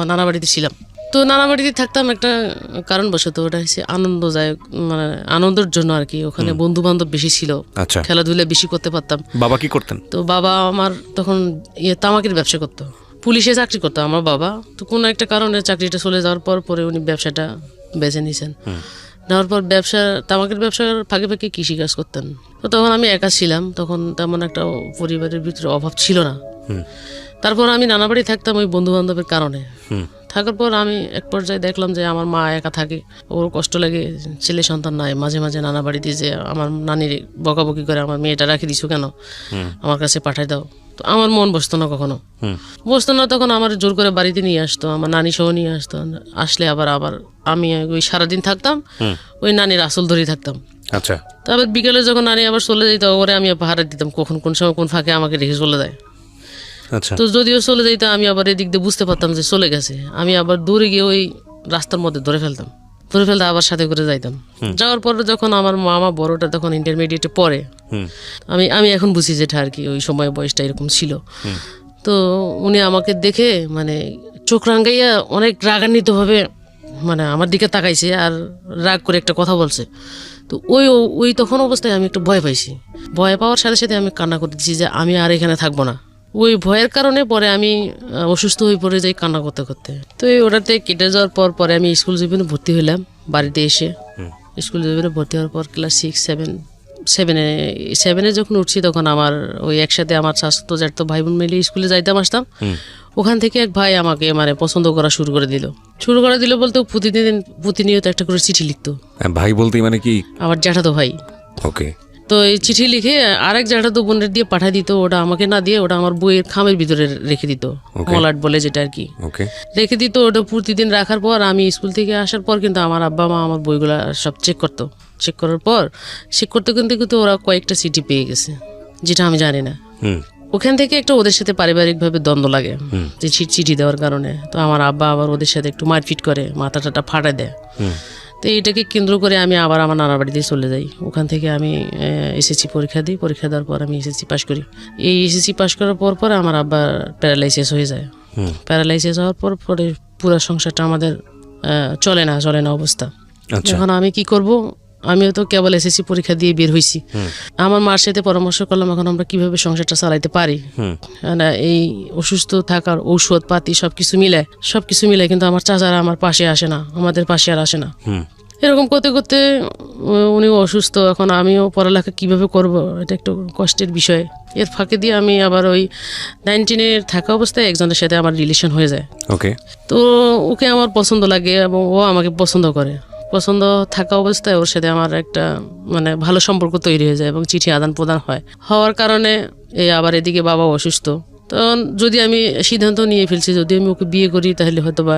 আমার নানা বাড়িতে ছিলাম। তো নানা বাড়িতে থাকতাম একটা কারণবশত, ওটা হচ্ছে আনন্দদায়ক, মানে আনন্দের জন্য আর কি। ওখানে বন্ধু বান্ধব বেশি ছিল, খেলাধুলা বেশি করতে পারতাম। বাবা কি করতেন? তো বাবা আমার তখন তামাকের ব্যবসা করতো, পুলিশে চাকরি করতো আমার বাবা। তো কোনো একটা কারণে চাকরিটা চলে যাওয়ার পরে উনি ব্যবসাটা বেছে নিয়েছেন। নেওয়ার পর তামাকের ব্যবসার ফাঁকে ফাঁকে কৃষিকাজ করতেন। তো তখন আমি একা ছিলাম, তখন তেমন একটা পরিবারের ভিতরে অভাব ছিল না। তারপর আমি নানা বাড়ি থাকতাম ওই বন্ধু বান্ধবের কারণে। থাকার পর আমি এক পর্যায়ে দেখলাম যে আমার মা একা থাকে, ওর কষ্ট লাগে, ছেলে সন্তান নাই। মাঝে মাঝে নানা বাড়িতে যে আমার নানির বকাবকি করে, আমার মেয়েটা রাখি দিছো কেন, আমার কাছে পাঠাই দাও। তো আমার মন বসতো না, কখনো বসতো না। তখন আমার জোর করে বাড়িতে নিয়ে আসতো, আমার নানি সহ নিয়ে আসতো। আসলে আবার আমি ওই সারাদিন থাকতাম, ওই নানির আসল ধরেই থাকতাম। আচ্ছা। তারপর বিকেলে যখন নানি আবার চলে যেত, ওরে আমি পাহারা দিতাম কখন কোন সময় কোন ফাঁকে আমাকে রেখে চলে যায়। তো যদিও চলে যাইত, আমি আবার এদিক দিয়ে বুঝতে পারতাম যে চলে গেছে। আমি আবার দূরে গিয়ে ওই রাস্তার মধ্যে ধরে ফেলতে আবার সাথে করে যাইতাম। যাওয়ার পরে যখন আমার মামা বড়টা তখন ইন্টারমিডিয়েটে পড়ে, আমি এখন বুঝি যেটা আর কি ওই সময় বয়সটা এরকম ছিল। তো উনি আমাকে দেখে মানে চোখ রাঙ্গাইয়া অনেক রাগান্বিতভাবে মানে আমার দিকে তাকাইছে আর রাগ করে একটা কথা বলছে। তো ওই তখন অবস্থায় আমি একটু ভয় পাইছি। ভয় পাওয়ার সাথে সাথে আমি কান্না করে দিচ্ছি যে আমি আর এখানে থাকবো না। ওই ভয়ের কারণে পরে আমি অসুস্থ হয়ে পড়ে যাই কান্না করতে করতে। তো ওটাতে কেটে যাওয়ার পরে আমি স্কুল জীবনে ভর্তি হইলাম। বাড়িতে এসে স্কুল জীবনে ভর্তি হওয়ার পর ক্লাস 6-7 যখন উঠছি, তখন আমার ওই একসাথে আমার স্বাস্থ্য জ্যাঠতো ভাই বোন মিলে স্কুলে যাইতাম আসতাম। ওখান থেকে এক ভাই আমাকে মানে পছন্দ করা শুরু করে দিল বলতে প্রতিনিয়ত একটা করে চিঠি লিখতো। ভাই বলতে মানে কি? আমার জ্যাঠাতো ভাই। ওকে। তো এই চিঠি লিখে আরেক জ্যাঠাতো বোনের দিয়ে পাঠাই দিত। ওটা আমাকে না দিয়ে ওটা আমার বইয়ের খামের ভিতরে রেখে দিত, মলাট বলে যেটা আর কি, রেখে দিত। ওটা প্রতিদিন রাখার পর আমি স্কুল থেকে আসার পর কিন্তু আমার আব্বা মা আমার বইগুলা সব চেক করতো। চেক করার পর কিন্তু ওরা কয়েকটা চিঠি পেয়ে গেছে, যেটা আমি জানি না। ওখান থেকে একটা ওদের সাথে পারিবারিকভাবে দ্বন্দ্ব লাগে যে চিঠি দেওয়ার কারণে। তো আমার আব্বা আবার ওদের সাথে একটু মারপিট করে, মাথা টাটা ফাটায় দেয়। তো এটাকে কেন্দ্র করে আমি আবার আমার নানার বাড়িতে চলে যাই। ওখান থেকে আমি এসএসসি পরীক্ষা দিই। পরীক্ষা দেওয়ার পর আমি এসএসসি পাশ করি। এই এসএসসি পাশ করার পর আমার আব্বার প্যারালাইসিস হয়ে যায়। প্যারালাইসিস হওয়ার পরে পুরো সংসারটা আমাদের চলে না অবস্থা। এখন আমি কি করব? আমিও তো কেবল এসএসসি পরীক্ষা দিয়ে বের হয়েছি। আমার মার সাথে পরামর্শ করলাম এখন আমরা কিভাবে সংসারটা চালাইতে পারি। এই অসুস্থ থাকার ঔষধ পাতি সবকিছু মিলে কিন্তু আমার চাচারা আমার পাশে আসে না, আমাদের পাশে আর আসে না। এরকম করতে করতে উনিও অসুস্থ। এখন আমিও পড়ালেখা কিভাবে করব, এটা একটু কষ্টের বিষয়। এর ফাঁকে দিয়ে আমি আবার ওই 19 থাকা অবস্থায় একজনের সাথে আমার রিলেশন হয়ে যায়। তো ওকে আমার পছন্দ লাগে এবং ও আমাকে পছন্দ করে। পছন্দ থাকা অবস্থায় ওর সাথে আমার একটা মানে ভালো সম্পর্ক তৈরি হয়ে যায় এবং চিঠি আদান প্রদান হওয়ার কারণে আবার এদিকে বাবা অসুস্থ। তখন যদি আমি সিদ্ধান্ত নিয়ে ফেলছি যদি আমি ওকে বিয়ে করি তাহলে হয়তো বা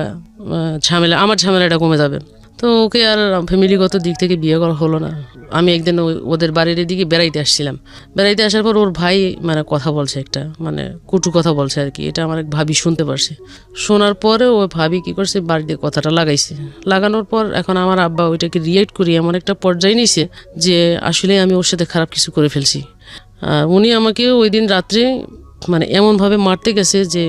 আমার ঝামেলাটা কমে যাবে। তো ওকে আর ফ্যামিলিগত দিক থেকে বিয়ে করা হলো না। আমি একদিন ওদের বাড়ির দিকে বেড়াইতে আসছিলাম। বেড়াইতে আসার পর ওর ভাই মানে কথা বলছে, একটা মানে কটু কথা বলছে আর কি। এটা আমার এক ভাবি শুনতে পারছে। শোনার পরে ওই ভাবি কি করছে, বাড়িতে কথাটা লাগানোর পর এখন আমার আব্বা ওইটাকে রিয়েক্ট করি এমন একটা পর্যায়ে নিয়েছে যে আসলে আমি ওর সাথে খারাপ কিছু করে ফেলছি। উনি আমাকে ওই দিন রাত্রে মানে এমনভাবে মারতে গেছে যে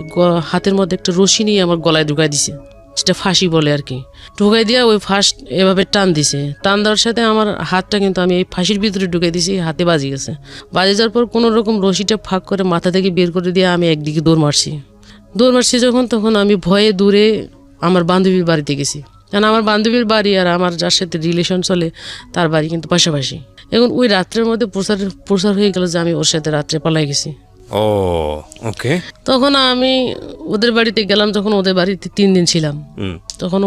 হাতের মধ্যে একটা রশি নিয়ে আমার গলায় ঢুকাই দিছে, সেটা ফাঁসি বলে আর কি। ঢুকাই দিয়ে ওই ফার্স্ট এভাবে টান দেওয়ার সাথে আমার হাতটা কিন্তু আমি এই ফাঁসির ভিতরে ঢুকাই দিয়েছি, হাতে বাজি গেছে। বাজি যাওয়ার পর কোনো রকম রশিটা ফাঁক করে মাথা থেকে বের করে দিয়ে আমি একদিকে দৌড় মারছি তখন আমি ভয়ে দূরে আমার বান্ধবীর বাড়িতে গেছি। কারণ আমার বান্ধবীর বাড়ি আর আমার যার সাথে রিলেশন চলে তার বাড়ি কিন্তু পাশাপাশি। এখন ওই রাত্রের মধ্যে প্রচার হয়ে গেল যে আমি ওর সাথে রাত্রে পালাই গেছি। তখন আমি ওদের বাড়িতে গেলাম। যখন ওদের বাড়িতে 3 দিন ছিলাম, তখন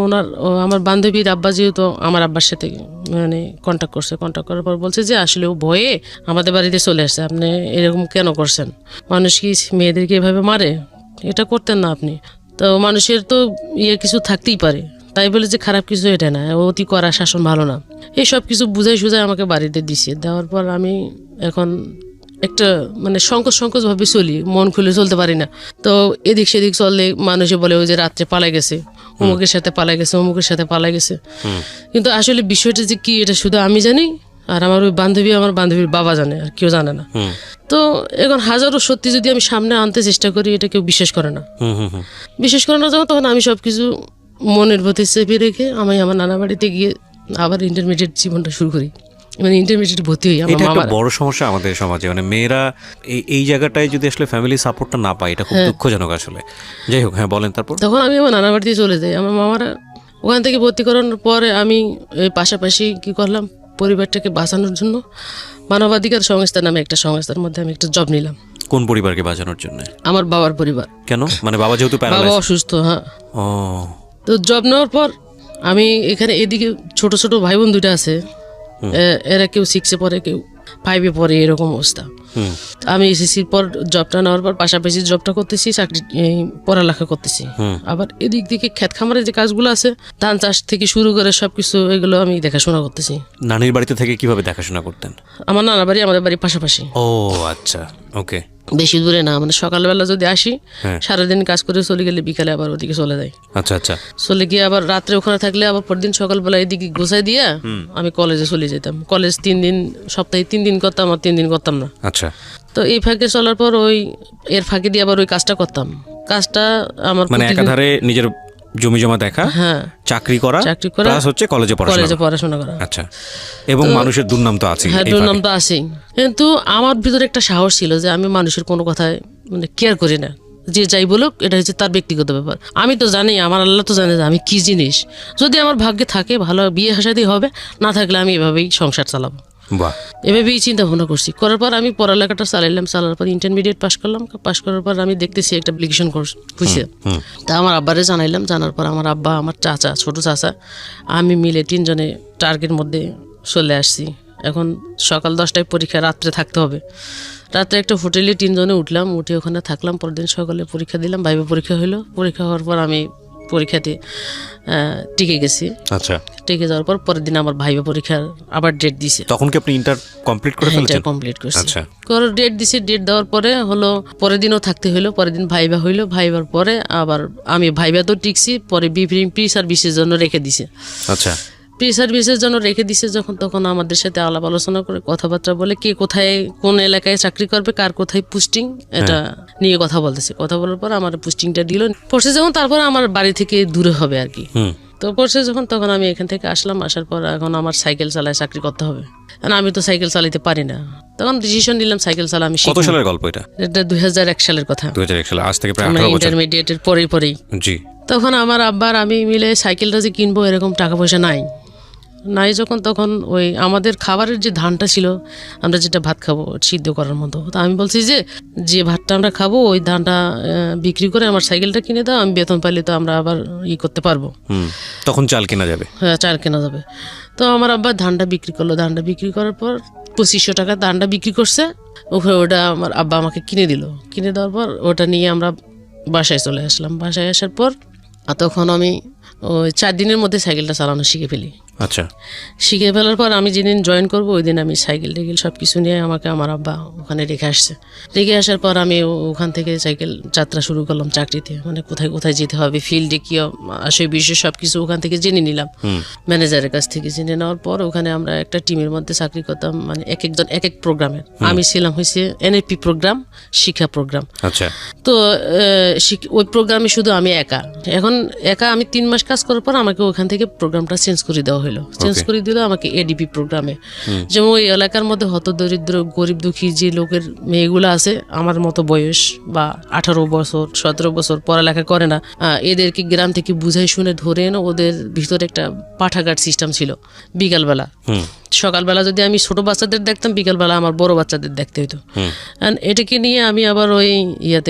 আমার বান্ধবীর আব্বা যেহেতু আমার আব্বার সাথে মানে কন্ট্যাক্ট করার পর বলছে যে আসলে ও ভয়ে আমাদের বাড়িতে চলে আসছে। আপনি এরকম কেন করছেন? মানুষ কি মেয়েদেরকে এভাবে মারে? এটা করতেন না আপনি। তো মানুষের তো কিছু থাকতেই পারে, তাই বলে যে খারাপ কিছু এটা না। অতি করা শাসন ভালো না। এই সব কিছু বুঝাই আমাকে বাড়িতে দেওয়ার পর আমি এখন একটা মানে সংকোচ ভাবে চলি, মন খুলে চলতে পারি না। তো এদিক সেদিক চললে মানুষে বলে ওই যে রাত্রে পালাই গেছে, অমুকের সাথে পালাই গেছে। কিন্তু আসলে বিষয়টা যে কি এটা শুধু আমি জানি আর আমার ওই বান্ধবী আমার বান্ধবীর বাবা জানে, আর কেউ জানে না। তো এখন হাজারো সত্যি যদি আমি সামনে আনতে চেষ্টা করি, এটা কেউ বিশ্বাস করে না। বিশ্বাস করে না যখন, তখন আমি সবকিছু মনের প্রতি চেপে রেখে আমি আমার নানা বাড়িতে গিয়ে আবার ইন্টারমিডিয়েট জীবনটা শুরু করি। মানে ইন্টারমিডিয়েট ভর্তি হই। আমার এটা একটা বড় সমস্যা আমাদের সমাজে, মানে মেয়েরা এই জায়গাটায় যদি আসলে ফ্যামিলি সাপোর্টটা না পায়, এটা খুব দুঃখজনক আসলে। যাই হোক, হ্যাঁ বলেন। তারপর তখন আমি আমার নানা বাড়িতে চলে যাই। আমার মামারা ওখান থেকে ভর্তি করানোর পরে আমি এই পাশাপাশি কি করলাম, পরিবারটাকে বাঁচানোর জন্য মানবাধিকার সংস্থা নামে একটা সংস্থার মধ্যে আমি একটা জব নিলাম। কোন পরিবারকে বাঁচানোর জন্য? আমার বাবার পরিবার। কেন? মানে বাবা যেহেতু বাবা অসুস্থ। হ্যাঁ। ও, তো জব নেওয়ার পর আমি এখানে এদিকে ছোট ছোট ভাই বোন দুইটা আছে, এরা কেউ 6-এ পড়ে, কেউ 5-এ পড়ে, এরকম অবস্থা। আমি এসএসসির পর জবটা নেওয়ার পর পাশাপাশি জবটা করতেছি, চাকরি পড়ালেখা করতেছি। আবার এদিক দিকে ক্ষেত খামারের যে কাজগুলো আছে, ধান চাষ থেকে শুরু করে সবকিছু, এগুলো আমি দেখাশোনা করতেছি। নানির বাড়িতে থেকে কিভাবে দেখাশোনা করতেন? আমার নানা বাড়ি আমাদের বাড়ির পাশাপাশি। ও আচ্ছা, ওকে। বেশি দূরে না, মানে সকালবেলা যদি আসি, সারাদিন কাজ করে চলে গেলে বিকালে আবার ওদিকে চলে যাই। আচ্ছা আচ্ছা। চলে গিয়ে আবার রাত্রে ওখানে থাকলে আবার পরদিন সকালবেলা এদিকে গোছাই দিয়ে আমি কলেজে চলে যেতাম। কলেজ 3 দিন, সপ্তাহে 3 দিন করতাম, আর 3 দিন করতাম না। আচ্ছা। তো এই ফাঁকে চলার পর ওই এর ফাঁকে দিয়ে আবার ওই কাজটা করতাম। কাজটা আমার মানে একাধারে নিজের জমি জমা দেখা, চাকরি করা, প্লাস হচ্ছে কলেজে পড়াশোনা করা। আচ্ছা। এবং মানুষের দুর্নাম তো আছে। হ্যাঁ, দুর্নাম তো আছেই। কিন্তু আমার ভিতরে একটা সাহস ছিল যে আমি মানুষের কোনো কথায় মানে কেয়ার করি না। যে যাই বলুক, এটা হচ্ছে তার ব্যক্তিগত ব্যাপার। আমি তো জানি, আমার আল্লাহ তো জানে যে আমি কি জিনিস। যদি আমার ভাগ্যে থাকে ভালো, বিয়ে হাসাতেই হবে, না থাকলে আমি এভাবেই সংসার চালাবো। এভাবেই চিন্তা ভাবনা করছি। করার পর আমি পড়ালেখাটা চালাইলাম। চালার পর ইন্টারমিডিয়েট পাস করলাম। পাস করার পর আমি দেখতেছি একটা অ্যাপ্লিকেশন হয়েছে। তা আমার আব্বারে জানাইলাম। জানার পর আমার আব্বা, আমার চাচা, ছোট চাচা, আমি মিলে 3 জনে টার্গের মধ্যে চলে আসছি। এখন সকাল 10টায় পরীক্ষা, রাত্রে থাকতে হবে। রাত্রে একটা হোটেলে 3 জনে উঠলাম, উঠে ওখানে থাকলাম। পরদিন সকালে পরীক্ষা দিলাম। ভাইবা পরীক্ষা হইলো। পরীক্ষা হওয়ার পর আমি পরীক্ষাতে টিকে গেছি। আচ্ছা। টিকে যাওয়ার পর পরের দিন আমার ভাইবা পরীক্ষার আবার ডেট দিছে। তখন কি আপনি ইন্টার কমপ্লিট করে ফেলেছেন? ইন্টার কমপ্লিট করছি। আচ্ছা। করে ডেট দিছে। ডেট দেওয়ার পরে হলো পরের দিনও থাকতে হইলো। পরের দিন ভাইবা হইলো। ভাইবার পরে আবার আমি ভাইবা তো টিকছি, পরে প্রি সার্ভিসের জন্য রেখে দিছে। আচ্ছা। প্রি সার্ভিসের জন্য রেখে দিছে যখন, তখন আমাদের সাথে আলাপ আলোচনা করে কথাবার্তা বলে কে কোথায় কোন এলাকায় চাকরি করবে, কার কোথায় পোস্টিং, এটা নিয়ে কথা বলতেছে। কথা বলার পর আমার পোস্টিংটা দিল। পড়ছে যখন, তারপর আমার বাড়ি থেকে দূরে হবে আর কি। তো পড়ছে যখন, তখন আমি এখান থেকে আসলাম। আসার পর এখন আমার সাইকেল চালায় চাকরি করতে হবে, কারণ আমি তো সাইকেল চালাতে পারি না। তখন ডিসিশন নিলাম সাইকেল চালা আমি শিখব। কত সালের গল্প এটা? এটা 2001 সালের কথা। 2001 সালে, আজ থেকে প্রায় 18 বছর। ইন্টারমিডিয়েটের পরেই। জি। তখন আমার আব্বার আমি মিলে সাইকেলটা যে কিনবো, এরকম টাকা পয়সা নাই যখন, তখন ওই আমাদের খাবারের যে ধানটা ছিল, আমরা যেটা ভাত খাবো সিদ্ধ করার মতো, তো আমি বলছি যে ভাতটা আমরা খাবো, ওই ধানটা বিক্রি করে আমার সাইকেলটা কিনে দাও, আমি বেতন পাইলে তো আমরা আবার করতে পারবো। তখন চাল কেনা যাবে। হ্যাঁ, চাল কেনা যাবে। তো আমার আব্বা ধানটা বিক্রি করলো। ধানটা বিক্রি করার পর 2500 টাকা ধানটা বিক্রি করছে। ওটা আমার আব্বা আমাকে কিনে দিল। কিনে দেওয়ার পর ওটা নিয়ে আমরা বাসায় চলে আসলাম। বাসায় আসার পর তখন আমি ওই 4 দিনের মধ্যে সাইকেলটা চালানো শিখে ফেলি। আচ্ছা। শিখে ফেলার পর আমি যেদিন জয়েন করবো, ওই দিন আমি সাইকেল টেকেল সব কিছু নিয়ে আমাকে আমার আব্বা ওখানে রেখে আসছে। রেখে আসার পর আমি ওখান থেকে সাইকেল যাত্রা শুরু করলাম চাকরিতে। মানে কোথায় কোথায় যেতে হবে, ফিল্ডে কি আসে, বিষয় সব কিছু ওখান থেকে জেনে নিলাম ম্যানেজারের কাছ থেকে। জেনে নেওয়ার পর ওখানে আমরা একটা টিমের মধ্যে চাকরি করতাম, মানে এক একজন এক এক প্রোগ্রামের। আমি ছিলাম হয়েছে এনএপি প্রোগ্রাম, শিক্ষা প্রোগ্রাম। আচ্ছা। তো ওই প্রোগ্রামে শুধু আমি একা আমি 3 মাস কাজ করার পর আমাকে ওখান থেকে প্রোগ্রামটা চেঞ্জ করে দেওয়া হলো। চেঞ্জ করে দিল আমাকে এডিপি প্রোগ্রামে। যেমন ওই এলাকার মধ্যে হতদরিদ্র, গরিব দুঃখী যে লোকের মেয়েগুলো আছে আমার মতো বয়স, বা 18 বছর 17 বছর, পড়ালেখা করে না, এদেরকে গ্রাম থেকে বুঝাই শুনে ধরে এনে ওদের ভিতরে একটা পাঠাগার সিস্টেম ছিল। বিকালবেলা, সকালবেলা যদি আমি ছোট বাচ্চাদের দেখতাম, বিকালবেলা আমার বড় বাচ্চাদের দেখতে হইতো। এটাকে নিয়ে আমি আবার ওই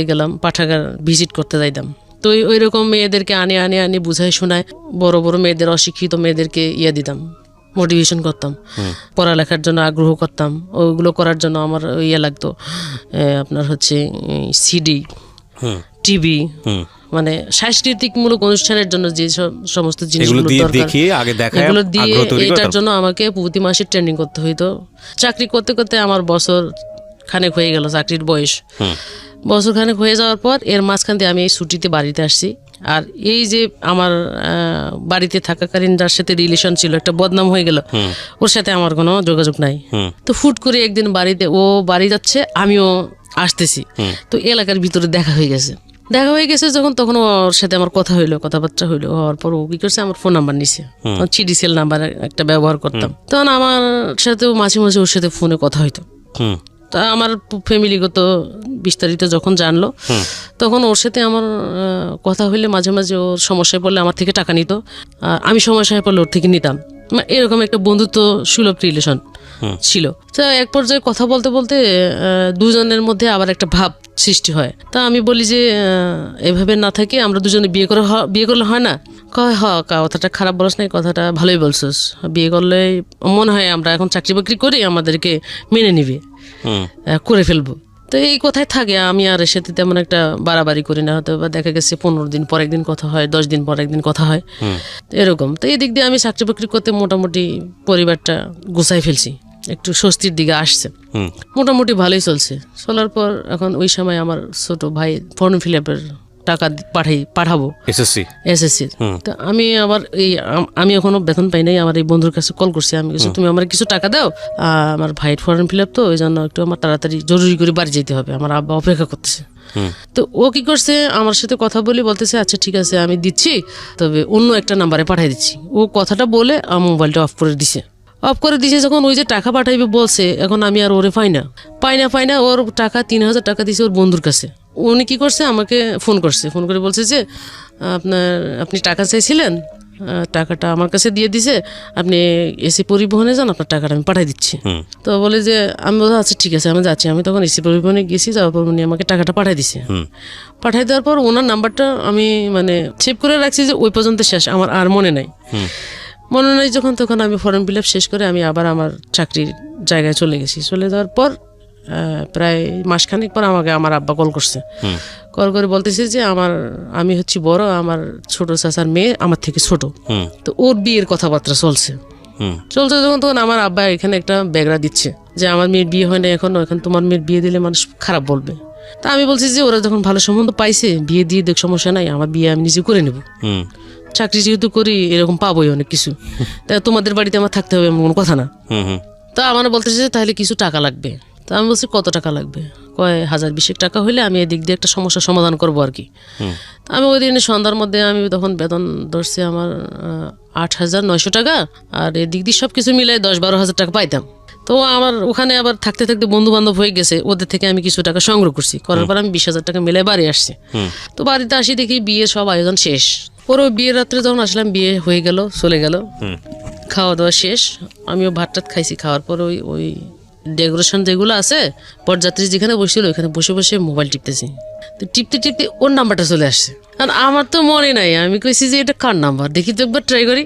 গেলাম, পাঠাগার ভিজিট করতে যাইতাম। তো ওই রকম মেয়েদেরকে আনে বুঝাই শোনায়, বড় বড় মেয়েদের, অশিক্ষিত মেয়েদেরকে দিতাম, মোটিভেশন করতাম, পড়ালেখার জন্য আগ্রহ করতাম। ওইগুলো করার জন্য আমার লাগতো আপনার হচ্ছে সিডি, টিভি, মানে সাংস্কৃতিকমূলক অনুষ্ঠানের জন্য যে সমস্ত জিনিসগুলো দরকার, এগুলো দিয়ে এটার জন্য আমাকে প্রতি মাসে ট্রেনিং করতে হইতো। চাকরি করতে করতে আমার বছর খানেক হয়ে গেল চাকরির বয়স। বছরখানেক হয়ে যাওয়ার পর এর মাঝখান দিয়ে আমি এই ছুটিতে বাড়িতে আসছি। আর এই যে আমার বাড়িতে থাকাকালীন যার সাথে রিলেশন ছিল, একটা বদনাম হয়ে গেল, ওর সাথে আমার কোনো যোগাযোগ নাই। তো ফুট করে একদিন বাড়িতে, ও বাড়ি যাচ্ছে, আমিও আসতেছি, তো এলাকার ভিতরে দেখা হয়ে গেছে। যখন, তখন ওর সাথে আমার কথাবার্তা হইলো। হওয়ার পর ও কি করছে, আমার ফোন নাম্বার নিছে, সিডিসেল নাম্বার একটা ব্যবহার করতাম। তখন আমার সাথে মাঝে মাঝে ওর সাথে ফোনে কথা হইতো। তা আমার ফ্যামিলিগত বিস্তারিত যখন জানলো, তখন ওর সাথে আমার কথা হইলে মাঝে মাঝে ওর সমস্যায় পড়লে আমার থেকে টাকা নিত, আর আমি সমস্যায় পড়লে ওর থেকে নিতাম। এরকম একটা বন্ধুত্ব সুলভ রিলেশন ছিল। তো এক পর্যায়ে কথা বলতে বলতে দুজনের মধ্যে আবার একটা ভাব সৃষ্টি হয়। তা আমি বলি যে এভাবে না থাকে আমরা দুজনে বিয়ে করলে হয় না? কয় কথাটা খারাপ বলছ না, কথাটা ভালোই বলছস, বিয়ে করলে মনে হয় আমরা এখন চাকরি বাকরি করি, আমাদেরকে মেনে নিবে, করে ফেলবো। তো এই কথাই থাকে, আমি আর এর সাথে তেমন একটা বাড়াবাড়ি করি না। হয়তো বা দেখা গেছে 15 দিন পর একদিন কথা হয়, 10 দিন পর একদিন কথা হয়, এরকম। তো এই দিক দিয়ে আমি চাকরি বাকরি করতে মোটামুটি পরিবারটা গুছাই ফেলছি, একটু স্বস্তির দিকে আসছে, মোটামুটি ভালোই চলছে। চলার পর এখন ওই সময় আমার ছোট ভাই ফর্ম ফিল আপের টাকা পাঠাবো এসএসসি। তো আমি আবার আমি এখনো বেতন পাই নাই। আমার এই বন্ধুর কাছে কল করছি, আমি কিছু তুমি আমার কিছু টাকা দাও, আমার ভাইয়ের ফর্ম ফিল আপ, তো ওই জন্য একটু আমার তাড়াতাড়ি জরুরি করে বাড়ি যেতে হবে, আমার আব্বা অপেক্ষা করতেছে। তো ও কি করছে, আমার সাথে কথা বলে বলতেছে আচ্ছা ঠিক আছে আমি দিচ্ছি, তবে অন্য একটা নাম্বারে পাঠিয়ে দিচ্ছি। ও কথাটা বলে আমার মোবাইলটা অফ করে দিছে। যখন ওই যে টাকা পাঠাইবে বলছে, এখন আমি আর ওরে পাই না। ওর টাকা 3000 টাকা দিছে ওর বন্ধুর কাছে। উনি কি করছে, আমাকে ফোন করে বলছে যে আপনি টাকা চাইছিলেন, টাকাটা আমার কাছে দিয়ে দিছে, আপনি এসি পরিবহনে যান, আপনার টাকাটা আমি পাঠিয়ে দিচ্ছি। তো বলে যে আমি বলছি আচ্ছা ঠিক আছে আমি যাচ্ছি। আমি তখন এসি পরিবহনে গেছি, যাওয়ার পর উনি আমাকে টাকাটা পাঠিয়ে দিছে। পাঠিয়ে দেওয়ার পর ওনার নাম্বারটা আমি সেভ করে রাখছি, যে ওই পর্যন্ত শেষ, আমার আর মনে নাই। যখন তখন আমি ফর্ম ফিল আপ শেষ করে আমি আবার আমার চাকরির জায়গায় চলে গেছি। চলে যাওয়ার পর প্রায় মাসখানেক পর আমাকে আমার আব্বা কল করে বলতেছে যে আমি হচ্ছি বড়, আমার ছোট চাচার মেয়ে আমার থেকে ছোট, তো ওর বিয়ের কথাবার্তা চলছে যখন, তখন আমার আব্বা এখানে একটা ব্যাগরা দিচ্ছে যে আমার মেয়ের বিয়ে হয় না এখন তোমার মেয়ের বিয়ে দিলে মানুষ খারাপ বলবে। তা আমি বলছি যে ওরা যখন ভালো সম্বন্ধ পাইছে, বিয়ে দিয়ে দেখ, সমস্যা নাই, আমার বিয়ে আমি নিজে করে নেব, চাকরি যেহেতু করি এরকম পাবোই অনেক কিছু, তা তোমাদের বাড়িতে আমার থাকতে হবে এমন কোনো কথা না। তা আমার বলতেছে তাহলে কিছু টাকা লাগবে। তা আমি বলছি কত টাকা লাগবে? কয় 1020 টাকা হইলে আমি এদিক দিয়ে একটা সমস্যার সমাধান করবো আর কি। আমি ওই দিন সন্ধ্যার মধ্যে আমি তখন বেতন ধরছি আমার 8900 টাকা, আর এদিক দিয়ে সব কিছু মিলাই 10-12 হাজার টাকা পাইতাম। তো আমার ওখানে আবার থাকতে থাকতে বন্ধু বান্ধব হয়ে গেছে, ওদের থেকে আমি কিছু টাকা সংগ্রহ করার পর আমি 20,000 টাকা মিলাই বাড়ি আসছি। তো বাড়িতে আসি দেখি বিয়ের সব আয়োজন শেষ। পরে বিয়ের রাত্রে যখন আসলাম, বিয়ে হয়ে গেল, চলে গেল, খাওয়া দাওয়া শেষ, আমিও ভাত টাত খাইছি। খাওয়ার পর ওই ডেকোরেশন যেগুলো আছে, বরযাত্রী যেখানে বসছিল ওইখানে বসে বসে মোবাইল টিপতেছি। তো টিপতে ওর নাম্বারটা চলে আসছে, আর আমার তো মনে নাই। আমি কইছি যে এটা কার নাম্বার, দেখি তো একবার ট্রাই করি।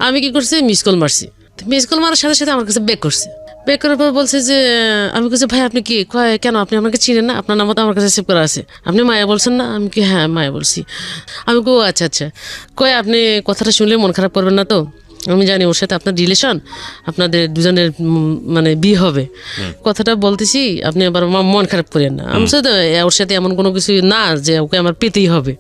আমি কি করছি, মিস কল মারছি। মিস কল মারার সাথে সাথে আমার কাছে ব্যাক করার পর বলছে যে, আমি বলছি ভাই আপনি কি, কেন আপনি আমাকে চিনেন না? আপনার নাম্বার তো আমার কাছে সেভ করা আছে, আপনি মায়া বলছেন না? আমি কি হ্যাঁ মায়া বলছি। আমি কো আচ্ছা আপনি কথাটা শুনলে মন খারাপ করবেন না তো? আমি জানি ওর সাথে আপনার রিলেশন, আপনাদের দুজনের বিয়ে হবে, কথাটা বলতেছি, আপনি আবার মন খারাপ করেন না। আমি সাথে ওর সাথে এমন কোনো কিছু না যে ওকে আমার পেতেই হবে,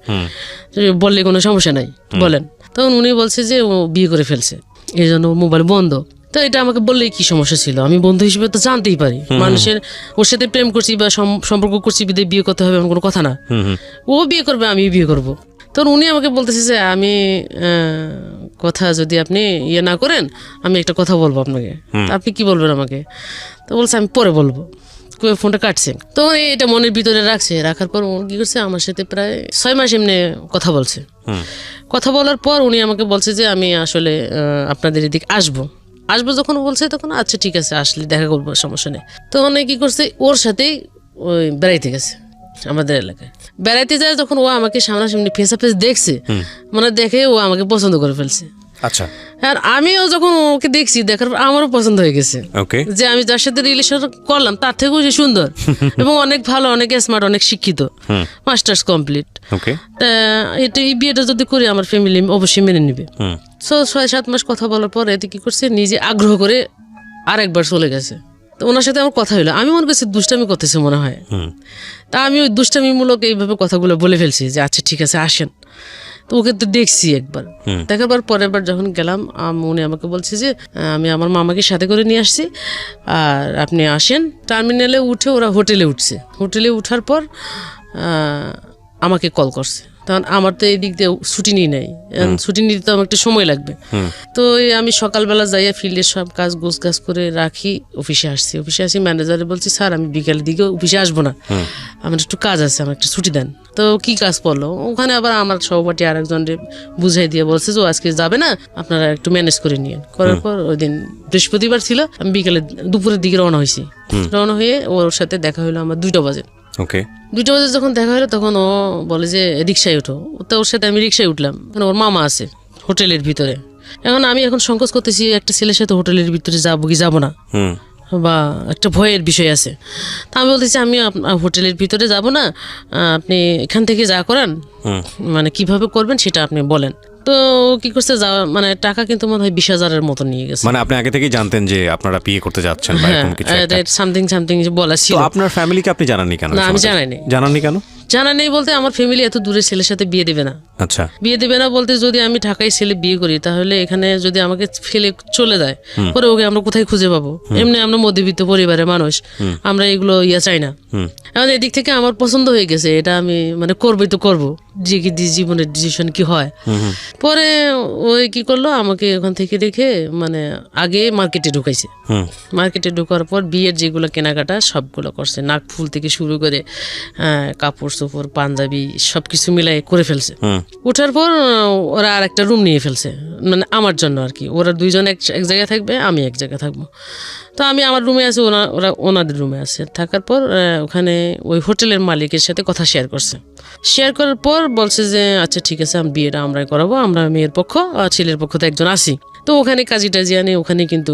বললে কোনো সমস্যা নাই, বলেন। তখন উনি বলছে যে ও বিয়ে করে ফেলছে, এই জন্য মোবাইল বন্ধ। তো এটা আমাকে বললেই কি সমস্যা ছিল? আমি বন্ধু হিসেবে তো জানতেই পারি, মানুষের ওর সাথে প্রেম করছি বা সম্পর্ক করছি, বিয়ে করতে হবে এমন কোনো কথা না। ও বিয়ে করবে, আমি বিয়ে করবো। তখন উনি আমাকে বলতেছে যে আমি কথা যদি আপনি না করেন, আমি একটা কথা বলবো আপনাকে, আপনি কি বলবেন আমাকে? তো বলছে আমি পরে বলবো। ফোনটা কাটছে। তো এটা মনের ভিতরে রাখার পর কি করছে, আমার সাথে প্রায় 6 মাস এমনি কথা বলছে। কথা বলার পর উনি আমাকে বলছে যে আমি আসলে আপনাদের এদিকে আসবো যখন বলছে, তখন আচ্ছা ঠিক আছে আসলে দেখা করবো, সমস্যা নেই। তখন কি করছে, ওর সাথেই ওই বেড়াইতে গেছে আমাদের এলাকায়। বেড়াইতে যায় যখন ও আমাকে সামনাসামনি ফেস টু ফেস দেখছে, দেখে ও আমাকে পছন্দ করে ফেলছে। আচ্ছা, আর আমিও যখন ওকে দেখছি, দেখার পর আমারও পছন্দ হয়ে গেছে, যে আমি যার সাথে রিলেশন করলাম তার থেকেও যে সুন্দর এবং অনেক ভালো, অনেক স্মার্ট, অনেক শিক্ষিত, মাস্টার্স কমপ্লিট। এটা এই বিয়েটা যদি করি আমার ফ্যামিলি অবশ্যই মেনে নিবে। 6-7 মাস কথা বলার পর এতে কি করছে, নিজে আগ্রহ করে আরেকবার চলে গেছে তো ওনার সাথে আমার কথা হলো, আমি মনে করছি দুষ্টামি করতেছে মনে হয়। তা আমি ওই দুষ্টামিমূলক এইভাবে কথাগুলো বলে ফেলছি যে আচ্ছা ঠিক আছে আসেন। তো ওকে তো দেখছি একবার, দেখার পর পরের বার যখন গেলাম উনি আমাকে বলছে যে আমি আমার মামাকে সাথে করে নিয়ে আসছি, আর আপনি আসেন। টার্মিনালে উঠে ওরা হোটেলে উঠছে, হোটেলে উঠার পর আমাকে কল করছে। তখন আমার তো এই দিক দিয়ে ছুটি নিয়ে নেই, ছুটি নিতে তো আমার একটু সময় লাগবে। তো আমি সকালবেলা যাইয়া ফিল্ডের সব কাজ গোছগাছ করে রাখি, অফিসে আসছি। অফিসে আসি, ম্যানেজারে বলছি স্যার আমি বিকালের দিকে অফিসে আসবো না, আমার একটু কাজ আছে, আমার একটু ছুটি দেন। তো কি কাজ পড়লো ওখানে, আবার আমার সহপাঠী আরেকজনকে বুঝাই দিয়ে বলছে যে ও আজকে যাবে না, আপনারা একটু ম্যানেজ করে নিয়েন। করার পর ওই দিন বৃহস্পতিবার ছিল, আমি বিকালে দুপুরের দিকে রওনা হয়েছি। রওনা হয়ে ওর সাথে দেখা হলো আমার 2টা বাজে। 2টা বাজে যখন দেখা হলো তখন ও বলে যে রিক্সায় ওঠো। তো ওর সাথে আমি রিক্সায় উঠলাম, কারণ ওর মামা আছে হোটেলের ভিতরে। আমি এখন সংকোচ করতেছি একটা ছেলের সাথে হোটেলের ভিতরে যাবো কি যাবো না, বা একটা ভয়ের বিষয় আছে। তা আমি বলতেছি আমি হোটেলের ভিতরে যাব না, আপনি এখান থেকে যা করান মানে কিভাবে করবেন সেটা আপনি বলেন। তো কি করছে, মানে টাকা কিন্তু মনে হয় 20,000-এর মতো নিয়ে গেছে। মানে আপনি আগে থেকেই জানতেন যে আপনারা বিয়ে করতে যাচ্ছেন বা এরকম কিছু একটা? সামথিং বলা ছিল। তো আপনার ফ্যামিলিকে আপনি জানাননি কেন? না আমি জানাইনি কেন? জানা নেই বলতে আমার ফ্যামিলি এত দূরের ছেলের সাথে বিয়ে দেবে না। আচ্ছা, বিয়ে দেবে না বলতে যদি আমি ঢাকায় ছেলে বিয়ে করি তাহলে এখানে যদি আমাকে ফেলে চলে যায় পরে ওকে আমরা কোথায় খুঁজে পাবো? এমনি আমরা মধ্যবিত্ত পরিবারের মানুষ, আমরা এগুলো চাই না। এখন এদিক থেকে আমার পছন্দ হয়ে গেছে, এটা আমি মানে করবোই তো করবো, যে কি জীবনের ডিসিশন কি হয়। পরে ওই কি করলো, আমাকে ওখান থেকে রেখে মানে আগে মার্কেটে ঢুকাইছে। মার্কেটে ঢোকার পর বিয়ের যেগুলো কেনাকাটা সবগুলো করছে, নাক ফুল থেকে শুরু করে কাপড় চোপড় পাঞ্জাবি সবকিছু মিলাই করে ফেলছে। ওঠার পর ওরা আর একটা রুম নিয়ে ফেলছে, মানে আমার জন্য আর কি। ওরা 2জন এক জায়গায় থাকবে, আমি এক জায়গায় থাকবো। তো আমি আমার রুমে আছি, ওরা ওনাদের রুমে আছে। থাকার পর ওখানে ওই হোটেলের মালিকের সাথে কথা শেয়ার করছে। শেয়ার করার পর বলছে যে আচ্ছা ঠিক আছে আমি বিয়েটা আমরাই করাবো, আমরা মেয়ের পক্ষ আর ছেলের পক্ষ তো একজন আসি। তো ওখানে কাজী টাজি আনে, ওখানে কিন্তু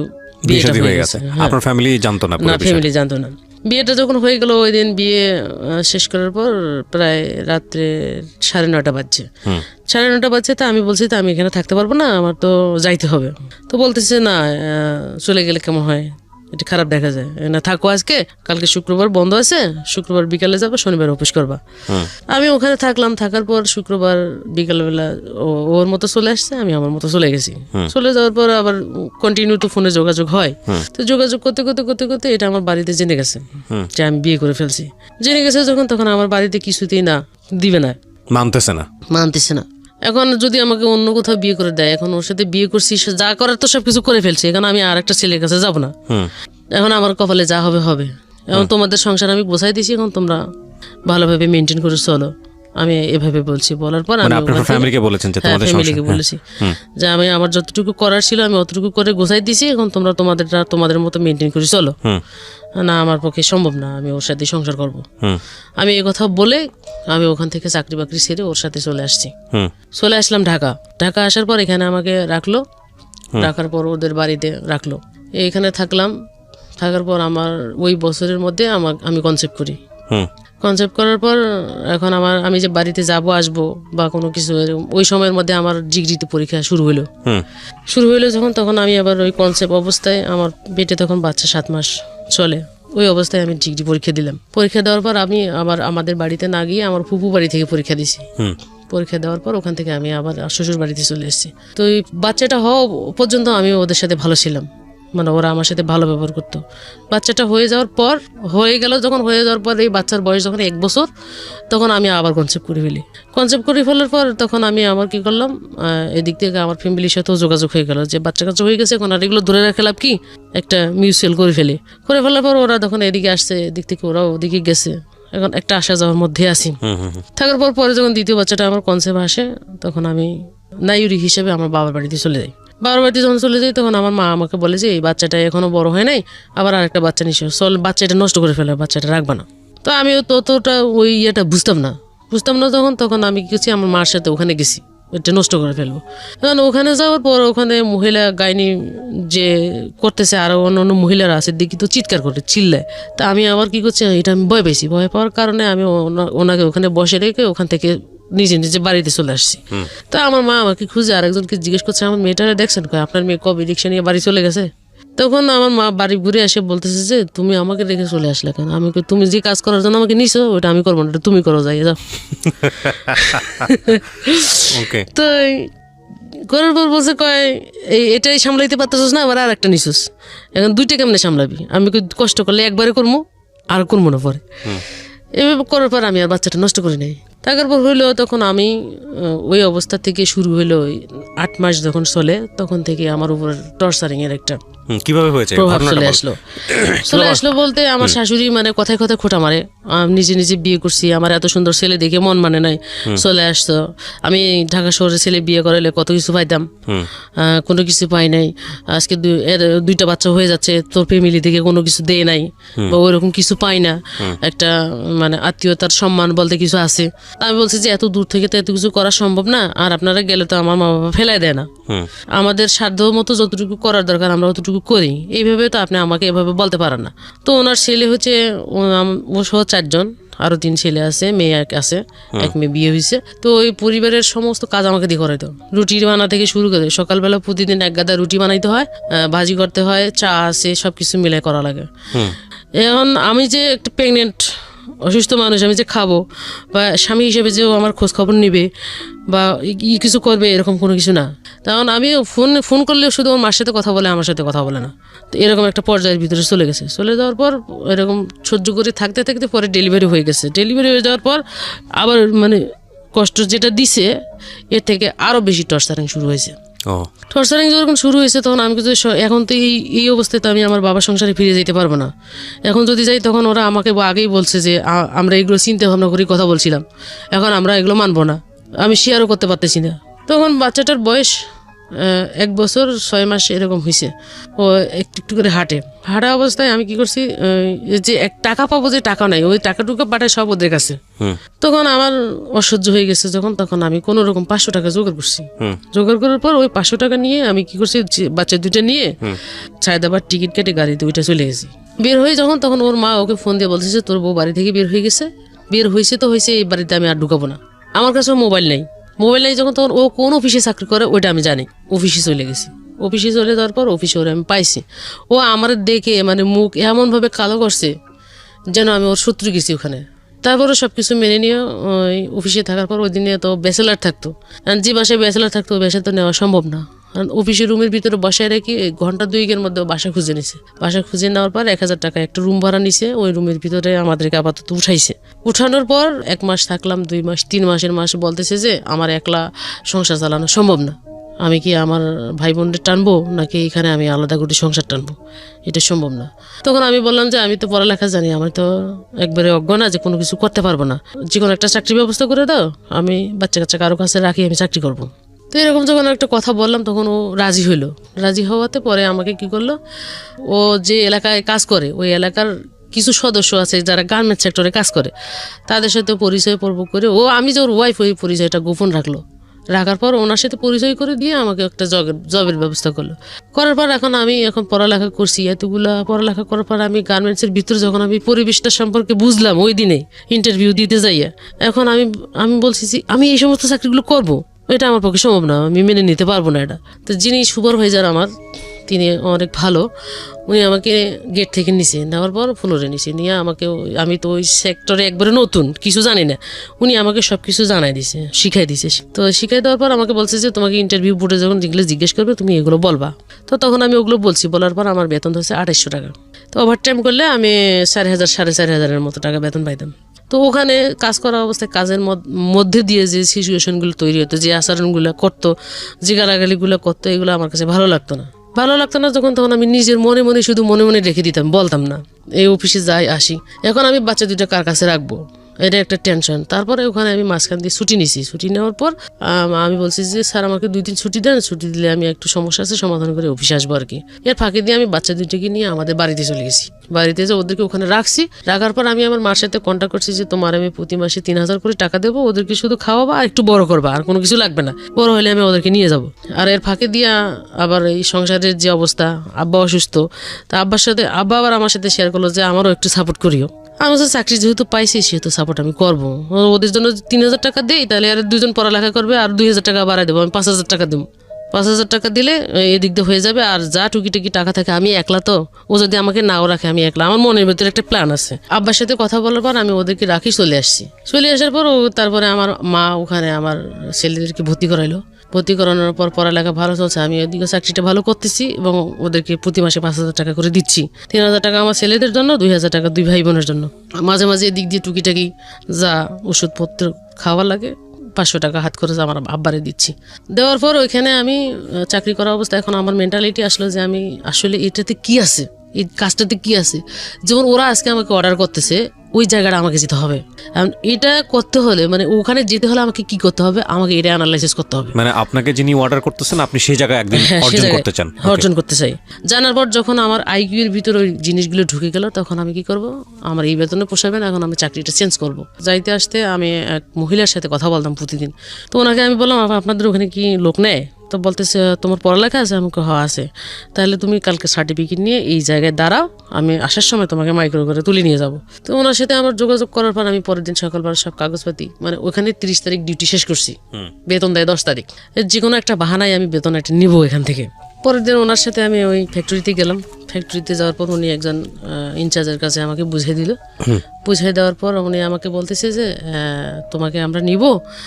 বিয়েটা হয়ে গেছে। আপনার ফ্যামিলি জানতো না? না, ফ্যামিলি জানতো না। বিয়েটা যখন হয়ে গেল, ওই দিন বিয়ে শেষ করার পর প্রায় রাত্রে 9:30 বাজছে। 9:30 বাজছে। তা আমি বলছি তো আমি এখানে থাকতে পারবো না, আমার তো যাইতে হবে। তো বলতেছে না চলে গেলে কেমন হয়, এটা খারাপ দেখা যায় না, থাকো আজকে, কালকে শুক্রবার বন্ধ আছে, শুক্রবার বিকালে যাবো, শনিবার অফিস করবা। আমি ওখানে থাকলাম। থাকার পর শুক্রবার বিকালবেলা ওর মতো চলে আসছে, আমি আমার মতো চলে গেছি। চলে যাওয়ার পর আবার কন্টিনিউ তো ফোনে যোগাযোগ হয়। তো যোগাযোগ করতে করতে করতে করতে এটা আমার বাড়িতে জেনে গেছে যে আমি বিয়ে করে ফেলছি। জেনে গেছে যখন, তখন আমার বাড়িতে কিছুতেই না দিবে না, মানতেছে না। এখন যদি আমাকে অন্য কোথাও বিয়ে করে দেয়, এখন ওর সাথে বিয়ে করছি, যা করার তো সবকিছু করে ফেলছি, এখন আমি আর একটা ছেলের কাছে যাব না। এখন আমার কপালে যা হবে হবে। এখন তোমাদের সংসার আমি বোঝাই দিছি, এখন তোমরা ভালোভাবে মেনটেন করে চলো, আমি এভাবে বলছি। বলার পর আমি ফ্যামিলিকে বলেছেন যে তোমাদের ফ্যামিলিকে বলেছি যে আমি আমার যতটুকু করার ছিল আমি অতটুকু করে গোছাই দিছি, এখন তোমরা তোমাদের মতো মেনটেন করে চলো। না আমার পক্ষে সম্ভব না, আমি ওর সাথে সংসার করব। আমি এই কথা বলে আমি ওখান থেকে চাকরি বাকরি ছেড়ে ওর সাথে চলে আসছি। চলে আসলাম ঢাকা আসার পর এখানে আমাকে রাখলো। রাখার পর ওদের বাড়িতে রাখলো, এখানে থাকলাম। থাকার পর আমার ওই বছরের মধ্যে আমি কনসেপ্ট করি। কনসেপ্ট করার পর এখন আমি যে বাড়িতে যাব আসবো বা কোনো কিছু, ওই সময়ের মধ্যে আমার ডিগ্রিতে পরীক্ষা শুরু হইলো যখন, তখন আমি আবার ওই কনসেপ্ট অবস্থায়, আমার পেটে তখন বাচ্চা 7 মাস চলে, ওই অবস্থায় আমি ডিগ্রি পরীক্ষা দিলাম। পরীক্ষা দেওয়ার পর আমি আবার আমাদের বাড়িতে না গিয়ে আমার ফুপু বাড়ি থেকে পরীক্ষা দিছি। পরীক্ষা দেওয়ার পর ওখান থেকে আমি আবার শ্বশুর বাড়িতে চলে এসেছি। তো এই বাচ্চাটা হওয়া পর্যন্ত আমি ওদের সাথে ভালো ছিলাম, মানে ওরা আমার সাথে ভালো ব্যবহার করতো। বাচ্চাটা হয়ে যাওয়ার পর এই বাচ্চার বয়স যখন 1 বছর, তখন আমি আবার কনসেপ্ট করে ফেলার পর তখন আমি আমার কি করলাম, এদিক থেকে আমার ফ্যামিলির সাথেও যোগাযোগ হয়ে গেল যে বাচ্চা কাচ্চা হয়ে গেছে, এখন আর এগুলো ধরে রাখে লাভ কি, একটা মিউচুয়াল করে ফেলার পর ওরা তখন এদিকে আসছে, এদিক থেকে ওরাও ওদিকে গেছে। এখন একটা আসা যাওয়ার মধ্যে আছি। থাকার পরে যখন দ্বিতীয় বাচ্চাটা আমার কনসেপ্ট আসে, তখন আমি নাইউরি হিসেবে আমার বাবার বাড়িতে চলে যাই। বাবার বাড়িতে যখন চলে যাই, তখন আমার মা আমাকে বলে যে এই বাচ্চাটা এখনো বড় হয় নাই, আবার আরেকটা বাচ্চা নিশ্চয়, চল বাচ্চাটা নষ্ট করে ফেলে, বাচ্চাটা রাখবা না। তো আমিও ততটা ওই বুঝতাম না তখন আমি কি করছি, আমার মার সাথে ওখানে গেছি, এটা নষ্ট করে ফেলবো। এখন ওখানে যাওয়ার পর ওখানে মহিলা গাইনি যে করতেছে, আরো অন্য মহিলারা আছে, দেখি তো চিৎকার করে চিল্লায়। তা আমি আবার কি করছি, এটা আমি ভয় পাওয়ার কারণে আমি ওনাকে ওখানে বসে রেখে ওখান থেকে নিজে বাড়িতে চলে আসছি। তো আমার মা আমাকে খুঁজে আরেকজনকে জিজ্ঞেস করছে, আমার মেয়েটারে দেখছেন? আপনার মেয়ে কবে রিক্সা নিয়ে বাড়ি চলে গেছে? তখন আমার মা বাড়ি ঘুরে এসে বলতেছে যে তুমি আমাকে রেখে চলে আসলে কেন? আমি কই, তুমি যে কাজ করার জন্য আমাকে নিছো ওটা আমি করবো না, ওটা তুমি করো, যাই যাও। ওকে, তো করার পর বলছে কয় এটাই সামলাইতে পারতেছিস না, আবার আর একটা নিছিস, এখন দুইটা কেমনে সামলাবি? আমি কই, কষ্ট করলে একবারে করবো, আর করবো না পরে। এভাবে করার পর আমি আর বাচ্চাটা নষ্ট করি নাই। তারপর হইলো তখন আমি ওই অবস্থা থেকে শুরু হইলো 8 মাস যখন চলে, তখন থেকে আমার উপর টর্চারিং এর একটা কিভাবে হয়েছে প্রভাব চলে আসলো বলতে আমার শাশুড়ি মানে কথায় কথায় খোঁটা মারে। আমি নিজে বিয়ে করছি, আমার এত সুন্দর ছেলে দেখে মন মানে নাই, চলে আসতো। আমি ঢাকা শহরে ছেলে বিয়ে করাইলে কত কিছু পাইতাম, কোনো কিছু পাই নাই। আজকে এর 2টা বাচ্চা হয়ে যাচ্ছে, তোর ফ্যামিলি থেকে কোনো কিছু দেয় নাই বা ওইরকম কিছু পাই না, একটা মানে আত্মীয়তার সম্মান বলতে কিছু আছে। আমি বলছি যে এত দূর থেকে তো এত কিছু করা সম্ভব না, আর আপনারা গেলে তো আমার মা বাবা ফেলাই দেয় না, আমাদের সাধ্য মতো যতটুকু করার দরকার আমরা অতটুকু করি, এইভাবে তো আপনি আমাকে এভাবে বলতে পারেন না। তো ওনার ছেলে হচ্ছে ও সহ 4 জন, আরো 3 ছেলে আছে, মেয়ে আছে, 1 মেয়ে বিয়ে হয়েছে। তো ওই পরিবারের সমস্ত কাজ আমাকে দিয়ে করাইতো, রুটি বানা থেকে শুরু করে সকালবেলা প্রতিদিন 1 গাদা রুটি বানাইতে হয়, ভাজি করতে হয়, চা আছে, সবকিছু মিলাই করা লাগে। এখন আমি যে একটা প্রেগনেন্ট অসুস্থ মানুষ, আমি যে খাবো বা স্বামী হিসেবে যে আমার খোঁজ খবর নিবে বা কিছু করবে এরকম কোনো কিছু না। তখন আমি ফোন করলেও শুধু ওর মার সাথে কথা বলে, আমার সাথে কথা বলে না। তো এরকম একটা পর্যায়ের ভিতরে চলে গেছে। চলে যাওয়ার পর এরকম সহ্য করে থাকতে থাকতে পরে ডেলিভারি হয়ে গেছে। ডেলিভারি হয়ে যাওয়ার পর আবার মানে কষ্ট যেটা দিছে এর থেকে আরও বেশি টর্চারিং শুরু হয়েছে। টর্চারিং যখন শুরু হয়েছে তখন আমি কিন্তু এখন তো এই অবস্থায় তো আমি আমার বাবার সংসারে ফিরে যেতে পারবো না। এখন যদি যাই তখন ওরা আমাকে আগেই বলছে যে আমরা এগুলো চিন্তা ভাবনা করি কথা বলছিলাম, এখন আমরা এগুলো মানবো না, আমি শেয়ারও করতে পারতেছি না। তখন বাচ্চাটার বয়স 1 বছর 6 মাস এরকম হয়েছে। ও একটু করে হাঁটা অবস্থায় আমি কি করছি, যে টাকা পাবো, যে টাকা নাই, ওই টাকাটুকু পাঠায় সব ওদের কাছে। তখন আমার অসহ্য হয়ে গেছে যখন, তখন আমি কোনো রকম 500 টাকা জোগাড় করছি। জোগাড় করার পর ওই 500 টাকা নিয়ে আমি কি করছি, বাচ্চা 2টা নিয়ে ছায়দাবাদ টিকিট কেটে গাড়িতে ওইটা চলে গেছি। বের হয়ে যখন তখন ওর মা ওকে ফোন দিয়ে বলতেছে তোর বউ বাড়ি থেকে বের হয়ে গেছে। বের হয়েছে তো হয়েছে, এই বাড়িতে আমি আর ঢুকাবো না। আমার কাছেও মোবাইল নেই যখন, তখন ও কোন অফিসে চাকরি করে ওইটা আমি জানি। অফিসে চলে গেছি, অফিসে চলে যাওয়ার পর অফিসে ওরে আমি পাইছি। ও আমার দেখে মানে মুখ এমনভাবে কালো করছে যেন আমি ওর শত্রু গেছি ওখানে। তারপরে সব কিছু মেনে নিয়ে ওই অফিসে থাকার পর ওই দিনে তো ব্যাচেলার থাকতো, যে বাসায় ব্যাচেলার থাকতো ওই বাসায় তো নেওয়া সম্ভব না। কারণ অফিসের রুমের ভিতরে বসায় রেখে ঘন্টা 2 মধ্যে বাসা খুঁজে নিছে। বাসা খুঁজে নেওয়ার পর 1000 টাকা একটা রুম ভাড়া নিছে, ওই রুমের ভিতরে আমাদেরকে আপাতত উঠাইছে। উঠানোর পর 1 মাস থাকলাম, 2 মাস, 3 মাসের মাসে বলতেছে যে আমার একলা সংসার চালানো সম্ভব না, আমি কি আমার ভাই বোনদের টানবো নাকি এখানে আমি আলাদা করে সংসার টানবো, এটা সম্ভব না। তখন আমি বললাম যে আমি তো পড়ালেখা জানি, আমার তো একবারে অজ্ঞ না যে কোনো কিছু করতে পারবো না, যে কোনো একটা চাকরির ব্যবস্থা করে দাও, আমি বাচ্চা কাচ্চা কারো কাছে রাখি, আমি চাকরি করবো। তো এরকম যখন একটা কথা বললাম তখন ও রাজি হইলো। রাজি হওয়াতে পরে আমাকে কি করলো, ও যে এলাকায় কাজ করে ওই এলাকার কিছু সদস্য আছে যারা গার্মেন্টস সেক্টরে কাজ করে, তাদের সাথে পরিচয় পর্ব করে আমি যে ওর ওয়াইফ ওই পরিচয়টা গোপন রাখার পর ওনার সাথে পরিচয় করে দিয়ে আমাকে একটা জবের ব্যবস্থা করলো। করার পর আমি এখন পড়ালেখা করছি, এতগুলা পড়ালেখা করার পর আমি গার্মেন্টসের ভিতরে যখন আমি পরিবেশটা সম্পর্কে বুঝলাম ওই দিনে ইন্টারভিউ দিতে যাইয়া, এখন আমি বলছি যে আমি এই সমস্ত চাকরিগুলো করবো, এটা আমার পক্ষে সম্ভব না, আমি মেনে নিতে পারবো না এটা। তো যিনি সুপারভাইজার আমার, তিনি অনেক ভালো, উনি আমাকে গেট থেকে নিচে নেওয়ার পর ফ্লোরে নিচে নিয়ে আমাকে, আমি তো ওই সেক্টরে একবারে নতুন, কিছু জানি না, উনি আমাকে সব কিছু জানাই দিছে, শিখাই দিছে। তো শিখাই দেওয়ার পর আমাকে বলছে যে তোমাকে ইন্টারভিউ বোর্ডে যখন যেগুলো জিজ্ঞেস করবে তুমি এগুলো বলবা। তো তখন আমি ওগুলো বলছি, বলার পর আমার বেতন হচ্ছে 2800 টাকা। তো ওভারটাইম করলে আমি 4000 4500 মতো টাকা বেতন পাইতাম। তো ওখানে কাজ করা অবস্থায় কাজের মধ্যে দিয়ে যে সিচুয়েশনগুলো তৈরি হতো, যে আচরণগুলো করতো, যে গালাগালিগুলো করতো, এগুলো আমার কাছে ভালো লাগতো না যখন, তখন আমি নিজের মনে শুধু মনে রেখে দিতাম, বলতাম না, এই অফিসে যাই আসি। এখন আমি বাচ্চা 2টা কার কাছে রাখবো, এটা একটা টেনশন। তারপরে ওখানে আমি মাঝখান দিয়ে ছুটি নিছি। ছুটি নেওয়ার পর আমি বলছি যে স্যার আমাকে 2 দিন ছুটি দেন, ছুটি দিলে আমি একটু সমস্যা আছে সমাধান করে অফিসে আসবো আর কি। এর ফাঁকে দিয়ে আমি বাচ্চা 2টাকে নিয়ে আমাদের বাড়িতে চলে গেছি। বাড়িতে যে ওদেরকে ওখানে রাখার পর আমি আমার মার সাথে কন্ট্যাক্ট করছি যে তোমার আমি প্রতি মাসে 3000 করে টাকা দেবো, ওদেরকে শুধু খাওয়াবো আর একটু বড় করবা, আর কোনো কিছু লাগবে না, বড় হলে আমি ওদেরকে নিয়ে যাব। আর এর ফাঁকে দিয়ে আবার এই সংসারের যে অবস্থা, আব্বা অসুস্থ, তা আব্বা আবার আমার সাথে শেয়ার করলো যে আমারও একটু সাপোর্ট করিও। আমি তো চাকরি যেহেতু পাইছি সেহেতু সাপোর্ট আমি করবো, ওদের জন্য 3000 টাকা দেই, তাহলে আর 2জন পড়ালেখা করবে, আর 2000 টাকা বাড়াই দেবো, আমি 5000 টাকা দেবো। 5,000 টাকা দিলে এদিক দিয়ে হয়ে যাবে, আর যা টুকিটাকি টাকা থাকে আমি একলা তো, ও যদি আমাকে নাও রাখে আমি একলা, আমার মনের ভিতরে একটা প্ল্যান আছে। আব্বার সাথে কথা বলার পর আমি ওদেরকে রাখি চলে আসছি। চলে আসার পর তারপরে আমার মা ওখানে আমার ছেলেদেরকে ভর্তি করাইলো। ভর্তি করানোর পর পড়ালেখা ভালো চলছে, আমি ওইদিকে চাকরিটা ভালো করতেছি এবং ওদেরকে প্রতি মাসে 5,000 টাকা করে দিচ্ছি। 3,000 টাকা আমার ছেলেদের জন্য, 2,000 টাকা 2 ভাই বোনের জন্য। মাঝে মাঝে এদিক দিয়ে টুকিটাকি যা ওষুধপত্র খাওয়া লাগে 500 টাকা হাত খরচ আমার আব্বারে দিচ্ছি। দেওয়ার পর ওইখানে আমি চাকরি করা অবস্থা, এখন আমার মেন্টালিটি আসলো যে আমি আসলে এটাতে কি আছে, এই কাজটাতে কি আছে। যেমন ওরা আজকে আমাকে অর্ডার করতেছে, ওই জায়গাটা আমাকে যেতে হবে। এটা করতে হলে মানে ওখানে যেতে হলে আমাকে কি করতে হবে, আমাকে এটা অ্যানালাইসিস করতে হবে। মানে আপনাকে যিনি অর্ডার করতেছেন আপনি সেই জায়গায় একদিন অর্জন করতে চান। অর্জন করতে চাই। জানার পর যখন আমার আইকিউ এর ভিতর ওই জিনিসগুলো ঢুকে গেল, তখন আমি কি করব, আমার এই বেতনে পোষাবে না, এখন আমি চাকরিটা চেঞ্জ করব। যাইতে আসতে আমি এক মহিলার সাথে কথা বলতাম প্রতিদিন। তো ওনাকে আমি বললাম, আপনাদের ওখানে কি লোক নেয়? তো বলতেছে, তোমার পড়ালেখা আছে? আমাকে হওয়া আছে। তাহলে তুমি কালকে সার্টিফিকেট নিয়ে এই জায়গায় দাঁড়াও, আমি আসার সময় তোমাকে মাইক্রো করে তুলে নিয়ে যাব। তো ওনার সাথে আমার যোগাযোগ করার পর আমি পরের দিন সকালবেলা সব কাগজপাতি, মানে ওখানে 30 তারিখ ডিউটি শেষ করছি, বেতন দেয় 10 তারিখ। যে কোনো একটা বাহানায় আমি বেতন একটা নিবো এখান থেকে। পরের দিন ওনার সাথে আমি ওই ফ্যাক্টরিতে গেলাম। ফ্যাক্টরিতে যাওয়ার পর উনি একজন ইনচার্জের কাছে আমাকে বুঝিয়ে দিল। বুঝিয়ে দেওয়ার পর উনি আমাকে বলতেছে যে তোমাকে আমরা নিব,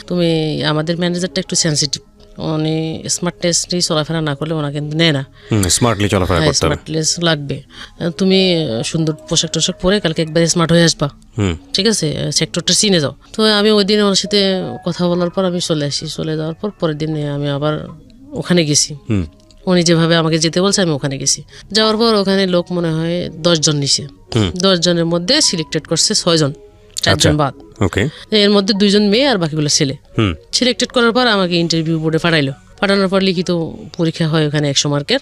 তুমি আমাদের ম্যানেজারটা একটু সেন্সিটিভ, উনি স্মার্টনেসলি চলাফেরা না করলে ওনা কিন্তু নেয় না। স্মার্টলি চলাফেরা করতে হবে, স্মার্টনেস লাগবে। তুমি সুন্দর পোশাক টোশাক পরে কালকে একবার স্মার্ট হয়ে আসবা, ঠিক আছে, সেক্টরটা চিনে যাও। তো আমি ওই দিন ওনার সাথে কথা বলার পর আমি চলে আসি। চলে যাওয়ার পর পরের দিন আমি আবার ওখানে গেছি। উনি যেভাবে আমাকে যেতে বলছে আমি ওখানে গেছি। যাওয়ার পর ওখানে লোক মনে হয় 10 জন নিছে। 10 জনের মধ্যে সিলেক্টেড করছে 6 জন, 4 জন বাদ। এর মধ্যে 2 জন মেয়ে আর বাকিগুলো ছেলে। সিলেক্টেড করার পর আমাকে ইন্টারভিউ বোর্ডে পাঠাইলো। পাঠানোর পর লিখিত পরীক্ষা হয় ওখানে 100 মার্কের।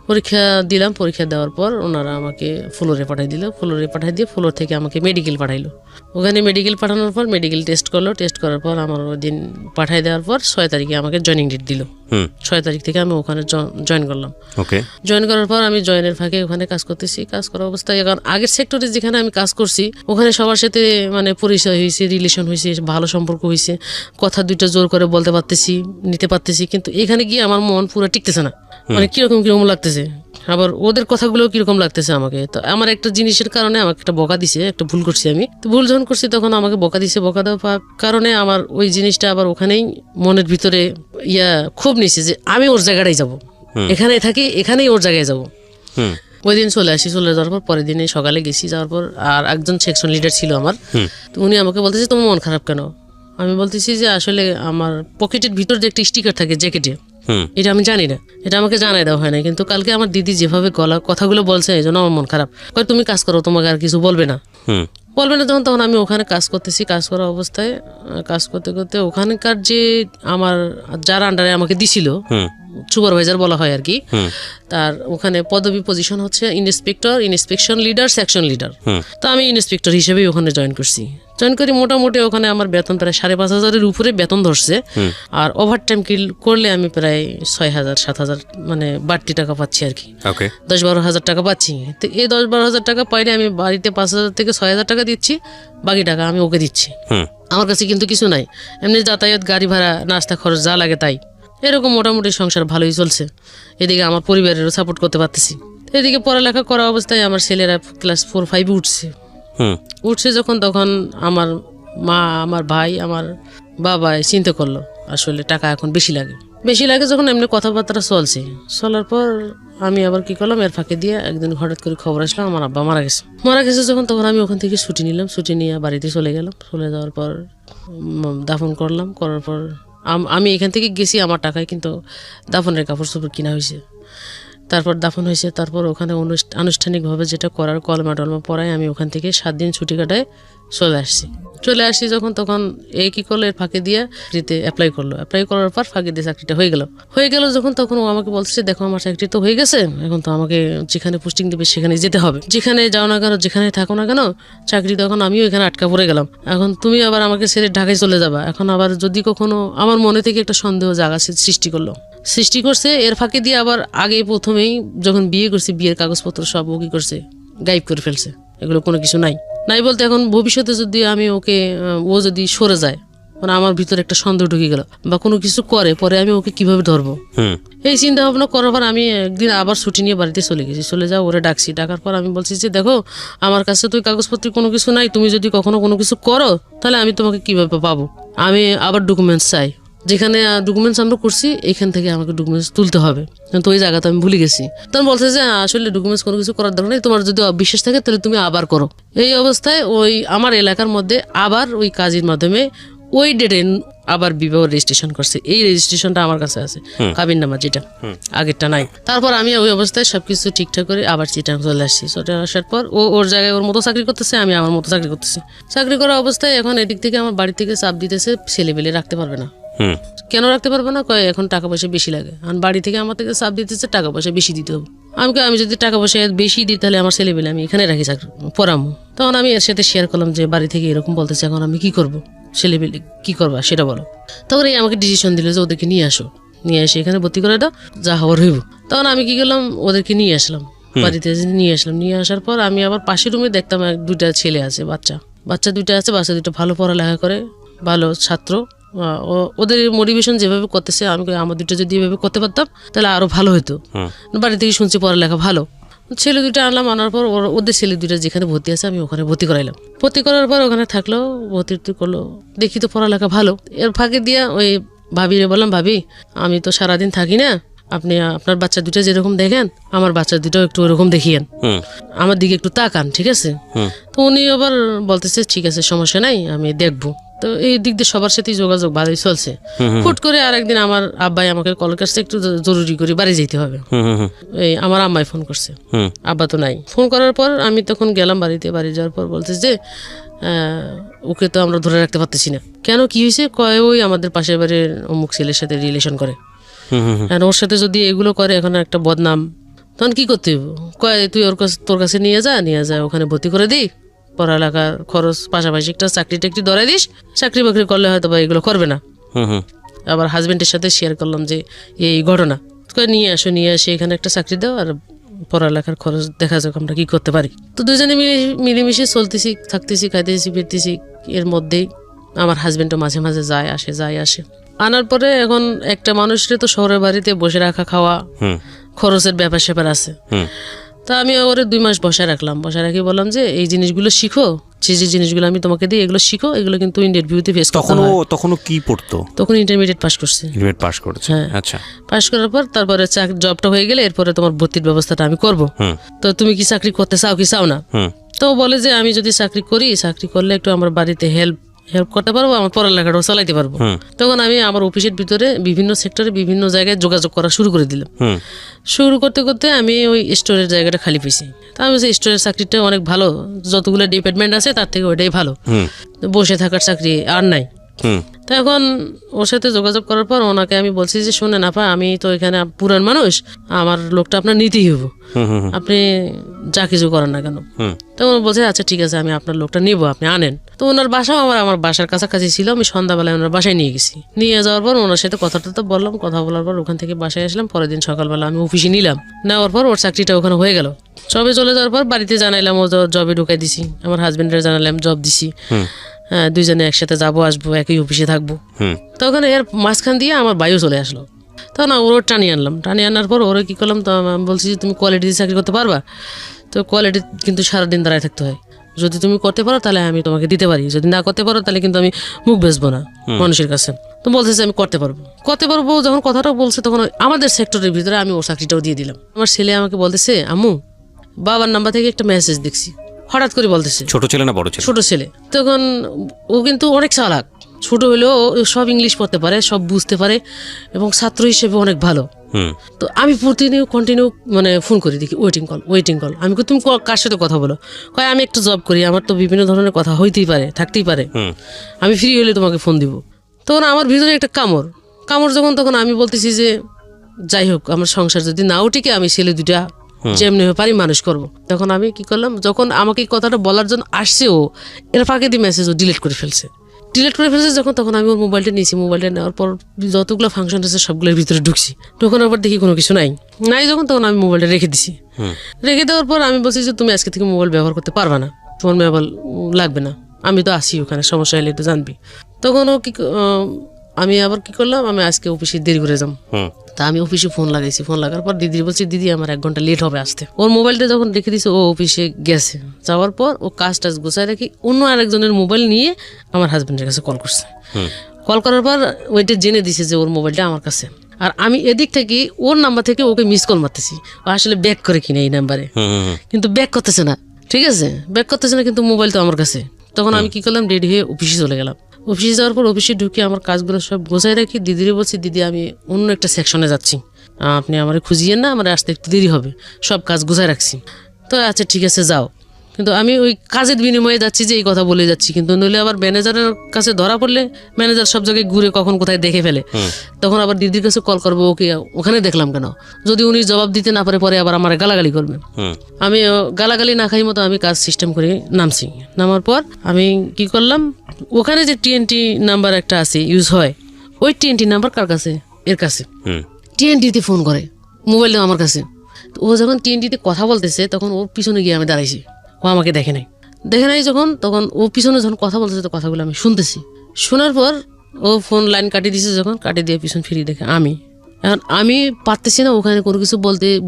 পরীক্ষা দিলাম। পরীক্ষা দেওয়ার পর ওনারা আমাকে ফ্লোরে পাঠাই দিল। ফ্লোরে পাঠাই দিয়ে ফ্লোর থেকে আমাকে মেডিকেল পাঠাইলো। ওখানে মেডিকেল পাঠানোর পর মেডিকেল টেস্ট করলো। টেস্ট করার পর আমার ওই দিন পাঠাই দেওয়ার পর 6 তারিখে আমাকে জয়েনিং ডেট দিল। 6 তারিখ থেকে আমি ওখানে জয়েন করলাম। জয়েন করার পর আমি জয়েনের ফাঁকে ওখানে কাজ করতেছি। কাজ করা অবস্থায় এখন আগের সেক্টরে যেখানে আমি কাজ করছি ওখানে সবার সাথে মানে পরিচয় হয়েছে, রিলেশন হয়েছে, ভালো সম্পর্ক হয়েছে, কথা দুইটা জোর করে বলতে পারতেছি, নিতে পারতেছি। কিন্তু এখানে গিয়ে আমার মন পুরো টিকতেছে না, মানে কিরকম কিরকম লাগতেছে, আবার ওদের কথাগুলো কিরকম লাগতেছে আমাকে। তো আমার একটা জিনিসের কারণে আমাকে একটা বকা দিছে, একটা ভুল করছি আমি। তো ভুল যখন করছি তখন আমাকে বকা দিছে। বকা দেওয়ার কারণে আমার ওই জিনিসটা আবার ওখানেই মনের ভিতরে খুব নিছে যে আমি ওর জায়গাটাই যাব, এখানে থাকি, এখানেই ওর জায়গায় যাব। ওই দিন চলে আসি। চলে যাওয়ার পর পরের দিনে সকালে গেছি। যাওয়ার পর আর একজন সেকশন লিডার ছিল আমার। তো উনি আমাকে বলতেছে, তোমার মন খারাপ কেন? আমি বলতেছি যে আসলে আমার পকেটের ভিতর যে একটা স্টিকার থাকে জ্যাকেটে, এটা আমি জানি না, এটা আমাকে জানাই দেওয়া হয় না। কিন্তু কালকে আমার দিদি যেভাবে কথাগুলো বলছে এই জন্য আমার মন খারাপ। তুমি কাজ করো, তোমাকে আর কিছু বলবে না। তখন আমি ওখানে কাজ করতেছি। কাজ করা অবস্থায় কাজ করতে করতে ওখানকার যে আমার যার আন্ডারে আমাকে দিছিল, সুপারভাইজার বলা হয় আর কি, তার ওখানে পদবি পজিশন হচ্ছে inspector, inspection leader, section leader. তো আমি ইন্সপেক্টর হিসেবেই ওখানে জয়েন করছি। জয়েন করি মোটামুটি ওখানে আমার বেতন প্রায় 5,500-এর উপরে বেতন ধরছে। আর ওভার টাইম করলে আমি প্রায় 6,000-7,000 মানে বাড়তি টাকা পাচ্ছি আর কি। 10-12 হাজার টাকা পাচ্ছি। তো এই 10-12 হাজার টাকা পাইলে আমি বাড়িতে 5,000 থেকে 6,000 টাকা দিচ্ছি, বাকি টাকা আমি ওকে দিচ্ছি। আমার কাছে কিন্তু কিছু নাই, এমনি যাতায়াত, গাড়ি ভাড়া, নাস্তা খরচ যা লাগে তাই। এরকম মোটামুটি সংসার ভালোই চলছে। এদিকে আমার পরিবারেরও সাপোর্ট করতে পারতেছি। এদিকে পড়ালেখা করা অবস্থায় আমার ছেলেরা ক্লাস 4-5 উঠছে যখন, তখন আমার মা, আমার ভাই, আমার বাবা চিন্তা করলো আসলে টাকা এখন বেশি লাগে যখন এমনি কথাবার্তা চলার পর আমি আবার কি করলাম, এর ফাঁকে দিয়ে একদিন হঠাৎ করে খবর আসলো আমার আব্বা মারা গেছে যখন, তখন আমি ওখান থেকে ছুটি নিলাম। ছুটি নিয়ে বাড়িতে চলে গেলাম। চলে যাওয়ার পর দাফন করলাম। করার পর আমি এখান থেকে গেছি আমার টাকায়, কিন্তু দাফনের কাপড় চোপড় কিনা হয়েছে। তারপর দাফন হয়েছে। তারপর ওখানে আনুষ্ঠানিকভাবে যেটা করার কলমা টলমা পড়ায় আমি ওখান থেকে 7 দিন ছুটি কাটায় চলে আসছি যখন, তখন এই কি করলো, এর ফাঁকে দিয়ে চাকরিতে অ্যাপ্লাই করার পর ফাঁকে দিয়ে চাকরিটা হয়ে গেল যখন, তখন ও আমাকে বলছে, দেখো আমার চাকরি তো হয়ে গেছে, এখন তো আমাকে যেখানে পোস্টিং দেবে সেখানে যেতে হবে, যেখানে যাও না কেন, যেখানে থাকো না কেন চাকরি, তখন আমিও এখানে আটকা পড়ে গেলাম। এখন তুমি আবার আমাকে ছেড়ে ঢাকায় চলে যাবা। এখন আবার যদি কখনো আমার মনে থেকে একটা সন্দেহ জায়গা সৃষ্টি করছে। এর ফাঁকে দিয়ে আবার আগে প্রথমেই যখন বিয়ে করছি, বিয়ের কাগজপত্র সব ও কি করছে, গায়েব করে ফেলছে। এগুলো কোনো কিছু নাই বলতে এখন ভবিষ্যতে যদি আমি ও যদি সরে যায়, মানে আমার ভিতরে একটা সন্দেহ ঢুকে গেল, বা কোনো কিছু করে পরে আমি ওকে কিভাবে ধরবো। এই চিন্তা ভাবনা করার পর আমি একদিন আবার ছুটি নিয়ে বাড়িতে চলে গেছি। চলে যাও, ওরে ডাকছি। ডাকার পর আমি বলছি যে দেখো, আমার কাছে তো কাগজপত্র কোনো কিছু নাই, তুমি যদি কখনো কোনো কিছু করো তাহলে আমি তোমাকে কিভাবে পাবো, আমি আবার ডকুমেন্টস চাই। যেখানে ডকুমেন্টস আমরা করছি এখান থেকে আমাকে ডকুমেন্টস তুলতে হবে, কিন্তু ওই জায়গাতে আমি ভুলে গেছি। তখন বলছে যে আসলে ডকুমেন্টস কোনো কিছু করার দরকার নেই, তোমার যদি অবিশ্বাস থাকে তাহলে তুমি আবার করো। এই অবস্থায় ওই আমার এলাকার মধ্যে আবার ওই কাজের মাধ্যমে ওই ডেটে আবার বিবাহ রেজিস্ট্রেশন করছে। এই রেজিস্ট্রেশনটা আমার কাছে আছে, কাবিন নামা যেটা, আগেরটা নাই। তারপর আমি ওই অবস্থায় সবকিছু ঠিকঠাক করে আবার চিটাং চলে আসছি। চলে আসার পর ও ওর জায়গায় ওর মতো চাকরি করতেছে, আমি আমার মতো চাকরি করতেছি। চাকরি করা অবস্থায় এখন এদিক থেকে আমার বাড়ি থেকে চাপ দিতেছে, ছেলে পেলে রাখতে পারবে না। কেন রাখতে পারবে না? কয় এখন টাকা পয়সা বেশি লাগে। আর বাড়ি থেকে আমার থেকে চাপ দিতেছে টাকা পয়সা বেশি দিতে হবে। আমি যদি টাকা পয়সা বেশি দিই তাহলে আমার ছেলে পেলে আমি এখানে রাখি চাকরি পড়ামো। তখন আমি এর সাথে শেয়ার করলাম যে বাড়ি থেকে এরকম বলতেছে, এখন আমি কি করবো, ছেলে পেলে কি করবা সেটা বলো। তখন এই আমাকে ডিসিশন দিল যে ওদেরকে নিয়ে আসো, নিয়ে এসে এখানে ভর্তি করে দাও, যা হওয়ার হইব। তখন আমি কি করলাম, ওদেরকে নিয়ে আসলাম বাড়িতে, নিয়ে আসলাম। নিয়ে আসার পর আমি আবার পাশের রুমে দেখতাম দুইটা ছেলে আছে, বাচ্চা দুইটা আছে। বাচ্চা দুটো ভালো পড়ালেখা করে, ভালো ছাত্র। ওদের মোটিভেশন যেভাবে করতেছে, আমি আমার দুটো যদি এভাবে করতে পারতাম তাহলে আরো ভালো হতো। বাড়ি থেকে শুনছি পড়ালেখা ভালো। ছেলে দুটো আনলাম, আনার পর ওদের ছেলে দুটো যেখানে ভর্তি আছে আমি ওখানে ভর্তি করাইলাম। ভর্তি করার পর ওখানে থাকলো, ভর্তি করলো, দেখি তো পড়ালেখা ভালো। এর ফাঁকে দিয়া ওই ভাবিরে বললাম, ভাবি আমি তো সারাদিন থাকি না, আপনি আপনার বাচ্চা দুটো যেরকম দেখেন আমার বাচ্চা দুটো একটু ওরকম দেখিয়েন, আমার দিকে একটু তাকান, ঠিক আছে? তো উনি আবার বলতেছে ঠিক আছে, সমস্যা নাই, আমি দেখবো। তো এই দিক দিয়ে সবার সাথে যোগাযোগ ভালোই চলছে। হুট করে আরেকদিন আমার আব্বাই আমাকে কল করছে, একটু জরুরি করে বাড়ি যেতে হবে। এই আমার আম্মাই ফোন করছে, আব্বা তো নাই। ফোন করার পর আমি তখন গেলাম বাড়িতে। বাড়ি যাওয়ার পর বলছে যে ওকে তো আমরা ধরে রাখতে পারতেছি না। কেন, কি হয়েছে? কয় ওই আমাদের পাশের বাড়ির অমুক ছেলের সাথে রিলেশন করে, ওর সাথে যদি এগুলো করে এখন একটা বদনাম, তখন কি করতে হইব? কয় তুই তোর কাছে নিয়ে যা, ওখানে ভর্তি করে দিই, পড়ালেখার খরচ পাশাপাশি একটা চাকরি টাকরি ধরাই দিস, চাকরি বাকরি করলে হয়তো বা এগুলো করবে না। আবার হাজবেন্ডের সাথে শেয়ার করলাম যে এই ঘটনা, নিয়ে আসে এখানে একটা চাকরি দাও, আর পড়ালেখার খরচ দেখা যাক আমরা কি করতে পারি। তো দুজনে মিলেমিশে চলতেছি, থাকতেছি, খাইতেছি, ফিরতেছি। এর মধ্যেই আমার হাজবেন্ডও মাঝে মাঝে যায় আসে। আনার পরে এখন একটা মানুষের তো শহরের বাড়িতে বসে রাখা খাওয়া খরচের ব্যাপার স্যাপার আছে। তা আমি ওরে 2 মাস বসায় রাখি, বললাম যে এই জিনিসগুলো শিখো, যে জিনিসগুলো আমি তোমাকে দিই এগুলো শিখো, এগুলো কিন্তু ইন্টারভিউতে ফেস করতে হয়। তখনও কি পড়তো? তখন ইন্টারমিডিয়েট পাস করছে। হ্যাঁ, আচ্ছা। পাস করার পর তারপরে জবটা হয়ে গেলে এরপরে তোমার ভর্তির ব্যবস্থাটা আমি করব। তো তুমি কি চাকরি করতে চাও কি চাও না? তো বলে যে আমি যদি চাকরি করলে একটু আমার বাড়িতে হেল্প করতে পারবো, আমার পড়ালেখাটাও চালাইতে পারবো। তখন আমি আমার অফিসের ভিতরে বিভিন্ন সেক্টরে বিভিন্ন জায়গায় যোগাযোগ করা শুরু করে দিলাম। শুরু করতে করতে আমি ওই স্টোরের জায়গাটা খালি পেয়েছি। তা আমি স্টোরের চাকরিটা অনেক ভালো, যতগুলো ডিপার্টমেন্ট আছে তার থেকে ওইটাই ভালো, বসে থাকার চাকরি আর নাই। তো এখন ওর সাথে যোগাযোগ করার পর ওনাকে আমি বলছি যে শুনে না আমি তো এখানে পুরান মানুষ, আমার লোকটা আপনার নিতেই হবো, আপনি যা কিছু করেন না কেন। তখন বলছে আচ্ছা ঠিক আছে, আমি আপনার লোকটা নিব, আপনি আনেন। তো ওনার বাসাও আমার বাসার কাছাকাছি ছিল। আমি সন্ধ্যাবেলায় ওনার বাসায় নিয়ে গেছি। নিয়ে যাওয়ার পর ওনার সাথে কথাটা তো বললাম, কথা বলার পর ওখান থেকে বাসায় আসলাম। পরের দিন সকালবেলা আমি অফিসে নিলাম। নেওয়ার পর ওর চাকরিটা ওখানে হয়ে গেল। সবে চলে যাওয়ার পর বাড়িতে জানাইলাম, ও জবে ঢুকাই দিছি। আমার হাজবেন্ডের জানালাম জব দিছি, হ্যাঁ, দুইজনে একসাথে যাবো আসবো, একই অফিসে থাকবো। তখন এর মাঝখান দিয়ে আমার ভাইও চলে আসলো। তখন ওর টানিয়ে আনার পর ওরা কি করলাম, তো আমি বলছি যে তুমি কোয়ালিটি চাকরি করতে পারবা? তো কোয়ালিটি কিন্তু সারাদিন দাঁড়ায় থাকতে হয়, যদি তুমি করতে পারো তাহলে আমি তোমাকে দিতে পারি, যদি না করতে পারো তাহলে কিন্তু আমি মুখ বেচবো না মানুষের কাছে। তো বলতেছে আমি করতে পারবো। যখন কথাটা বলছে তখন আমাদের সেক্টরের ভিতরে আমি ওর চাকরিটাও দিয়ে দিলাম। আমার ছেলে আমাকে বলতেছে আম্মু, বাবার নাম্বার থেকে একটা মেসেজ দেখছি, হঠাৎ করে বলতেছে। ছোট ছেলে না বড় ছেলে? ছোট ছেলে। তখন ও কিন্তু অনেক চালাক, ছোট হলেও সব ইংলিশ পড়তে পারে, সব বুঝতে পারে এবং ছাত্র হিসেবে অনেক ভালো। তো আমি কন্টিনিউ মানে ফোন করি, দেখি ওয়েটিং কল। আমি তুমি কার সাথে কথা বলো? কয় আমি একটু জব করি, আমার তো বিভিন্ন ধরনের কথা হইতেই পারে, থাকতেই পারে, আমি ফ্রি হলে তোমাকে ফোন দিব। তখন আমার ভিতরে একটা কামড় যখন, তখন আমি বলতেছি যে যাই হোক, আমার সংসার যদি নাও টিকে আমি ছেলে দুটা যেমনি পারি মানুষ করব। তখন আমি কি করলাম, যখন আমাকে এই কথাটা বলার জন্য আসছে ও, এর ফাঁকে দিয়ে মেসেজ ও ডিলিট করে ফেলছে যখন, তখন আমি ওর মোবাইলটা নিয়েছি। মোবাইলটা নেওয়ার পর যতগুলো ফাংশন আছে সবগুলোর ভিতরে ঢুকছি। ঢোকানোর পর দেখি কোনো কিছু নাই যখন, তখন আমি মোবাইলটা রেখে দিছি। রেখে দেওয়ার পর আমি বলছি যে তুমি আজকে থেকে মোবাইল ব্যবহার করতে পারবা না, তোমার মোবাইল লাগবে না। আমি তো আসি ওখানে, সমস্যা হলে তো জানবি। তখন ও আমি আবার কি করলাম, আমি আজকে অফিসে দেরি করে যাম। তা আমি অফিসে ফোন লাগাইছি, ফোন লাগার পর দিদি বলছি দিদি আমার 1 ঘন্টা লেট হবে আসতে। ওর মোবাইলটা যখন রেখে দিয়েছে ও অফিসে গেছে, যাওয়ার পর ও কাজ টাজ গোছায় রাখি অন্য আরেকজনের মোবাইল নিয়ে আমার হাজবেন্ডের কাছে কল করছে। কল করার পর ওইটা জেনে দিছে যে ওর মোবাইলটা আমার কাছে, আর আমি এদিক থেকে ওর নাম্বার থেকে ওকে মিস কল মারতেছি, ও আসলে ব্যাক করে কিনা এই নাম্বারে, কিন্তু ব্যাক করতেছে না। ঠিক আছে, ব্যাক করতেছে না, কিন্তু মোবাইল তো আমার কাছে। তখন আমি কি করলাম, রেডি হয়ে অফিসে চলে গেলাম। অফিসে যাওয়ার পর অফিসে ঢুকে আমার কাজগুলো সব গোছায় রাখি, দিদিরে বলছি দিদি আমি অন্য একটা সেকশনে যাচ্ছি, আপনি আমার খুঁজিয়েন না, আমার আসতে একটু দেরি হবে, সব কাজ গোছায় রাখছি। তো আচ্ছা ঠিক আছে যাও। কিন্তু আমি ওই কাজের বিনিময়ে যাচ্ছি যে এই কথা বলে যাচ্ছি, কিন্তু নইলে আবার ম্যানেজারের কাছে ধরা পড়লে ম্যানেজার সব জায়গায় ঘুরে কখন কোথায় দেখে ফেলে, তখন আবার দিদির কাছে কল করবো, ওকে ওখানে দেখলাম কেন, যদি উনি জবাব দিতে না পারে পরে আবার আমার গালাগালি করবে। আমি গালাগালি না খাই মতো আমি কাজ সিস্টেম করে নামছি। নামার পর আমি কি করলাম, ওখানে যে TNT নাম্বার একটা আছে ইউজ হয়, ওই TNT নাম্বার কার কাছে, এর কাছে। TNT-তে ফোন করে, মোবাইলটা আমার কাছে। ও যখন TNT-তে কথা বলতেছে তখন ওর পিছনে গিয়ে আমি দাঁড়াইছি, ও আমাকে দেখে নাই যখন, তখন ও পিছনে যখন কথা বলতেছে তো কথাগুলো আমি শুনতেছি। শোনার পর ও ফোন লাইন কাটিয়ে দিয়েছে, যখন কাটিয়ে দিয়ে পিছন ফিরিয়ে দেখে এখন আমি পারতেছি না ওখানে কোনো কিছু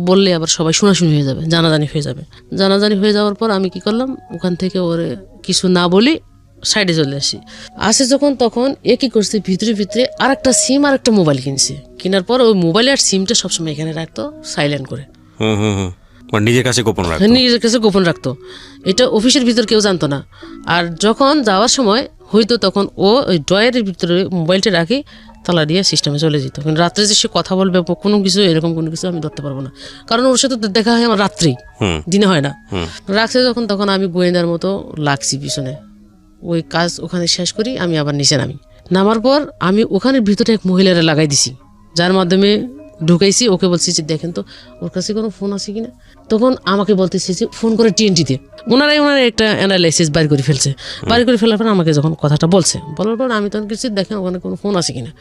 বললে আবার সবাই শোনাশুনি হয়ে যাবে, জানাজানি হয়ে যাওয়ার পর আমি কি করলাম, ওখান থেকে ওরে কিছু না বলি সাইডে চলে আসে যখন, তখন এ কি করছে, ভিতরে আরেকটা সিম আর একটা মোবাইল কিনছে। কেনার পর ওই মোবাইল আর সিমটা সবসময় এখানে রাখতো সাইলেন্ট করে, নিজের কাছে গোপন রাখতো। এটা অফিসের ভিতর কেউ জানতো না। আর যখন যাওয়ার সময় হয়তো তখন ও ওই ড্রয়ারের ভিতরে মোবাইলটা রাখি তালা দিয়ে সিস্টেমে চলে যেত। কিন্তু রাত্রে যে সে কথা বলবে কোনো কিছু এরকম কোনো কিছু আমি ধরতে পারবো না, কারণ ওর সাথে তো দেখা হয় আমার রাত্রেই, দিনে হয় না। রাখছে যখন, তখন আমি গোয়েন্দার মতো লাগছি পিছনে, ওই কাজ ওখানে শেষ করি, আমি আবার নিচে নামার পর আমি ওখানের ভিতরে এক মহিলারা লাগাই দিছি, যার মাধ্যমে ঢুকাইছি। ওকে বলছি যে দেখেন তো ওর কাছে কোনো ফোন আছে কিনা। তখন আমাকে বলতেছে যে ফোন করে TNT-তে, ওনারাই একটা অ্যানালাইসিস বাইর করে ফেলার পর আমাকে যখন কথাটা বলার পর আমি তখন কিছু দেখেন ওখানে কোনো ফোন আছে কিনা।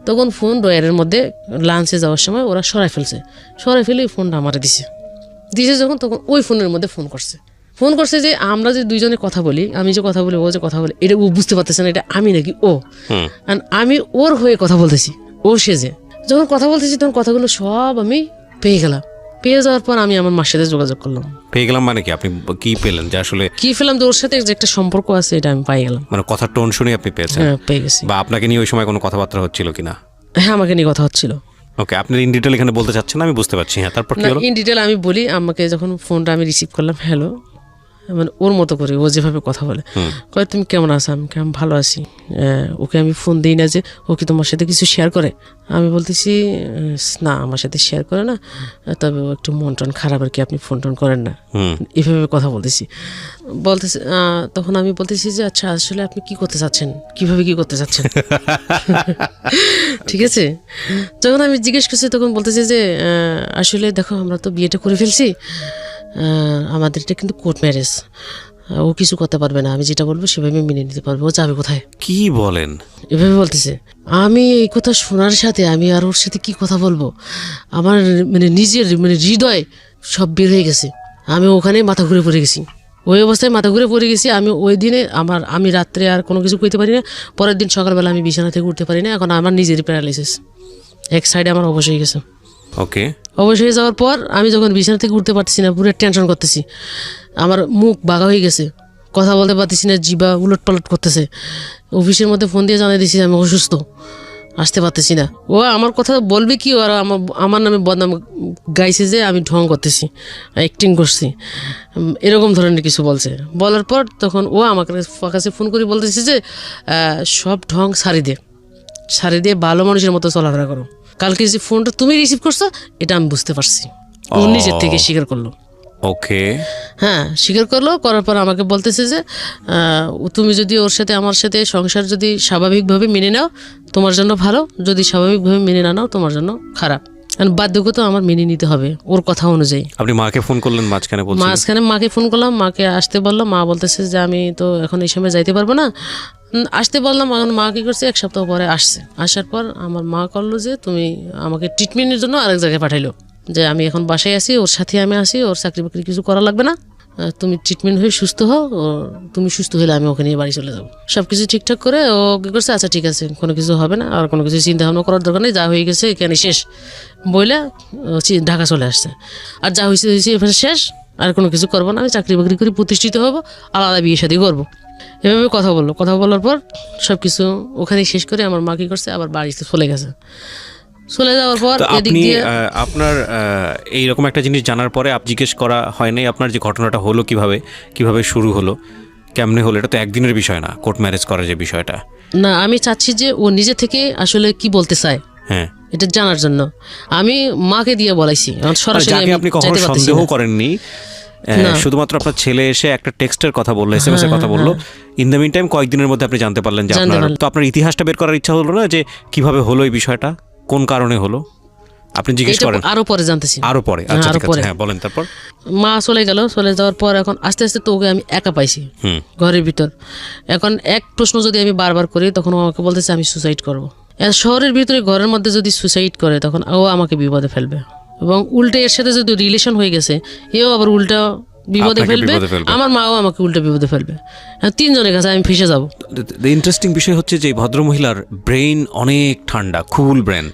তখন ফোন ড্রয়ারের মধ্যে লাঞ্চে যাওয়ার সময় ওরা সরাই ফেলে ফোনটা আমারে দিছে যখন, তখন ওই ফোনের মধ্যে ফোন করছে যে আমরা যে দুইজনে কথা বলি, আমি যে কথা বলি, ও যে কথা বলে, এটা ও বুঝতে পারতেছে না এটা আমি নাকি ও। আমি ওর হয়ে কথা বলতেছি, ও সেজে যখন কথা বলতেছি তখন কথাগুলো সব আমি পেয়ে যাওয়ার পর আমি আমার মার সাথে যোগাযোগ করলাম। পেয়ে গেলাম মানে কি, আপনি কি পেলেন যে আসলে কি পেলাম, যে ওর সাথে যে একটা সম্পর্ক আছে এটা আমি পাই গেলাম। মানে কথার টোন শুনে আপনি পেয়েছেন? হ্যাঁ, পেয়ে গেছি। বা আপনাকে নিয়ে ওই সময় কোনো কথাবার্তা হচ্ছিল কিনা? হ্যাঁ, আমাকে নিয়ে কথা হচ্ছিল। ওকে, আপনি ইন ডিটেল এখানে বলতে চাচ্ছেন না, আমি বুঝতে পারছি। হ্যাঁ, তারপর কি হলো? ইন ডিটেল আমি বলি, আমাকে যখন ফোনটা আমি রিসিভ করলাম, হ্যালো, মানে ওর মতো করে ও যেভাবে কথা বলে, কয় তুমি কেমন আছো, আমি কেমন ভালো আছি। ওকে আমি ফোন দিই না যে ও কি তোমার সাথে কিছু শেয়ার করে। আমি বলতেছি না, আমার সাথে শেয়ার করে না, তবে ও একটু মন টন খারাপ আর কি, আপনি ফোন টোন করেন না, এভাবে কথা বলতেছি। তখন আমি বলতেছি যে আচ্ছা আসলে আপনি কি করতে চাচ্ছেন, কিভাবে কি করতে চাচ্ছেন। ঠিক আছে, যখন আমি জিজ্ঞেস করছি তখন বলতেছি যে আসলে দেখো আমরা তো বিয়েটা করে ফেলছি, আমাদের এটা কিন্তু কোর্ট ম্যারেজ, ও কিছু করতে পারবে না, আমি যেটা বলবো সেভাবে মেনে নিতে পারবে, ও যাবে কোথায়। কি বলেন? এভাবে বলতেছে। আমি এই কথা শোনার সাথে আমি আর ওর সাথে কি কথা বলবো, আমার নিজের হৃদয় সব বের হয়ে গেছে। আমি ওখানে মাথা ঘুরে পড়ে গেছি, ওই অবস্থায় মাথা ঘুরে পড়ে গেছি। আমি ওই দিনে আমি রাত্রে আর কোনো কিছু কইতে পারি না, পরের দিন সকালবেলা আমি বিছানা থেকে উঠতে পারি না। এখন আমার নিজেরই প্যারালাইসিস, এক সাইডে আমার অবশ হয়ে গেছে। ওকে, অবশ হয়ে যাওয়ার পর আমি যখন বিছানা থেকে উঠতে পারতেছি না, পুরো টেনশন করতেছি, আমার মুখ বাঁকা হয়ে গেছে, কথা বলতে পারতেছি না, জিবা উলট পালট করতেছে। অফিসের মধ্যে ফোন দিয়ে জানাই দিছি আমি অসুস্থ, আসতে পারতেছি না। ও আমার কথা বলবে কি, আর আমার নামে বদনাম গাইছে যে আমি ঢং করতেছি, অ্যাক্টিং করছি, এরকম ধরনের কিছু বলছে। বলার পর তখন ও আমার কাছে ফোন করে বলতেছে যে সব ঢং সারি দিয়ে ভালো মানুষের মতো চলাফেরা করো। কালকে যে ফোনটা তুমি রিসিভ করছো এটা আমি বুঝতে পারছি, ও নিজের থেকে স্বীকার করলো। ওকে, হ্যাঁ, স্বীকার করার পর আমাকে বলতেছে যে তুমি যদি ওর সাথে আমার সাথে সংসার যদি স্বাভাবিকভাবে মেনে নাও তোমার জন্য ভালো, যদি স্বাভাবিকভাবে মেনে না নাও তোমার জন্য খারাপ। কারণ বাধ্যগত আমার মেনে নিতে হবে ওর কথা অনুযায়ী। আপনি মাকে ফোন করলেন মাঝখানে? মাকে ফোন করলাম, মাকে আসতে বললাম। মা বলতেছে যে আমি তো এখন এই সময় যাইতে পারবো না, আসতে বললাম। এখন মা কি করছে, 1 সপ্তাহ পরে আসছে। আসার পর আমার মা করলো যে তুমি আমাকে ট্রিটমেন্টের জন্য আরেক জায়গায় পাঠাইলো, যে আমি এখন বাসায় আছি, ওর সাথে আমি আসি, ওর চাকরি বাকরি কিছু করা লাগবে না, তুমি ট্রিটমেন্ট হয়ে সুস্থ হও, তুমি সুস্থ হলে আমি ওকে নিয়ে বাড়ি চলে যাবো। সবকিছু ঠিকঠাক করে ও কি করছে, আচ্ছা ঠিক আছে কোনো কিছু হবে না, আর কোনো কিছু চিন্তা ভাবনা করার দরকার নেই, যা হয়ে গেছে এখানে শেষ বইলে ঢাকা চলে আসছে। আর যা হয়েছে হয়েছে এখানে শেষ, আর কোনো কিছু করবো না, আমি চাকরি বাকরি করে প্রতিষ্ঠিত হবো, আলাদা বিয়ে শাদী করবো। এভাবে কথা বললো। কথা বলার পর সব কিছু ওখানে শেষ করে আমার মা কি করছে, আবার বাড়িতে চলে গেছে। চলে যাওয়ার পর এদিক দিয়ে আপনার এইরকম একটা জিনিস জানার পরে আপ জিজ্ঞেস করা হয় নাই আপনার যে ঘটনাটা হলো কিভাবে শুরু হলো, কেমনে হলো? এটা তো একদিনের বিষয় না, কোর্ট ম্যারেজ করার যে বিষয়টা। না, আমি চাচ্ছি যে ও নিজে থেকে আসলে কি বলতে চায় হ্যাঁ, এটা জানার জন্য আমি মাকে দিয়ে বলাইছি। সরাসরি যাকে আপনি কখনো সন্দেহ করেননি, শুধুমাত্র আপনার ছেলে এসে একটা টেক্সটের কথা বললো, এসএমএস এর কথা বললো, ইন দ্য মিন টাইম কয়েকদিনের মধ্যে আপনি জানতে পারলেন যে আপনার ইতিহাসটা বের করার ইচ্ছা হলো না, যে কিভাবে হলো এই বিষয়টা, কোন কারণে হলো, আপনি জিজ্ঞেস করেন? আরো পরে জানতেছি, আরো পরে। আচ্ছা ঠিক আছে, হ্যাঁ বলেন। তারপর মা চলে গেল। চলে যাওয়ার পর এখন আস্তে আস্তে তো ওকে আমি একা পাইছি ঘরের ভিতর। এখন এক প্রশ্ন যদি আমি বারবার করি, তখন ও আমাকে বলতেছে আমি সুসাইড করবো। শহরের ভিতরে ঘরের মধ্যে যদি সুসাইড করে, তখন ও আমাকে বিপদে ফেলবে, এবং উল্টে এর সাথে যদি রিলেশন হয়ে গেছে, এও আবার উল্টা বিপদে ফেলবে, আমার মাও আমাকে উল্টে বিপদে ফেলবে, তিনজনের কাছে আমি ফেসে যাবো। ইন্টারেস্টিং বিষয় হচ্ছে যে ভদ্রমহিলার ব্রেইন অনেক ঠান্ডা, কুল ব্রেন,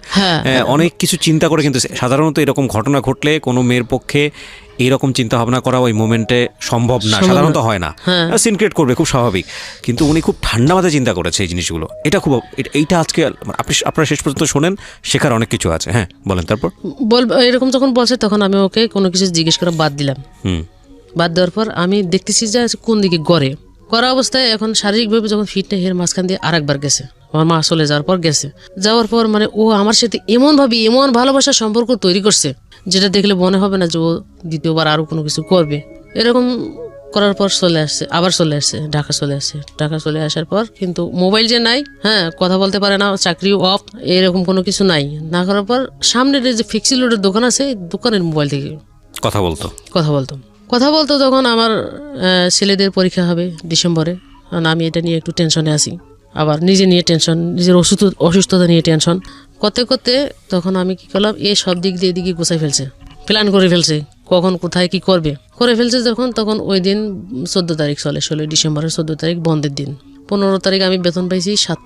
অনেক কিছু চিন্তা করে। কিন্তু সাধারণত এরকম ঘটনা ঘটলে কোনো মেয়ের পক্ষে এইরকম চিন্তা ভাবনা করা ওই মোমেন্টে সম্ভব না, সাধারণত হয় না, সিনক্রেট করবে, খুব স্বাভাবিক। কিন্তু উনি খুব ঠান্ডা মাথায় চিন্তা করেছে এই জিনিসগুলো। এইটা আজকে আপনারা শেষ পর্যন্ত শোনেন, শেখার অনেক কিছু আছে। হ্যাঁ বলেন। তারপর এরকম যখন বলছে, তখন আমি ওকে কোনো কিছু জিজ্ঞেস করে বাদ দিলাম। বাদ দেওয়ার পর আমি দেখতেছি যে কোন দিকে গড়ে করা অবস্থায়, এখন শারীরিকভাবে যখন ফিট নেই, এর মাঝখান দিয়ে আরেকবার গেছে। আমার মা চলে যাওয়ার পর গেছে। যাওয়ার পর মানে ও আমার সাথে এমন ভালোবাসার সম্পর্ক তৈরি করছে, যেটা দেখলে মনে হবে না যে ও দ্বিতীয়বার আরো কোনো কিছু করবে। এরকম করার পর আবার চলে আসছে, ঢাকা চলে আসছে। ঢাকা চলে আসার পর কিন্তু মোবাইল যে নাই, কথা বলতে পারে না, চাকরি অফ, এরকম কোনো কিছু নাই। না করার পর সামনের যে ফিক্সি লোডের দোকান আছে, দোকানের মোবাইল থেকে কথা বলতো। তখন আমার ছেলেদের পরীক্ষা হবে ডিসেম্বরে, কারণ আমি এটা নিয়ে একটু টেনশনে আছি, আবার নিজে নিয়ে টেনশন, নিজের অসুস্থতা নিয়ে টেনশন করতে করতে তখন আমি কি করলাম, সব দিক দিয়ে এদিকে গুছাই ফেলছে, প্ল্যান করে ফেলছে, কখন কোথায় কি করে ফেলছে। তখন ওই দিন 14 তারিখ চলে, 16 ডিসেম্বরের 14 তারিখ বন্ধের দিন। 15 তারিখ আমি বেতন পাইছি 7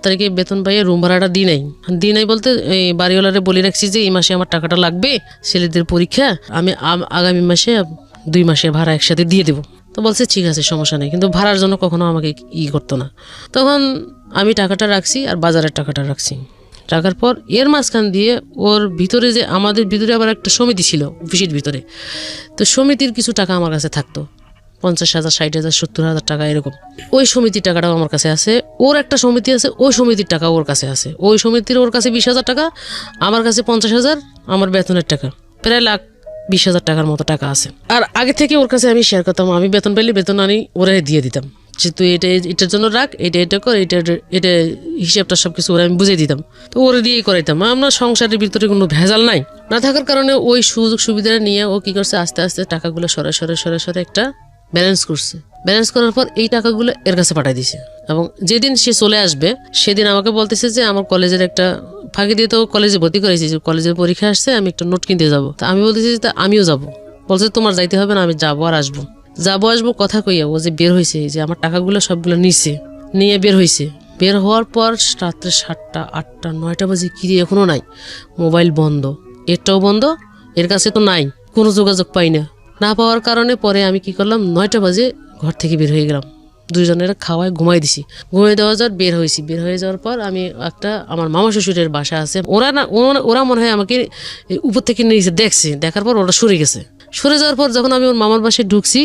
তারিখে বেতন পাইয়ে রুম ভাড়াটা দিই নাই বলতে এই বাড়িওয়ালারে বলে রাখছি যে এই মাসে আমার টাকাটা লাগবে, ছেলেদের পরীক্ষা, আমি আগামী মাসে 2 মাসের ভাড়া একসাথে দিয়ে দেবো। তো বলছে ঠিক আছে, সমস্যা নেই, কিন্তু ভাড়ার জন্য কখনো আমাকে করতো না। তখন আমি টাকাটা রাখছি আর বাজারের টাকাটা রাখছি। রাখার পর এর মাঝখান দিয়ে ওর ভিতরে যে আমাদের ভিতরে আবার একটা সমিতি ছিল অফিসের ভিতরে, তো সমিতির কিছু টাকা আমার কাছে থাকতো, 50,000, 60,000, 70,000 টাকা এরকম। ওই সমিতির টাকাটাও আমার কাছে আছে। ওর একটা সমিতি আছে, ওই সমিতির টাকা ওর কাছে আছে। ওই সমিতির ওর কাছে 20,000 টাকা, আমার কাছে 50,000, আমার বেতনের টাকা প্রায় 1,20,000 টাকার মতো টাকা আছে। আর আগে থেকে ওর কাছে আমি শেয়ার করতাম, আমি বেতন পেলে বেতন আনি ওরা দিয়ে দিতাম, যে তুই এটার জন্য রাখ, এটা কর, এটা হিসাবটা সবকিছু ওরা আমি বুঝিয়ে দিতাম। তো ওরা দিয়েই করাইতাম। আমরা সংসারের ভিতরে কোনো ভেজাল নাই না থাকার কারণে ওই সুযোগ সুবিধা নিয়ে ও কি করছে, আস্তে আস্তে টাকাগুলো সরে একটা ব্যালেন্স করছে। ব্যালেন্স করার পর এই টাকাগুলো এর কাছে পাঠিয়ে দিছে, এবং যেদিন সে চলে আসবে সেদিন আমাকে বলতেছে যে আমার কলেজের একটা ফাঁকি দিয়ে তো কলেজে ভর্তি করেছি, কলেজের পরীক্ষা আসছে, আমি একটা নোট কিনতে যাবো। তা আমি বলতেছি যে আমিও যাবো। বলছে তোমার যাইতে হবে না, আমি যাবো আর আসবো কথা কইয়া ও যে বের হয়েছে, যে আমার টাকাগুলো সবগুলো নিয়ে বের হয়েছে। বের হওয়ার পর রাত্রে 7টা, 8টা, 9টা বাজে, কি এখনো নাই, মোবাইল বন্ধ, এটাও বন্ধ, এর কাছে তো নাই, কোনো যোগাযোগ পাই না পাওয়ার কারণে পরে আমি কি করলাম, 9টা বাজে ঘর থেকে বের হয়ে গেলাম। দুইজনের খাওয়ায় ঘুমাই দিছি। ঘুমাই দেওয়া যাওয়ার বের হয়ে যাওয়ার পর আমি একটা আমার মামা শ্বশুরের বাসা আছে, ওরা মনে হয় আমাকে উপর থেকে নিয়েছে, দেখার পর ওরা সরে যাওয়ার পর যখন আমি ওর মামার বাসায় ঢুকছি,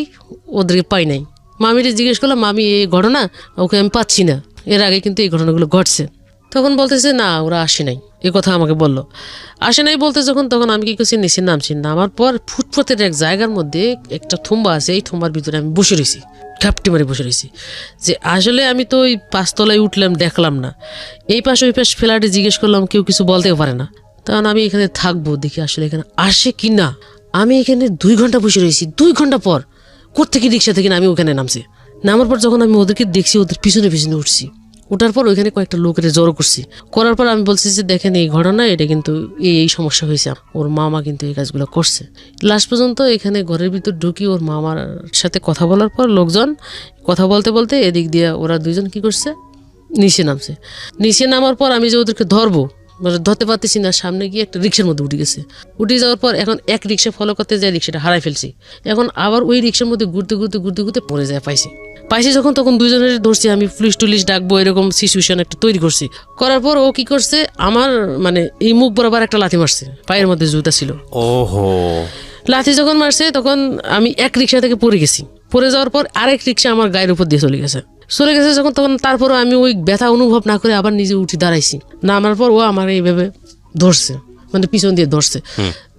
ওদেরকে পাই নাই। মামিরে জিজ্ঞেস করলাম, মামি এই ঘটনা, ওকে আমি পাচ্ছি না, এর আগে কিন্তু এই ঘটনাগুলো ঘটছে। তখন বলতেছে না, ওরা আসে নাই, এ কথা আমাকে বললো। আসে নাই বলতে তখন আমি কি করছি, নিচে নামার পর ফুটপাতের এক জায়গার মধ্যে একটা থুম্বা আছে, এই থুম্বার ভিতরে আমি বসে রয়েছি, ঘাপটি মারি বসে রয়েছি, যে আসলে আমি তো ওই 5 তলায় উঠলাম, দেখলাম না, এই পাশ ওই পাশ ফ্ল্যাটে জিজ্ঞেস করলাম, কেউ কিছু বলতেও পারে না। তখন আমি এখানে থাকবো, দেখি আসলে এখানে আসে কি না। আমি এখানে 2 ঘন্টা বসে রয়েছি। 2 ঘন্টা পর কোত্থেকে রিক্সা থেকে আমি ওখানে নামার পর যখন আমি ওদেরকে দেখছি, ওদের পিছনে উঠছি। ওঠার পর ওইখানে কয়েকটা লোকের জড়ো করছি, করার পর আমি বলছি যে দেখেন এই ঘটনা, এটা কিন্তু এই সমস্যা হয়েছে, ওর মামা কিন্তু এই কাজগুলো করছে। লাস্ট পর্যন্ত এখানে ঘরের ভিতর ঢুকি ওর মামার সাথে কথা বলার পর লোকজন কথা বলতে বলতে এদিক দিয়ে ওরা দুইজন কি করছে, নিচে নামছে। নিচে নামার পর আমি যে ওদেরকে ধরবো, মানে ধরতে পারতেছি না, সামনে গিয়ে একটা রিক্সার মধ্যে উঠে গেছে। উঠে যাওয়ার পর এখন এক রিক্সা ফলো করতে যায়, রিক্সাটা হারাই ফেলছি। এখন আবার ওই রিক্সার মধ্যে ঘুরতে ঘুরতে ঘুরতে ঘুরতে পড়ে যায়, পাইছি যখন তখন দুজনের ধরছি, আমি পুলিশ টুলিশ ডাকবো এরকম সিচুয়েশন একটা তৈরি করছি। করার পর ও কি করছে, আমার মানে এই মুখ বরাবর একটা লাথি মারছে, পায়ের মধ্যে জুতা ছিল। ওহো, লাথি যখন মারছে তখন আমি এক রিক্সা থেকে পড়ে গেছি। পড়ে যাওয়ার পর আরেক রিক্সা আমার গায়ের উপর দিয়ে চলে গেছে যখন, তখন তারপরও আমি ওই ব্যথা অনুভব না করে আবার নিজে উঠে দাঁড়াইছি। নামার পর ও আমার এইভাবে ধরছে, মানে পিছন দিয়ে ধরছে।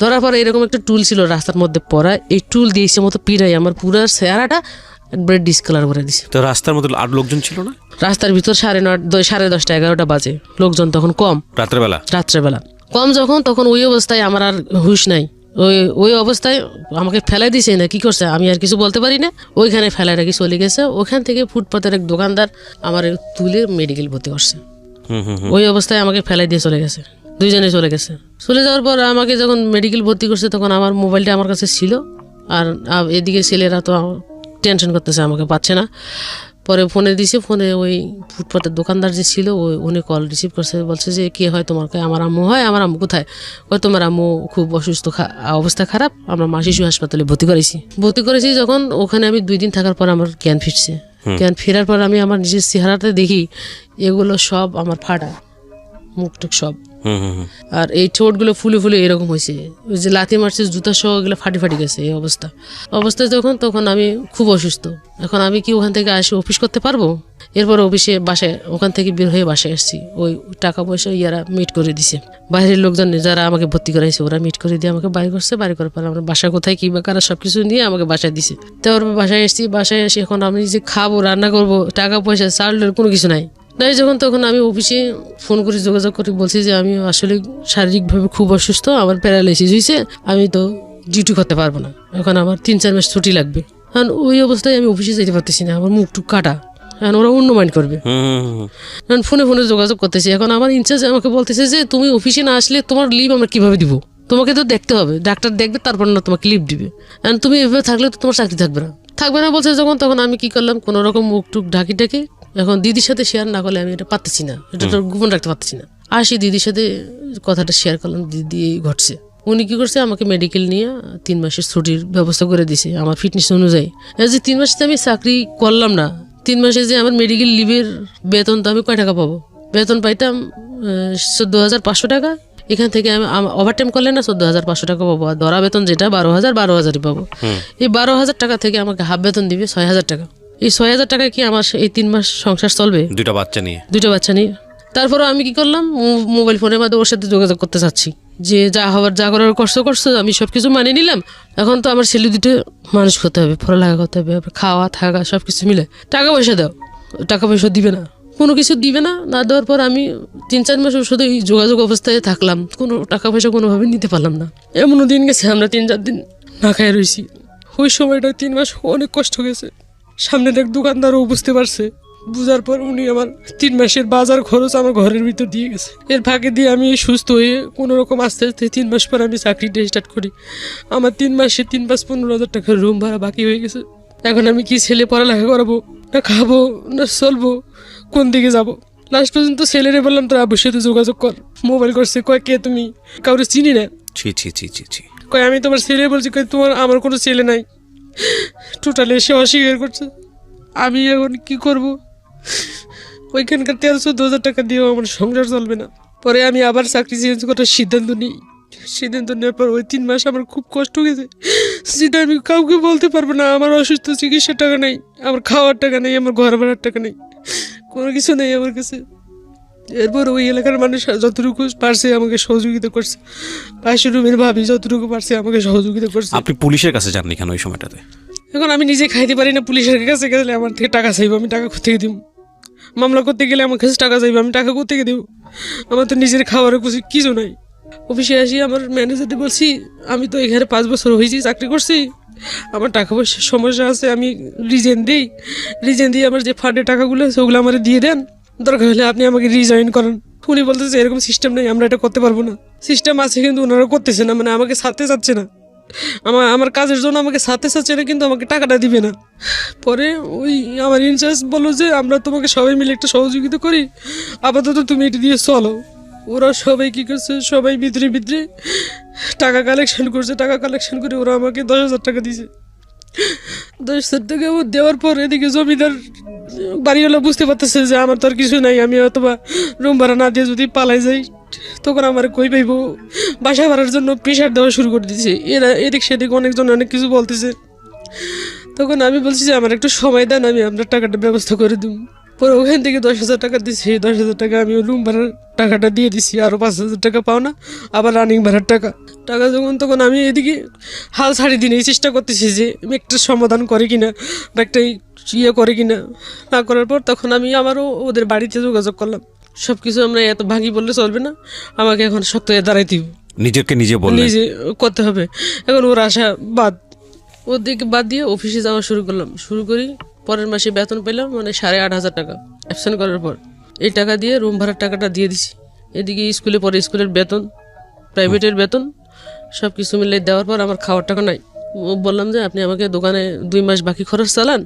ধরার পর এরকম একটা টুল ছিল রাস্তার মধ্যে পড়া, এই টুল দিয়ে ইচ্ছে মতো পিড়াই আমার পুরো চেহারাটা একবারে ডিসকালার করে দিছে। তো রাস্তার মধ্যে আর লোকজন ছিল না? রাস্তার ভিতর 10:30 11টা বাজে, লোকজন তখন কম। রাত্রেবেলা কম যখন, তখন ওই অবস্থায় আমার আর হুঁশ নাই। ওই অবস্থায় আমাকে ফেলাই দিছে না, কি করছে আমি আর কিছু বলতে পারি না, ওইখানে ফেলাই রাখি চলে গেছে। ওখান থেকে ফুটপাতের এক দোকানদার আমার তুলে মেডিকেল ভর্তি করছে। ওই অবস্থায় আমাকে ফেলাই দিয়ে চলে গেছে, দুইজনে চলে গেছে। চলে যাওয়ার পর আমাকে যখন মেডিকেল ভর্তি করছে তখন আমার মোবাইলটা আমার কাছে ছিল, আর এদিকে ছেলেরা তো টেনশন করতেছে, আমাকে পাচ্ছে না। পরে ফোনে দিছে, ফোনে ওই ফুটপাতের দোকানদার যে ছিল উনি কল রিসিভ করছে, বলছে যে কে হয় তোমার? আমার আম্মু হয়। আমার আম্মু কোথায়? তোমার আম্মু খুব অসুস্থ, অবস্থা খারাপ, আমরা মা শিশু হাসপাতালে ভর্তি করেছি। যখন ওখানে আমি 2 দিন থাকার পর আমার জ্ঞান ফিরছে। জ্ঞান ফেরার পর আমি আমার নিজের চেহারাতে দেখি এগুলো সব আমার ফাটা, মুখটুক সব, আর এই ঠোঁটগুলো ফুলে ফুলে এরকম হয়েছে। ওই যে লাথি মারছে জুতা সহ এগুলো ফাটি গেছে। এই অবস্থায় তখন আমি খুব অসুস্থ। এখন আমি কি ওখান থেকে আসি অফিস করতে পারবো? এরপর অফিসে বাসায়, ওখান থেকে বের হয়ে বাসায় আসছি। ওই টাকা পয়সা ইয়ারা মিট করে দিছে, বাইরের লোকজন যারা আমাকে ভর্তি করাইছে ওরা মিট করে দিয়ে আমাকে বাড়ি করছে। বাড়ি করার পর আমরা বাসা কোথায় কি বা কারা সবকিছু নিয়ে আমাকে বাসায় দিছে। তারপর বাসায় এসে এখন আমি যে খাবো, রান্না করবো, টাকা পয়সা চালের কোনো কিছু নাই। তখন আমি অফিসে ফোন করে যোগাযোগ করে বলছি যে আমি আসলে শারীরিকভাবে খুব অসুস্থ, আমার প্যারালাইসিস হয়েছে, আমি তো ডিউটি করতে পারবো না, এখন আমার 3-4 মাস ছুটি লাগবে। কারণ ওই অবস্থায় আমি অফিসে যেতে পারতেছি না, আমার মুখটুক কাটা, এখন ওরা অন্য মাইন্ড করবে। ফোনে যোগাযোগ করতেছি। এখন আমার ইনচার্জ আমাকে বলতেছে যে তুমি অফিসে না আসলে তোমার লিভ আমরা কিভাবে দিব, তোমাকে তো দেখতে হবে, ডাক্তার দেখবে তারপর না তোমাকে লিভ দিবে, কারণ তুমি এভাবে থাকলে তো তোমার চাকরি থাকবে না বলছে যখন। তখন আমি কি করলাম, কোনো রকম মুখটুক ঢাকি এখন দিদির সাথে শেয়ার না করলে আমি এটা পারতেছি না, এটা গোপন রাখতে পারতেছি না। দিদির সাথে কথাটা শেয়ার করলাম, দিদি ঘটছে। উনি কি করছে, আমাকে মেডিকেল নিয়ে 3 মাসের ছুটির ব্যবস্থা করে দিছে আমার ফিটনেস অনুযায়ী। যে 3 মাসে আমি চাকরি করলাম না, 3 মাসে যে আমার মেডিকেল লিভের বেতন, তো আমি কয় টাকা পাবো? বেতন পাইতাম 14,500 টাকা। এখান থেকে আমি ওভারটাইম করলে না 14,500 টাকা পাবো, আর ধরা বেতন যেটা 12,000 পাবো। এই 12,000 টাকা থেকে আমাকে হাফ বেতন দিবে 6,000 টাকা। এই 6,000 টাকা কি আমার এই 3 মাস সংসার চলবে? 2টা বাচ্চা নিয়ে। তারপরে আমি কি করলাম, মোবাইল ফোনের মাধ্যমে ওর সাথে যোগাযোগ করতে চাচ্ছি যে যা হওয়ার যা করার করছো, আমি সবকিছু মানিয়ে নিলাম। এখন তো আমার ছেলে দুটো মানুষ করতে হবে, পড়ালেখা করতে হবে, খাওয়া থাকা সবকিছু মিলে। টাকা পয়সা দাও, টাকা পয়সা দিবে না, কোনো কিছু দিবে না। না দেওয়ার পর আমি 3-4 মাস ওর সাথে যোগাযোগ অবস্থায় থাকলাম, কোনো টাকা পয়সা কোনোভাবে নিতে পারলাম না। এমনও দিন গেছে আমরা 3-4 দিন না খাই রয়েছি। ওই সময়টা 3 মাস অনেক কষ্ট গেছে। সামনের এক দোকানদারও বুঝতে পারছে, বুঝার পর উনি আমার 3 মাসের বাজার খরচ আমার ঘরের ভিতর দিয়ে গেছে। এর ফাঁকে দিয়ে আমি সুস্থ হয়ে কোনো রকম আস্তে আস্তে 3 মাস পর আমি চাকরিটা স্টার্ট করি। আমার 3 মাসে 3-5-15,000 টাকার রুম ভাড়া বাকি হয়ে গেছে। এখন আমি কি ছেলে পড়ালেখা করাবো, না খাবো, না চলবো, কোন দিকে যাব? লাস্ট পর্যন্ত ছেলেরে বললাম তোর আব্বুর সাথে যোগাযোগ কর। মোবাইল করছে, কয় কে তুমি? কাউরে চিনি না। কয় আমি তোমার ছেলে বলছি, কয় আমার কোনো ছেলে নাই। টোটালি এসে অস্বীকার করছে। আমি এখন কি করব? ওইখানকার 13-14,000 টাকা দিয়েও আমার সংসার চলবে না। পরে আমি আবার চাকরি চেঞ্জ করার সিদ্ধান্ত নেওয়ার পর ওই 3 মাস আমার খুব কষ্ট গেছে, যেটা আমি কাউকে বলতে পারবো না। আমার অসুস্থ চিকিৎসার টাকা নেই, আমার খাওয়ার টাকা নেই, আমার ঘর ভাড়ার টাকা নেই, কোনো কিছু নেই আমার কাছে। এরপর ওই এলাকার মানুষ যতটুকু পারছে আমাকে সহযোগিতা করছে, পাশের রুমের ভাবি যতটুকু পারছে আমাকে সহযোগিতা করছে। আপনি পুলিশের কাছে যাননি কেন ওই সময়টাতে? এখন আমি নিজে খাইতে পারি না, পুলিশের কাছে গেলে আমার থেকে টাকা চাইবো, আমি টাকা কোথেকে দিব? মামলা করতে গেলে আমার কাছে টাকা চাইবো, আমি টাকা কোথেকে দেবো? আমার তো নিজের খাওয়ার কিছু নাই। অফিসে আসি আমার ম্যানেজারকে বলছি আমি তো এখানে 5 বছর হয়েছি চাকরি করছি, আমার টাকা পয়সার সমস্যা আছে, আমি রিজেন দিই আমার যে ফান্ডের টাকাগুলো আছে ওগুলো আমার দিয়ে দেন, দরকার হলে আপনি আমাকে রিজয়েন করেন। উনি বলতেছে এরকম সিস্টেম নেই, আমরা এটা করতে পারবো না। সিস্টেম আছে কিন্তু ওনারা করতেছে না, মানে আমাকে ছাড়তে চাচ্ছে না, আমার কাজের জন্য আমাকে ছাড়তে চাচ্ছে না, কিন্তু আমাকে টাকাটা দিবে না। পরে ওই আমার ইনচার্জ বললো যে আমরা তোমাকে সবাই মিলে একটা সহযোগিতা করি, আপাতত তুমি এটা দিয়ে চলো। ওরা সবাই কী করছে, সবাই ভিতরে ভিতরে টাকা কালেকশন করছে। টাকা কালেকশন করে ওরা আমাকে 10,000 টাকা দিয়েছে। 10,000 টাকা দেওয়ার পর এদিকে জমিদার বাড়িওয়ালা বুঝতে পারতেছে যে আমার তো আর কিছু নাই, আমি অথবা রুম ভাড়া না দিয়ে যদি পালাই যাই তখন আমার কই পাইব। বাসা ভাড়ার জন্য প্রেশার দেওয়া শুরু করে দিয়েছে। এরা এদিক সেদিক অনেকজন অনেক কিছু বলতেছে। তখন আমি বলছি যে আমার একটু সময় দেন, আমি আপনার টাকাটা ব্যবস্থা করে দিব। পরে ওখান থেকে 10,000 টাকা দিচ্ছি। 10,000 টাকা আমি রুম ভাড়ার টাকাটা দিয়ে দিছি, আরও 5,000 টাকা পাও না, আবার রানিং ভাড়ার টাকা যখন তখন আমি এদিকে হাল ছাড়ি দিনে চেষ্টা করতেছি যে আমি একটা সমাধান করে কিনা বা একটা ইয়ে করে কিনা। না করার পর তখন আমি আমারও ওদের বাড়িতে যোগাযোগ করলাম। সব কিছু আমরা এত ভাঙি বললে চলবে না, আমাকে এখন শক্ত হয়ে দাঁড়াইতে হবে, নিজে নিজে করতে হবে। এখন ওর আশা ওদিকে বাদ দিয়ে অফিসে যাওয়া শুরু করি। পরের মাসে বেতন পেলাম, মানে 8,500 টাকা অ্যাবসেন্ট করার পর। এই টাকা দিয়ে রুম ভাড়ার টাকাটা দিয়ে দিছি। এদিকে স্কুলে পরে স্কুলের বেতন, প্রাইভেটের বেতন সব কিছু মিলে দেওয়ার পর আমার খাওয়ার টাকা নাই। বললাম যে আপনি আমাকে দোকানে 2 মাস বাকি খরচ চালান,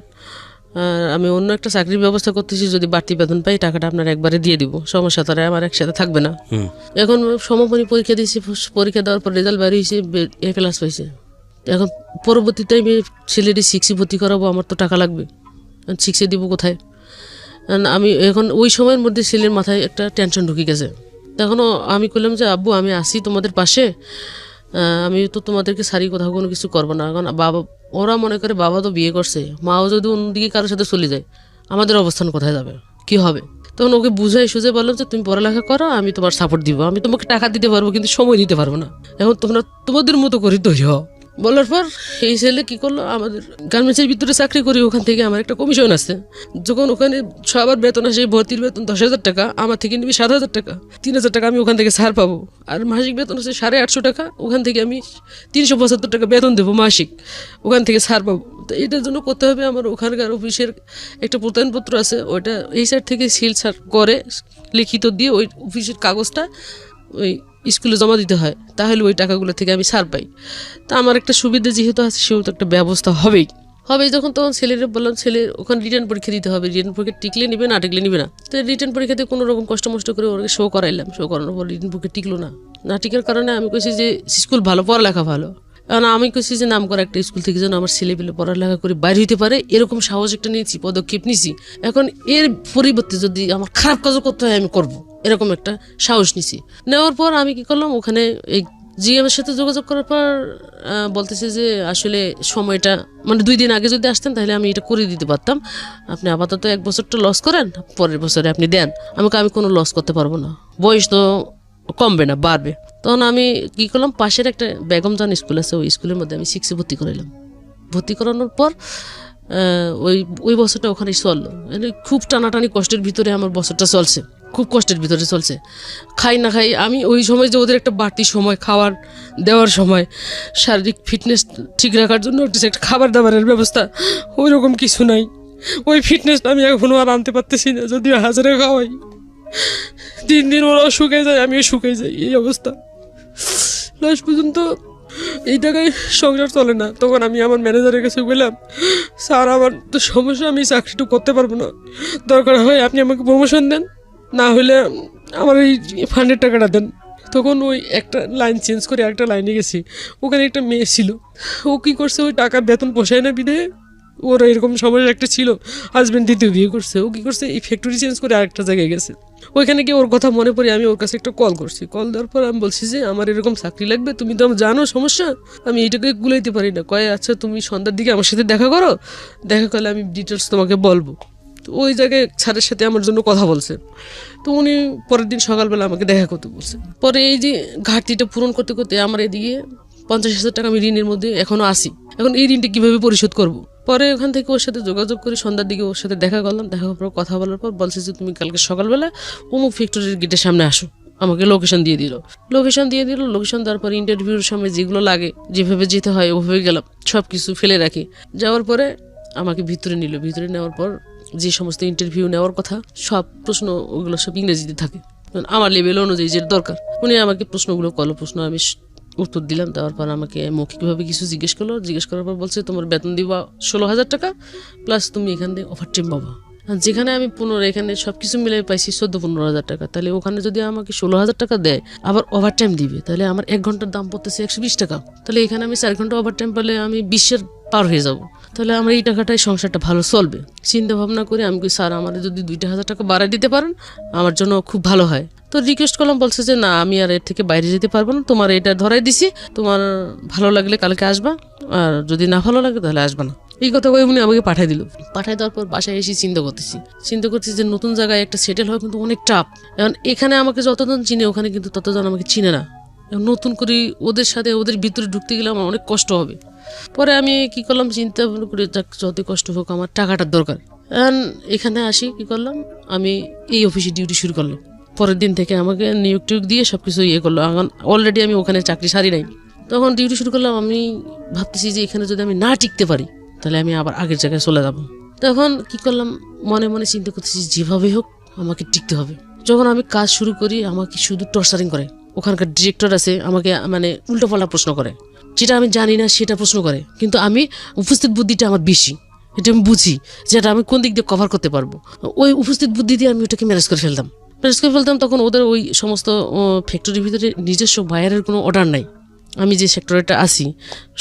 আর আমি অন্য একটা চাকরির ব্যবস্থা করতেছি, যদি বাড়তি বেতন পাই টাকাটা আপনার একবারে দিয়ে দিব, সমস্যা তারা আমার একসাথে থাকবে না। এখন সমাপনী পরীক্ষা দিয়েছি, পরীক্ষা দেওয়ার পর রেজাল্ট বের হয়েছে, A+ পাইছে। এখন পরবর্তী টাইমে ছেলেটি 6 ভর্তি করাবো, আমার তো টাকা লাগবে, 6 দিব কোথায়? আমি এখন ওই সময়ের মধ্যে ছেলের মাথায় একটা টেনশন ঢুকে গেছে। তখনও আমি বললাম যে আব্বু আমি আসি তোমাদের পাশে, আমি তো তোমাদেরকে সারি কোথাও কোনো কিছু করবো না। এখন বাবা, ওরা মনে করে বাবা তো বিয়ে করছে, মাও যদি অন্যদিকে কারোর সাথে চলে যায় আমাদের অবস্থান কোথায় যাবে, কি হবে? তখন ওকে বুঝাই সুঝে বললাম যে তুমি পড়ালেখা করো, আমি তোমার সাপোর্ট দিব, আমি তোমাকে টাকা দিতে পারবো কিন্তু সময় দিতে পারবো না। এখন তোমরা তোমাদের মতো করে তৈরি হও। বলার পর এই ছেলে কী করলো, আমাদের গার্মেন্টসের ভিতরে চাকরি করি, ওখান থেকে আমার একটা কমিশন আছে। যখন ওখানে সবার বেতন আসে, ভর্তির বেতন 10,000 টাকা, আমার থেকে নিবি 7,000 টাকা, 3,000 টাকা আমি ওখান থেকে ছাড় পাবো। আর মাসিক বেতন আছে 850 টাকা, ওখান থেকে আমি 375 টাকা বেতন দেবো মাসিক, ওখান থেকে ছাড় পাবো। তো এটার জন্য করতে হবে আমার ওখানকার অফিসের একটা প্রত্যয়নপত্র আছে, ওইটা এই সাইড থেকে সিল ছাড় করে লিখিত দিয়ে ওই অফিসের কাগজটা ওই স্কুলে জমা দিতে হয়, তাহলে ওই টাকাগুলো থেকে আমি ছাড় পাই। তা আমার একটা সুবিধা যেহেতু আছে, সেহেতু একটা ব্যবস্থা হবেই। যখন তখন ছেলের বললাম, ছেলে ওখানে রিটার্ন পরীক্ষা দিতে হবে, রিটার্ন পরীক্ষা টিকলে নিবে না টিকলে নিবে না। তো রিটার্ন পরীক্ষাতে কোনো রকম কষ্ট করে ওকে শো করাইলাম, শো করানোর পর রিটার্ন পরীক্ষা টিকলো না টিকার কারণে আমি কইছি যে স্কুল ভালো, পড়ালেখা ভালো। কারণ আমি কইছি যে নাম করা একটা স্কুল থেকে যেন আমার ছেলেপেলে পড়ালেখা করে বাইরে হইতে পারে, এরকম সাহস একটা নিয়েছি, পদক্ষেপ নিয়েছি। এখন এর পরিবর্তে যদি আমার খারাপ কাজও করতে হয় আমি করব, এরকম একটা সাহস নিছি। নেওয়ার পর আমি কি করলাম, ওখানে এই জিএমের সাথে যোগাযোগ করার পর বলতেছে যে আসলে সময়টা মানে 2 দিন আগে যদি আসতেন তাহলে আমি এটা করে দিতে পারতাম, আপনি আপাতত 1 বছরটা লস করেন, পরের বছরে আপনি দেন। আমি কোনো লস করতে পারবো না, বয়স তো কমবে না, বাড়বে। তখন আমি কী করলাম, পাশের একটা বেগমজান স্কুল আছে, ওই স্কুলের মধ্যে আমি 6 ভর্তি করাইলাম। ভর্তি করানোর পর ওই বছরটা ওখানে চললো। খুব টানাটানি কষ্টের ভিতরে আমার বছরটা চলছে, খুব কষ্টের ভিতরে চলছে। খাই না খাই আমি ওই সময় যে ওদের একটা বাড়তি সময় খাওয়ার দেওয়ার সময়, শারীরিক ফিটনেস ঠিক রাখার জন্য একটা খাবার দাবারের ব্যবস্থা ওই রকম কিছু নাই। ওই ফিটনেসটা আমি এখনও আর আনতে পারতেছি না, যদিও হাজারে খাওয়াই। 3 দিন ওরাও শুকিয়ে যায়, আমিও শুকিয়ে যাই, এই অবস্থা। লাস্ট পর্যন্ত এই টাকায় সংসার চলে না। তখন আমি আমার ম্যানেজারের কাছে বললাম, স্যার আমার তো সমস্যা, আমি চাকরিটা করতে পারবো না, দরকার হয় আপনি আমাকে প্রমোশন দেন, না হলে আমার এই ফান্ডের টাকাটা দেন। তখন ওই একটা লাইন চেঞ্জ করে আরেকটা লাইনে গেছি, ওখানে একটা মেয়ে ছিল, ও কী করছে, ওই টাকা বেতন পোষায় না বিধে, ওর এরকম সমস্যা একটা ছিল, হাজব্যান্ড 2য় বিয়ে করছে। ও কী করছে, এই ফ্যাক্টরি চেঞ্জ করে আরেকটা জায়গায় গেছে। ওইখানে গিয়ে ওর কথা মনে পড়ে আমি ওর কাছে একটা কল করছি। কল দেওয়ার পর আমি বলছি যে আমার এরকম চাকরি লাগবে, তুমি তো জানো সমস্যা, আমি এইটাকে গুলাইতে পারি না। কয়ে আচ্ছা তুমি সন্ধ্যার দিকে আমার সাথে দেখা করো, দেখা করলে আমি ডিটেলস তোমাকে বলবো। তো ওই জায়গায় স্যারের সাথে আমার জন্য কথা বলছে। তো উনি পরের দিন সকালবেলা আমাকে দেখা করতে বলছে। পরে এই যে ঘাটতিটা পূরণ করতে করতে আমার এদিকে 50,000 টাকা আমি ঋণের মধ্যে এখনও আসি। এখন এই ঋণটা কীভাবে পরিশোধ করব? পরে ওখান থেকে ওর সাথে যোগাযোগ করে সন্ধ্যার দিকে ওর সাথে দেখা করলাম। দেখা করার পর কথা বলার পর বলছে যে তুমি কালকে সকালবেলা অমুক ফ্যাক্টরির গেটের সামনে আসো। আমাকে লোকেশন দিয়ে দিল। লোকেশন দেওয়ার পর ইন্টারভিউর সময় যেগুলো লাগে, যেভাবে যেতে হয় ওভাবে গেলাম, সব কিছু ফেলে রাখি। যাওয়ার পরে আমাকে ভিতরে নিল। ভিতরে নেওয়ার পর যে সমস্ত ইন্টারভিউ নেওয়ার কথা সব প্রশ্ন ওগুলো সব ইংরেজিতে থাকে, আমার লেভেল অনুযায়ী যেটা দরকার। উনি আমাকে প্রশ্নগুলো করলো, প্রশ্ন আমি উত্তর দিলাম। দেওয়ার পর আমাকে মৌখিকভাবে কিছু জিজ্ঞেস করলো, জিজ্ঞেস করার পর বলছে তোমার বেতন দিবা 16,000 টাকা প্লাস তুমি এখান থেকে ওভার টাইম পাবা। যেখানে আমি এখানে সবকিছু মিলে পাইছি 14-15,000 টাকা, তাহলে ওখানে যদি আমাকে 16,000 টাকা দেয় আবার ওভার টাইম দিবে, তাহলে আমার 1 ঘন্টার দাম পড়তেছে 120 টাকা। তাহলে এখানে আমি 4 ঘন্টা ওভার টাইম পেলে আমি 20-এর পার হয়ে যাব, তাহলে আমার এই টাকাটাই সংসারটা ভালো চলবে। চিন্তা ভাবনা করে আমি স্যার আমার যদি 2,000 টাকা বাড়াই দিতে পারেন আমার জন্য খুব ভালো হয়। তো রিকোয়েস্ট করলাম, বলছে যে না আমি আর এর থেকে বাইরে যেতে পারবো না, তোমার এটা ধরাই দিছি, তোমার ভালো লাগলে কালকে আসবা, আর যদি না ভালো লাগে তাহলে আসবা না। এই কথা কয়ে উনি আমাকে পাঠিয়ে দিল। পাঠিয়ে দেওয়ার পর বাসায় এসে চিন্তা করতেছি যে নতুন জায়গায় একটা সেটেল হওয়া কিন্তু অনেক টাফ। এখন এখানে আমাকে যতজন চিনে ওখানে কিন্তু ততজন আমাকে চিনে না। নতুন করে ওদের সাথে ওদের ভিতরে ঢুকতে গেলে আমার অনেক কষ্ট হবে। পরে আমি কি করলাম, চিন্তা করে যত কষ্ট হোক আমার টাকাটার দরকার। এখানে আসি কি করলাম, আমি এই অফিসে ডিউটি শুরু করলাম। পরের দিন থেকে আমাকে নিয়োগ টিয়োগ দিয়ে সবকিছু করলো। এখন অলরেডি আমি ওখানে চাকরি সারি নাই, তখন ডিউটি শুরু করলাম। আমি ভাবতেছি যে এখানে যদি আমি না টিকতে পারি তাহলে আমি আবার আগের জায়গায় চলে যাব। তখন কি করলাম, মনে মনে চিন্তা করতেছি যেভাবে হোক আমাকে টিকতে হবে। যখন আমি কাজ শুরু করি আমাকে শুধু টর্চারিং করে। ওখানকার ডিরেক্টর আছে, আমাকে উল্টোপাল্টা প্রশ্ন করে, যেটা আমি জানি না সেটা প্রশ্ন করে, কিন্তু আমি উপস্থিত বুদ্ধিটা আমার বেশি, এটা আমি বুঝি যেটা আমি কোন দিক দিয়ে কভার করতে পারবো। ওই উপস্থিত বুদ্ধি দিয়ে আমি ওটাকে ম্যানেজ করে ফেলতাম। তখন ওদের ওই সমস্ত ফ্যাক্টরির ভিতরে নিজস্ব বাইরের কোনো অর্ডার নাই। আমি যে সেক্টরটা আছি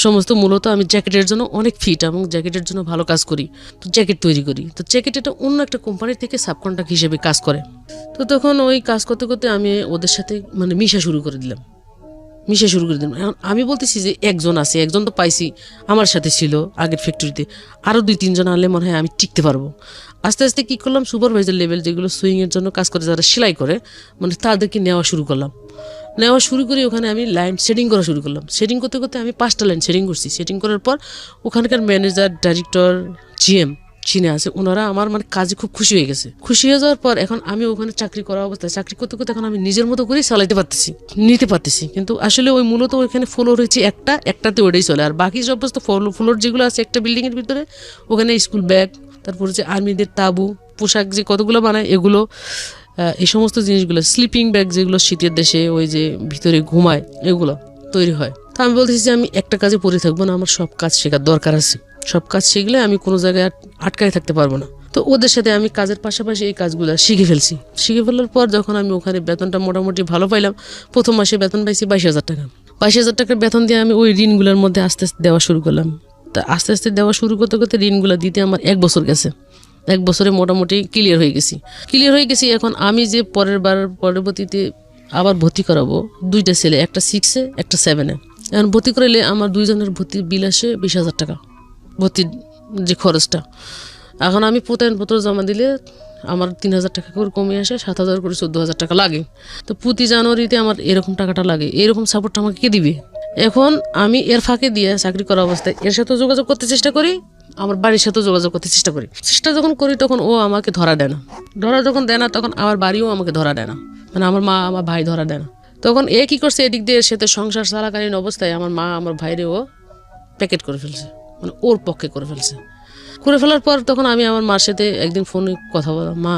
সমস্ত মূলত আমি জ্যাকেটের জন্য অনেক ফিট এবং জ্যাকেটের জন্য ভালো কাজ করি, তো জ্যাকেট তৈরি করি। তো জ্যাকেট এটা অন্য একটা কোম্পানির থেকে সাবকন্ট্রাক্ট হিসেবে কাজ করে। তো তখন ওই কাজ করতে করতে আমি ওদের সাথে মিশা শুরু করে দিলাম। এখন আমি বলতেছি যে একজন আছে, একজন তো পাইছি আমার সাথে ছিল আগের ফ্যাক্টরিতে, আরও 2-3 জন আনলে মনে হয় আমি টিকতে পারবো। আস্তে আস্তে কী করলাম, সুপারভাইজার লেভেল যেগুলো সুইংয়ের জন্য কাজ করে, যারা সেলাই করে তাদেরকে নেওয়া শুরু করে ওখানে আমি লাইন সেটিং করা শুরু করলাম। সেটিং করতে করতে আমি 5টা লাইন সেটিং করছি। সেটিং করার পর ওখানকার ম্যানেজার, ডাইরেক্টর, জিএম চিনে আছে, ওনারা আমার কাজে খুব খুশি হয়ে গেছে। খুশি হয়ে যাওয়ার পর এখন আমি ওখানে চাকরি করা অবস্থায় চাকরি করতে করতে এখন আমি নিজের মতো করেই চালাইতে নিতে পারতেছি। কিন্তু আসলে ওই মূলত ওইখানে ফ্লোর হয়েছে একটাতে ওটাই চলে, আর বাকি সমস্ত ফ্লোর যেগুলো আছে একটা বিল্ডিংয়ের ভিতরে, ওখানে স্কুল ব্যাগ, তারপর হচ্ছে আর্মিদের তাবু, পোশাক যে কতগুলো বানায় এগুলো, এই সমস্ত জিনিসগুলো, স্লিপিং ব্যাগ যেগুলো শীতের দেশে ওই যে ভিতরে ঘুমায় এগুলো তৈরি হয়। তা আমি বলতেছি যে আমি একটা কাজে পড়ে থাকবো না, আমার সব কাজ শেখার দরকার আছে। সব কাজ শিখলে আমি কোনো জায়গায় আটকায় থাকতে পারবো না। তো ওদের সাথে আমি কাজের পাশাপাশি এই কাজগুলো শিখে ফেলার পর যখন আমি ওখানে বেতনটা মোটামুটি ভালো পাইলাম, প্রথম মাসে বেতন পাইছি 22,000 টাকা। 22,000 টাকার বেতন দিয়ে আমি ওই ঋণগুলোর মধ্যে আস্তে আস্তে দেওয়া শুরু করলাম। তা আস্তে আস্তে দেওয়া শুরু করতে করতে ঋণগুলো দিতে আমার 1 বছর গেছে। 1 বছরে মোটামুটি ক্লিয়ার হয়ে গেছি। এখন আমি যে পরবর্তীতে আবার ভর্তি করাবো 2টা ছেলে, একটা 6-এ একটা 7-এ। এখন ভর্তি করাইলে আমার 2 জনের ভর্তির বিল আসে 20,000 টাকা, ভর্তির যে খরচটা। এখন আমি প্রত্যয়নপত্র জমা দিলে আমার 3,000 টাকা করে কমে আসে, 7,000 করে 14,000 টাকা লাগে। তো প্রতি জানুয়ারিতে আমার এরকম টাকাটা লাগে। এরকম সাপোর্টটা আমাকে কে দিবে? এখন আমি এর ফাঁকে দিয়ে চাকরি করা অবস্থায় এর সাথে যোগাযোগ করতে চেষ্টা করি, আমার বাড়ির সাথেও যোগাযোগ করতে চেষ্টা যখন করি তখন ও আমাকে ধরা দেয় না, তখন আমার বাড়িও আমাকে ধরা দেয় না, আমার মা আমার ভাই ধরা দেয় না। তখন এ কি করছে, এদিক দিয়ে এর সাথে সংসার চালাকালীন অবস্থায় আমার মা আমার ভাইরে ও প্যাকেট করে ফেলছে, ওর পক্ষে করে ফেলার পর তখন আমি আমার মার সাথে একদিন ফোনে কথা বললাম, মা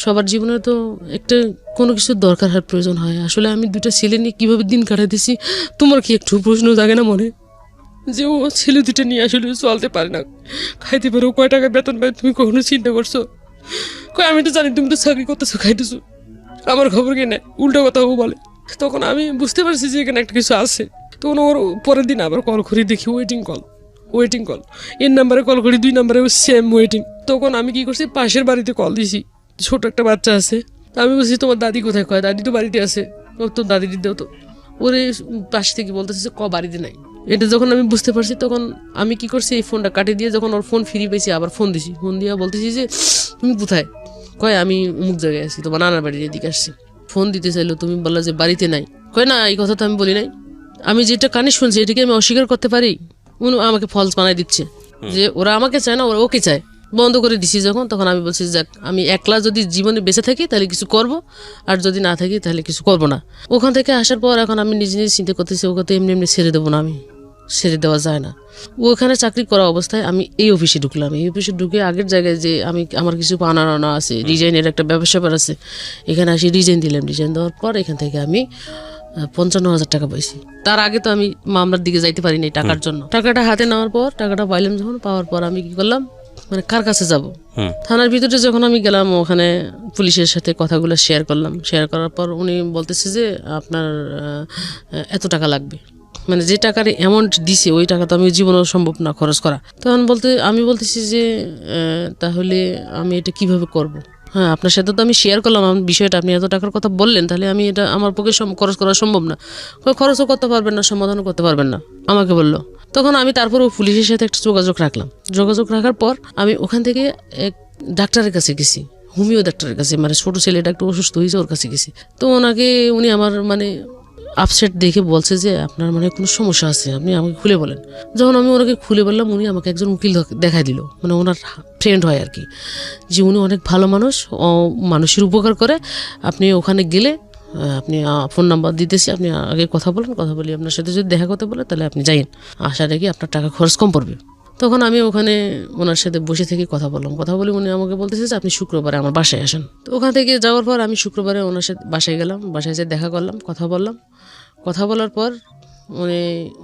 সবার জীবনে তো একটা কোনো কিছুর দরকার হয়, প্রয়োজন হয়, আসলে আমি 2টা ছেলে নিয়ে কীভাবে দিন কাটাইতেছি, তোমার কি একটু প্রশ্ন জাগে না মনে যে ও ছেলে 2টা নিয়ে আসলে চলতে পারে না, খাইতে পারো, কয় টাকা বেতন পাই তুমি কখনো চিন্তা করছো? আমি তো জানি তুমি তো চাকরি করতেছো, খাইতেছো, আমার খবর কি নেই, উল্টো কথা ও বলে। তখন আমি বুঝতে পারছি যে এখানে একটা কিছু আছে। তখন ওর পরের দিন আবার কল করি, দেখি ওয়েটিং কল, এর নাম্বারে কল করি, 2 নাম্বারে সেম ওয়েটিং। তখন আমি কি করছি, পাশের বাড়িতে কল দিছি, ছোট একটা বাচ্চা আছে। আমি বলছি তোমার দাদি কোথায়? কয় দাদি তো বাড়িতে আছে। তোর দাদি দেও তো। ওরে পাশ থেকে বলতেছে বাড়িতে নাই। এটা যখন আমি বুঝতে পারছি তখন আমি কি করছি, এই ফোনটা কাটি দিয়ে যখন ওর ফোন ফিরে পেয়েছি আবার ফোন দিছি। ফোন দিয়ে বলতেছি যে তুমি কোথায়? কয় আমি অমুক জায়গায় আছি, তোমার নানার বাড়ির এদিকে আসছি। ফোন দিতে চাইলো, তুমি বললা যে বাড়িতে নাই। কয় না, এই কথা তো আমি বলি নাই, আমি যেটা কানে শুনছি এটাকে আমি অস্বীকার করতে পারি? আমাকে ফলস বানাই দিচ্ছে যে ওরা আমাকে চায় না, ওরা ওকে চায়। বন্ধ করে দিছি যখন, তখন আমি বলছি যাক আমি একলা যদি জীবনে বেঁচে থাকি তাহলে কিছু করব, আর যদি না থাকি তাহলে কিছু করব না। ওখান থেকে আসার পর এখন আমি নিজে চিন্তা করতেছি ওকে তো এমনি ছেড়ে দেবো না, আমি ছেড়ে দেওয়া যায় না। ওখানে চাকরি করা অবস্থায় আমি এই অফিসে ঢুকলাম। এই অফিসে ঢুকে আগের জায়গায় যে আমার কিছু আনা আছে, ডিজাইনের একটা ব্যবসা আছে, এখানে আসি ডিজাইন দিলাম। ডিজাইন দেওয়ার পর এখান থেকে আমি 55,000 টাকা পাইছি। তার আগে তো আমি মামলার দিকে যাইতে পারিনি টাকার জন্য। টাকাটা হাতে নেওয়ার পর, টাকাটা পাইলাম যখন, পাওয়ার পর আমি কি করলাম, মানে কার কাছে যাব, থানার ভিতরে যখন আমি গেলাম, ওখানে পুলিশের সাথে কথাগুলো শেয়ার করলাম। শেয়ার করার পর উনি বলতেছে যে আপনার এত টাকা লাগবে, মানে যে টাকার অ্যামাউন্ট দিছে ওই টাকা তো আমি জীবনেও সম্ভব না খরচ করা। তখন আমি বলতেছি যে তাহলে আমি এটা কিভাবে করব। হ্যাঁ, আপনার সাথে তো আমি শেয়ার করলাম আমার বিষয়টা, আপনি এত টাকার কথা বললেন, তাহলে আমি এটা আমার পক্ষে খরচ করা সম্ভব না। খরচও করতে পারবেন না, সমাধানও করতে পারবেন না, আমাকে বললো। তখন আমি তারপরেও পুলিশের সাথে একটা যোগাযোগ রাখলাম। যোগাযোগ রাখার পর আমি ওখান থেকে এক ডাক্তারের কাছে গেছি, হোমিও ডাক্তারের কাছে, মানে ছোটো ছেলেটা একটু অসুস্থ হয়েছে, ওর কাছে গেছি। তো উনি আমার মানে আপসেট দেখে বলছে যে আপনার মানে কোনো সমস্যা আছে, আপনি আমাকে খুলে বলেন। যখন আমি ওনাকে খুলে বললাম, উনি আমাকে একজন উকিল দেখাই দিল, মানে ওনার ফ্রেন্ড হয় আর কি, যে উনি অনেক ভালো মানুষ, মানুষের উপকার করে। আপনি ওখানে গেলে আপনি ফোন নাম্বার দিতেছি, আপনি আগে কথা বলেন, কথা বলি আপনার সাথে যদি দেখা করতে বলে তাহলে আপনি যাইন, আশা রেখে আপনার টাকা খরচ কম পড়বে। তখন আমি ওখানে ওনার সাথে বসে থেকে কথা বললাম। কথা বলে উনি আমাকে বলতেছে যে আপনি শুক্রবারে আমার বাসায় আসেন। তো ওখান থেকে যাওয়ার পর আমি শুক্রবারে ওনার সাথে বাসায় গেলাম। বাসায় যেয়ে দেখা করলাম, কথা বললাম। কথা বলার পর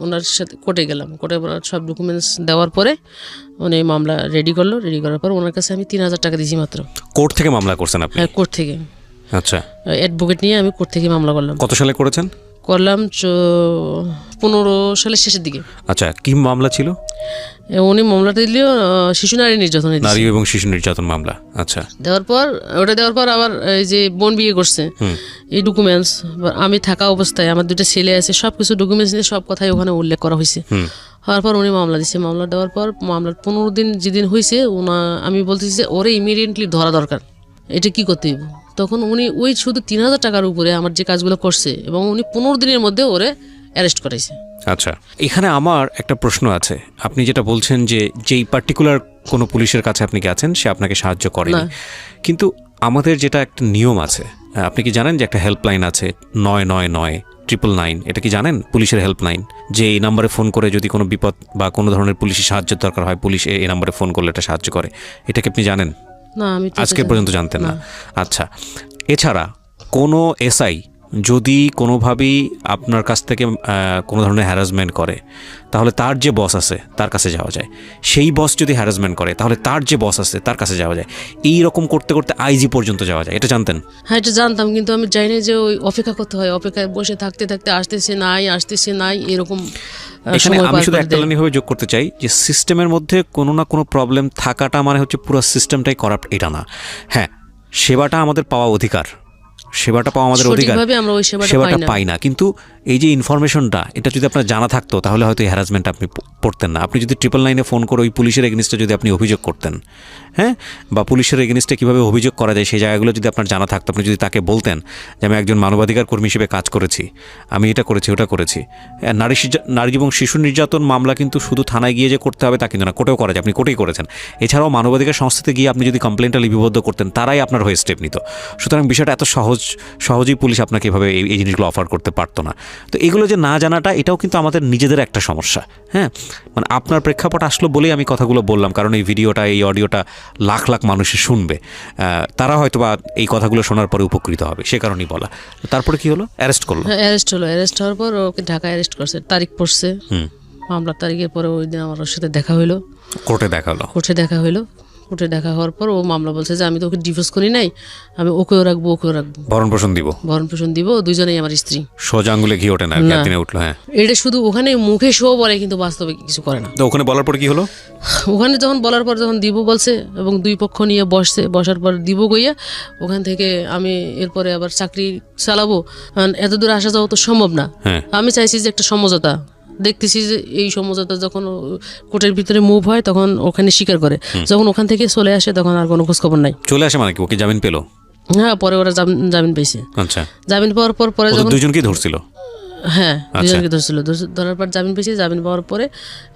ওনার সাথে কোর্টে গেলাম। কোর্টে সব ডকুমেন্টস দেওয়ার পরে উনি মামলা রেডি করলো। রেডি করার পর ওনার কাছে আমি 3,000 টাকা দিয়েছি মাত্র। কোর্ট থেকে মামলা করছেন আপনি? হ্যাঁ, কোর্ট থেকে। আচ্ছা, অ্যাডভোকেট নিয়ে আমি কোর্ট থেকে মামলা করলাম। কত সালে করেছেন? করলাম 15 সালের শেষের দিকে। আচ্ছা, কি মামলা ছিল? উনি মামলাটা দিল শিশু নারী নির্যাতন, নারী এবং শিশু নির্যাতন মামলা। আচ্ছা, দেওয়ার পর আবার এই যে বোন বিয়ে করছে, এই ডকুমেন্টস আমি থাকা অবস্থায়, আমার 2টা ছেলে আছে, সবকিছু ডকুমেন্টস নিয়ে সব কথাই ওখানে উল্লেখ করা হয়েছে। হওয়ার পর উনি মামলা দিচ্ছে। মামলা দেওয়ার পর মামলার 15 দিন যেদিন হয়েছে, আমি বলতেছি যে ওরে ইমিডিয়েটলি ধরা দরকার, এটা কি করতে হইব। তখন উনি ওই শুধু 3,000 টাকার উপরে আমার যে কাজগুলো করছে, এবং উনি 15 দিনের মধ্যে ওরে অ্যারেস্ট করাইছে। আচ্ছা, এখানে আমার একটা প্রশ্ন আছে। আপনি যেটা বলছেন যে যেই পার্টিকুলার কোনো পুলিশের কাছে আপনি গেছেন, সে আপনাকে সাহায্য করেনি, কিন্তু আমাদের যেটা একটা নিয়ম আছে, আপনি কি জানেন যে একটা হেল্পলাইন আছে 999-999, এটা কি জানেন? পুলিশের হেল্পলাইন, যে এই নাম্বারে ফোন করে যদি কোনো বিপদ বা কোনো ধরনের পুলিশের সাহায্যের দরকার হয়, পুলিশ এই নাম্বারে ফোন করলে এটা সাহায্য করে। এটা কি আপনি জানেন? না, আমি আজকে পর্যন্ত জানতেন না। আচ্ছা, এছাড়া কোনো এসআই যদি কোনোভাবেই আপনার কাছ থেকে কোনো ধরনের হ্যারাসমেন্ট করে, তাহলে তার যে বস আছে তার কাছে যাওয়া যায়। সেই বস যদি হ্যারাসমেন্ট করে, তাহলে তার যে বস আছে তার কাছে যাওয়া যায়। এই রকম করতে করতে আইজি পর্যন্ত যাওয়া যায়। এটা জানতেন? হ্যাঁ, এটা জানতাম, কিন্তু আমি জানি যে ওই অপেক্ষা করতে হয়, অপেক্ষায় বসে থাকতে থাকতে আসতেছে নাই এরকম। এখানে আমি শুধু একটা লাইনভাবে যোগ করতে চাই যে সিস্টেমের মধ্যে কোনো না কোনো প্রবলেম থাকাটা মানে হচ্ছে পুরো সিস্টেমটাই করাপ্ট, এটা না। হ্যাঁ, সেবাটা আমাদের পাওয়া অধিকার, সেবাটা পাওয়া আমাদের অধিকার, সেবাটা পাই না। কিন্তু এই যে ইনফরমেশনটা, এটা যদি আপনার জানা থাকতো, তাহলে হয়তো এই হ্যারাসমেন্ট আপনি পড়তেন না। আপনি যদি 999 ফোন করে ওই পুলিশের এগেনিস্টে যদি আপনি অভিযোগ করতেন, হ্যাঁ, বা পুলিশের এগেনিস্টে কীভাবে অভিযোগ করা যায় সেই জায়গাগুলো যদি আপনার জানা থাকতো, আপনি যদি তাকে বলতেন যে আমি একজন মানবাধিকার কর্মী হিসেবে কাজ করেছি, আমি এটা করেছি ওটা করেছি। নারী এবং শিশু নির্যাতন মামলা কিন্তু শুধু থানায় গিয়ে যে করতে হবে তা কিন্তু না, কোর্টেও করা যায়। আপনি কোর্টেই করেছেন। এছাড়াও মানবাধিকার সংস্থাতে গিয়ে আপনি যদি কমপ্লেনটা লিপিবদ্ধ করতেন, তারাই আপনার হয়ে স্টেপ নিত। সুতরাং বিষয়টা এত সহজেই পুলিশ আপনাকে এভাবে এই জিনিসগুলো অফার করতে পারতো না। তো এগুলো যে না জানাটা, এটাও কিন্তু আমাদের নিজেদের একটা সমস্যা। হ্যাঁ, মানে আপনার প্রেক্ষাপট আসলো বলেই আমি কথাগুলো বললাম, কারণ এই ভিডিওটা, এই অডিওটা লাখ লাখ মানুষে শুনবে, তারা হয়তো বা এই কথাগুলো শোনার পরে উপকৃত হবে, সে কারণেই বলা। তারপরে কি হলো? অ্যারেস্ট করলো। অ্যারেস্ট হওয়ার পর ওকে ঢাকায় অ্যারেস্ট করছে, তারিখ পড়ছে, মামলার তারিখের পরে ওই দিন আমার ওর সাথে দেখা হইলো, কোর্টে দেখা হইলো। কোর্টে দেখা হওয়ার পর ও মামলা বলছে যে আমি তো ওকে ডিভোর্স করি নাই, আমি ওকেও রাখবো, ভরণ পোষণ দিব, দুইজনেই আমার স্ত্রী। সোজা আঙুলে ঘি ওঠে না, একদিনে উঠলো। হ্যাঁ, এটা শুধু ওখানে মুখে শো বলে, কিন্তু বাস্তবে কিছু করে না। তো ওখানে বলার পর কি হলো? ওখানে যখন দিব বলছে, এবং দুই পক্ষ নিয়ে বসার পর দিব গইয়া, ওখান থেকে আমি এরপরে আবার চাকরি চালাবো, এত দূর আসা যাওয়া তো সম্ভব না। আমি চাইছি যে একটা সমঝোতা, দেখতেছি যে এই সমঝোতা যখন কোর্টের ভিতরে মুভ হয় তখন ওখানে স্বীকার করে, যখন ওখান থেকে চলে আসে তখন আর কোনো খোঁজখবর নাই। চলে আসে মানে কি? ওকে জামিন পেলো? হ্যাঁ, পরে ওরা জামিন পেয়েছে। আচ্ছা, জামিন পাওয়ার পরে যখন দুজনকেই ধরছিল, হ্যাঁ দুজনকে ধরছিল, ধরার পর জামিন পেয়েছি। জামিন পাওয়ার পরে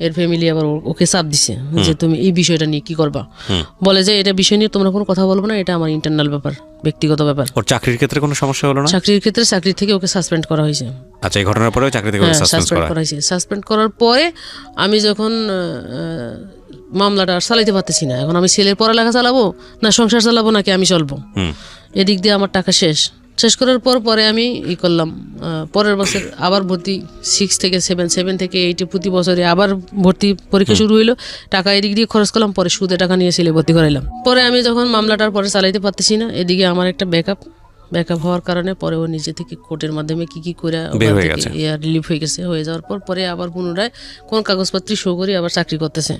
এর ফ্যামিলি আবার ওকে চাপ দিছে যে তুমি এই বিষয়টা নিয়ে কি করবা। বলে যে এটা বিষয় নিয়ে তোমরা কোনো কথা বলবো না, এটা আমার ইন্টারনাল ব্যাপার, ব্যক্তিগত ব্যাপার। ওর চাকরির ক্ষেত্রে কোনো সমস্যা হলো না? চাকরির ক্ষেত্রে চাকরি থেকে ওকে সাসপেন্ড করা হয়েছে। আচ্ছা, এই ঘটনার পরে চাকরি থেকে সাসপেন্ড করা হয়েছে। সাসপেন্ড করার পরে আমি যখন মামলাটা আর চালাইতে পারতেছি না, এখন আমি ছেলের পড়ালেখা চালাবো না সংসার চালাবো নাকি আমি চলবো, এদিক দিয়ে আমার টাকা শেষ করার পরে আমি করলাম পরের বছর আবার ভর্তি 6 থেকে 7 থেকে 8 প্রতি বছরে আবার ভর্তি পরীক্ষা শুরু হইলো। টাকা এদিক দিয়ে খরচ করলাম, পরে সুদে টাকা নিয়ে ছেলে ভর্তি করাইলাম। পরে আমি যখন মামলাটার পরে চালাইতে পারতেছি না, এদিকে আমার একটা ব্যাকআপ হওয়ার কারণে পরে ও নিজে থেকে কোর্টের মাধ্যমে কি করে রিলিফ হয়ে গেছে। হয়ে যাওয়ার পরে আবার পুনরায় কোন কাগজপত্র শো করে আবার চাকরি করতেছে।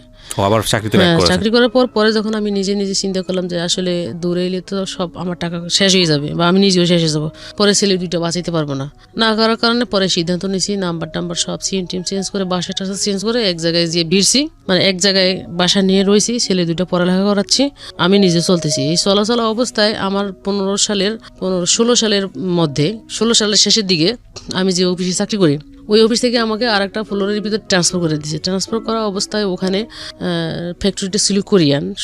চাকরি করার পরে যখন আমি নিজে চিন্তা করলাম যে আসলে দূরে এলে তো সব আমার টাকা শেষ হয়ে যাবে বা আমি নিজেও শেষ হয়ে যাবো, পরে ছেলে দুইটা বাঁচাইতে পারবো না করার কারণে পরে সিদ্ধান্ত নিয়েছি নাম্বার সব সিম টিম চেঞ্জ করে বাসা টাসা চেঞ্জ করে এক জায়গায় গিয়ে ভিড়ছি, মানে এক জায়গায় বাসা নিয়ে রয়েছি, ছেলে দুইটা পড়ালেখা করাচ্ছি, আমি নিজে চলতেছি। এই চলাচলা অবস্থায় আমার 16 সালের মধ্যে 16 সালের শেষের দিকে আমি যে অফিসে চাকরি করি ওই অফিস থেকে আমাকে আর একটা ফ্লোরের ভিতরে ট্রান্সফার করে দিয়েছে। ট্রান্সফার করা অবস্থায় ওখানে ফ্যাক্টরিটা ছিল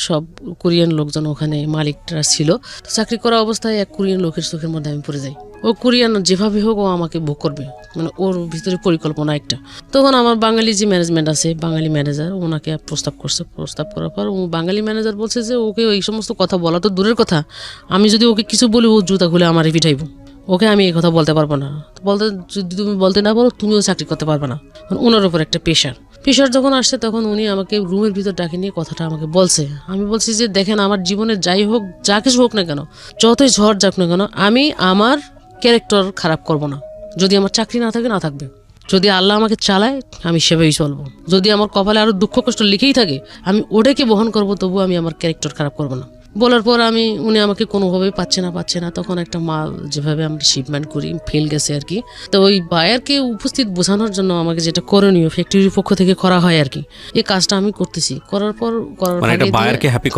সব কোরিয়ান লোকজন ওখানে মালিকরা ছিল। তো চাকরি করা অবস্থায় এক কোরিয়ান লোকের চোখের মধ্যে আমি পড়ে যাই। ও কোরিয়ান যেভাবে হোক ও আমাকে ভোগ করবে, মানে ওর ভিতরে পরিকল্পনা একটা। তখন আমার বাঙালি যে ম্যানেজমেন্ট আছে, বাঙালি ম্যানেজার ওনাকে প্রস্তাব করছে। প্রস্তাব করার পর ও বাঙালি ম্যানেজার বলছে যে ওকে ওই সমস্ত কথা বলা তো দূরের কথা, আমি যদি ওকে কিছু বলি ও জুতা খুলে আমার পিঠাইব, ওকে আমি এই কথা বলতে পারবো না। যদি তুমি বলতে না পারো তুমিও চাকরি করতে পারবে না। ওনার উপর একটা প্রেশার যখন আসছে তখন উনি আমাকে রুমের ভিতর ডাকে নিয়ে কথাটা আমাকে বলছে। আমি বলছি যে দেখেন আমার জীবনে যাই হোক, যা কিছু হোক না কেন, যতই ঝড় যাক না কেন, আমি আমার ক্যারেক্টার খারাপ করব না। যদি আমার চাকরি না থাকবে, যদি আল্লাহ আমাকে চালায় আমি সেভাবেই চলবো। যদি আমার কপালে আরো দুঃখ কষ্ট লিখেই থাকে আমি ওটাকে বহন করবো, তবু আমি আমার ক্যারেক্টার খারাপ করবো না। বলার পর উনি আমাকে কোনোভাবেই পাচ্ছে না। তখন একটা মাল যেভাবে আমরা শিপমেন্ট করি ফেল গেছে আর কি। তো ওই বায়ারকে উপস্থিত বোঝানোর জন্য আমাকে যেটা করণীয় ফ্যাক্টরির পক্ষ থেকে করা হয় আর কি, এই কাজটা আমি করতেছি। বায়ারকে হ্যাপি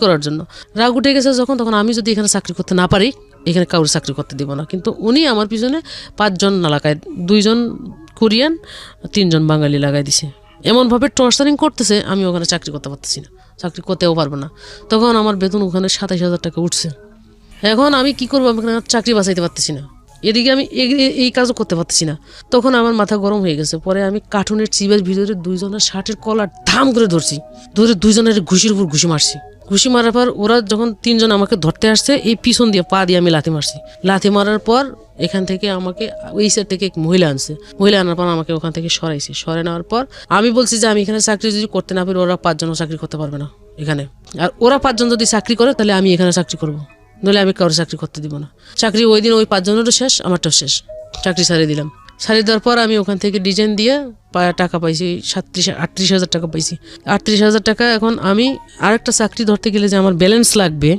করার জন্য রাগ উঠে গেছে যখন, তখন আমি যদি এখানে চাকরি করতে না পারি, এখানে কারোর চাকরি করতে দিব না। কিন্তু উনি আমার পিছনে 5 জন না লাগায়, 2 জন কোরিয়ান 3 জন বাঙালি লাগাই দিছে। এমনভাবে টর্চারিং করতেছে আমি ওখানে চাকরি করতে পারতেছি না, চাকরি করতেও পারবো না। তখন আমার বেতন ওখানে 27,000 টাকা উঠছে। এখন আমি কি করবো, আমি চাকরি বাঁচাইতে পারতেছি না, এদিকে আমি এই কাজও করতে পারতেছি না। তখন আমার মাথা গরম হয়ে গেছে। পরে আমি কার্টুনের চিপের ভিতরে 2 জনের শার্টের কলার ধাম করে ধরে 2 জনের ঘুষির উপর ঘুষি মারছি। ঘুষি মারার পর ওরা যখন 3 জন আমাকে ধরতে আসছে, এই পিছন দিয়ে পা দিয়ে আমি লাথি মারছি। লাথি মারার পর এখান থেকে আমাকে ওই সাইড থেকে এক মহিলা আনার পর আমাকে ওখান থেকে সরে নেওয়ার পর আমি বলছি যে আমি এখানে চাকরি যদি করতে না পারি, ওরা 5 জনও চাকরি করতে পারবে না এখানে। আর ওরা 5 জন যদি চাকরি করে তাহলে আমি এখানে চাকরি করবো, নইলে আমি কারোর চাকরি করতে দিব না। চাকরি ওই দিন ওই 5 জনেরও শেষ, আমারটাও শেষ। চাকরি ছাড়িয়ে দিলাম। ছাড়িয়ে দেওয়ার পর আমি ওখান থেকে ডিজাইন দিয়ে টাকা পাইছি 38,000 টাকা পাইছি। 38,000 টাকা। এখন আমি আরেকটা চাকরি ধরতে গেলে যে আমার ব্যালেন্স লাগবে,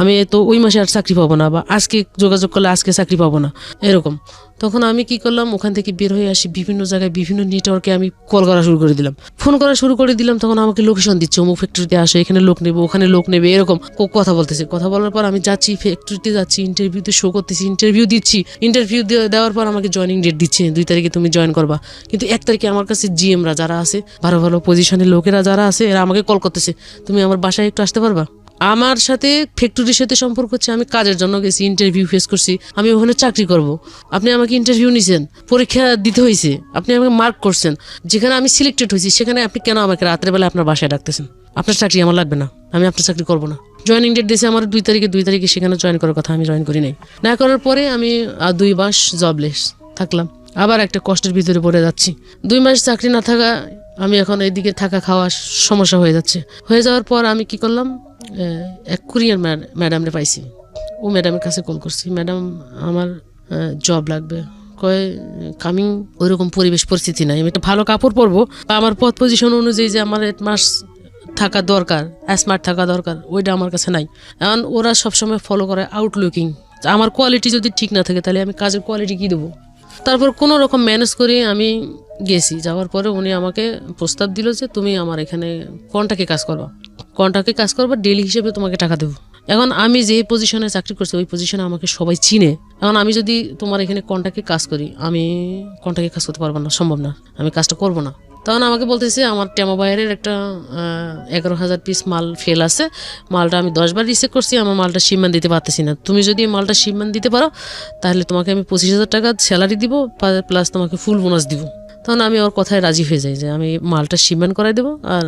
আমি তো ওই মাসে আর চাকরি পাবো না, বা আজকে যোগাযোগ করলে আজকে চাকরি পাবো না, এরকম। তখন আমি কি করলাম, ওখান থেকে বের হয়ে আসি, বিভিন্ন জায়গায় বিভিন্ন নেটওয়ার্কে আমি কল করা শুরু করে দিলাম, ফোন করা শুরু করে দিলাম। তখন আমাকে লোকেশন দিচ্ছে, অমুক ফ্যাক্টরিতে আসো, এখানে লোক নেবে, ওখানে লোক নেবে, এরকম কথা বলতেছে। কথা বলার পর আমি যাচ্ছি ফ্যাক্টরিতে, যাচ্ছি, ইন্টারভিউতে শো করতেছি, ইন্টারভিউ দিচ্ছি। ইন্টারভিউ দেওয়ার পর আমাকে জয়েনিং ডেট দিচ্ছে, 2 তারিখে তুমি জয়েন করবা। কিন্তু 1 তারিখে আমার কাছে জিএমরা যারা আছে, ভালো পজিশনের লোকেরা যারা আছে, এরা আমাকে কল করতেছে, তুমি আমার বাসায় একটু আসতে পারবা। আমার সাথে ফ্যাক্টরির সাথে সম্পর্ক হচ্ছে, আমি কাজের জন্য গেছি, ইন্টারভিউ ফেস করছি, আমি ওখানে চাকরি করব। আপনি আমাকে ইন্টারভিউ নিছেন, পরীক্ষা দিতে হয়েছে, আপনি আমাকে মার্ক করছেন, যেখানে আমি সিলেক্টেড হয়েছি সেখানে আপনি কেন আমাকে রাত্রে বেলা আপনার বাসায় ডাকতেছেন? আপনার চাকরি আমার লাগবে না, আমি আপনার চাকরি করবো না। জয়েনিং ডেট দিয়েছে আমার 2 তারিখে সেখানে জয়েন করার কথা, আমি জয়েন করি নাই। না করার পরে আমি 2 মাস জবলেস থাকলাম, আবার একটা কষ্টের ভিতরে পড়ে যাচ্ছি। 2 মাস চাকরি না থাকা, আমি এখন এইদিকে থাকা খাওয়া সমস্যা হয়ে যাওয়ার পর আমি কি করলাম, এক কোরিয়ান ম্যাডামরে পাইছি। ও ম্যাডামের কাছে কল করছি, ম্যাডাম আমার জব লাগবে। কয় কামিং ওইরকম পরিস্থিতি নাই, আমি একটা ভালো কাপড় পরবো, আমার পদ পজিশন অনুযায়ী যে আমার 8 মাস থাকা দরকার, স্মার্ট থাকা দরকার, ওইটা আমার কাছে নাই। এখন ওরা সবসময় ফলো করে আউটলুকিং, আমার কোয়ালিটি যদি ঠিক না থাকে তাহলে আমি কাজের কোয়ালিটি কী দেবো। তারপর কোনো রকম ম্যানেজ করে আমি গেছি। যাওয়ার পরে উনি আমাকে প্রস্তাব দিল যে তুমি আমার এখানে কন্ট্রাক্টে কাজ করবা, ডেলি হিসেবে তোমাকে টাকা দেবো। এখন আমি যে পজিশনে চাকরি করছি ওই পজিশনে আমাকে সবাই চিনে। এখন আমি যদি তোমার এখানে কন্ট্রাক্টে কাজ করি, আমি কন্ট্রাক্টে কাজ করতে পারবো না, সম্ভব না, আমি কাজটা করবো না। তখন আমাকে বলতেছে আমার টেমা বাইরের একটা 11,000 পিস মাল ফেল আছে, মালটা আমি 10 বার রিসেট করছি, আমার মালটা শিপমেন্ট দিতে পারতেছি না, তুমি যদি মালটা শিপমেন্ট দিতে পারো তাহলে তোমাকে আমি 25,000 টাকা স্যালারি দিব, প্লাস তোমাকে ফুল বোনাস দিব। তখন আমি ওর কথায় রাজি হয়ে যাই যে আমি মালটা শিপমেন্ট করাই দেবো, আর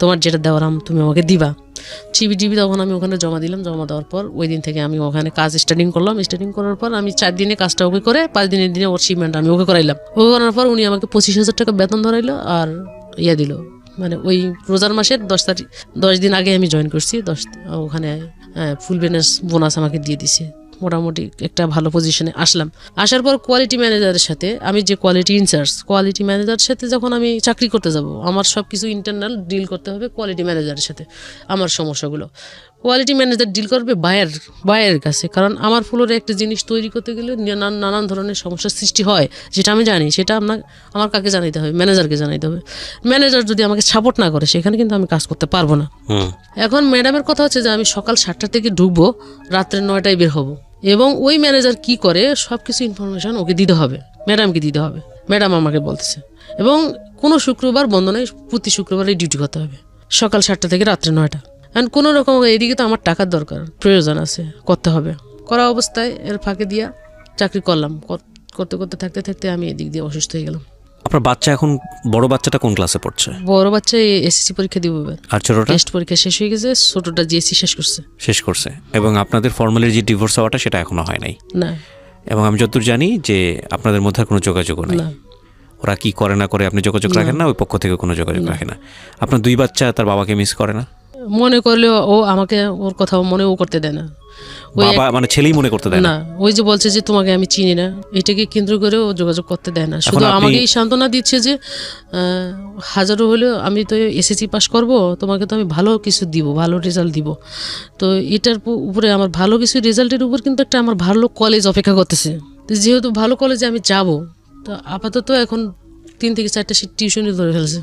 তোমার যেটা দেওয়ার তুমি আমাকে দিবা। টিভি তখন আমি ওখানে জমা দিলাম। জমা দেওয়ার পর ওই দিন থেকে আমি ওখানে কাজ স্টার্টিং করলাম। স্টার্টিং করার পর আমি 4 দিনে কাজটা ওকে করে 5 দিনের দিনে ওর শিপমেন্ট আমি ওকে করাইলাম। ওকে করার পর উনি আমাকে 25,000 টাকা বেতন ধরাইলো আর দিল, মানে ওই রোজার মাসের 10 দিন আগে আমি জয়েন করছি। ওখানে ফুল বোনাস আমাকে দিয়ে দিছে। মোটামুটি একটা ভালো পজিশনে আসলাম। আসার পর কোয়ালিটি ম্যানেজারের সাথে, আমি যে কোয়ালিটি ইনচার্জ, কোয়ালিটি ম্যানেজারের সাথে যখন আমি চাকরি করতে যাব, আমার সব কিছু ইন্টারনাল ডিল করতে হবে কোয়ালিটি ম্যানেজারের সাথে। আমার সমস্যাগুলো কোয়ালিটি ম্যানেজার ডিল করবে বায়ের কাছে, কারণ আমার ফ্লোরে একটা জিনিস তৈরি করতে গেলে নানান ধরনের সমস্যার সৃষ্টি হয়, যেটা আমি জানি। সেটা আমার কাকে জানাইতে হবে? ম্যানেজারকে জানাইতে হবে। ম্যানেজার যদি আমাকে সাপোর্ট না করে সেখানে কিন্তু আমি কাজ করতে পারবো না। এখন ম্যাডামের কথা হচ্ছে যে আমি সকাল 7টা থেকে ঢুকবো, রাত্রে 9টায় বের হবো, এবং ওই ম্যানেজার কি করে সব কিছু ইনফরমেশন ওকে দিতে হবে, ম্যাডামকে দিতে হবে। ম্যাডাম আমাকে বলতেছে, এবং কোনো শুক্রবার বন্ধ নয়, প্রতি শুক্রবারে ডিউটি করতে হবে, সকাল 7টা থেকে রাত্রে 9টা। অ্যান্ড কোনো রকম এদিকে তো আমার টাকার দরকার, প্রয়োজন আছে, করতে হবে। করা অবস্থায় এর ফাঁকে দিয়া চাকরি করলাম। করতে করতে থাকতে থাকতে আমি এদিক দিয়ে অসুস্থ হয়ে গেলাম। আপনার বাচ্চা এখন, বড় বাচ্চাটা কোন ক্লাসে পড়ছে? বড় বাচ্চা এসএসসি পরীক্ষা দিব এবার, আর ছোটটা টেস্ট পরীক্ষা শেষ হয়ে গেছে, ছোটটা জিএসসি শেষ করছে। এবং আপনাদের ফর্মালি যে ডিভোর্স হওয়াটা সেটা এখনো হয় নাই? না। এবং আমি যতদূর জানি যে আপনাদের মধ্যে কোনো যোগাযোগও নাই। ওরা কি করে না করে আপনি যোগাযোগ রাখেন না, ওই পক্ষ থেকে কোনো যোগাযোগ রাখে না। আপনার 2 বাচ্চা তার বাবাকে মিস করে না? মনে করলেও ও আমাকে ওর কথা মনেও করতে দেয় না। বাবা মানে ছেলেই মনে করতে দেয় না? ওই যে বলছে যে তোমাকে আমি চিনি না, এটাকে কেন্দ্র করে ও যোগাযোগ করতে দেয় না। শুধু আমাকেই সান্ত্বনা দিচ্ছে যে হাজারো হলেও আমি তো এসএসসি পাস করব, তোমাকে তো আমি ভালো কিছু দিব, ভালো রেজাল্ট দিব। তো এটার উপরে আমার ভালো কিছু রেজাল্টের উপর কিন্তু একটা আমার ভালো কলেজ অপেক্ষা করতেছে। যেহেতু ভালো কলেজে আমি যাব, তো আপাতত এখন 3 থেকে 4টা টিউশনই ধরে ফেলছে,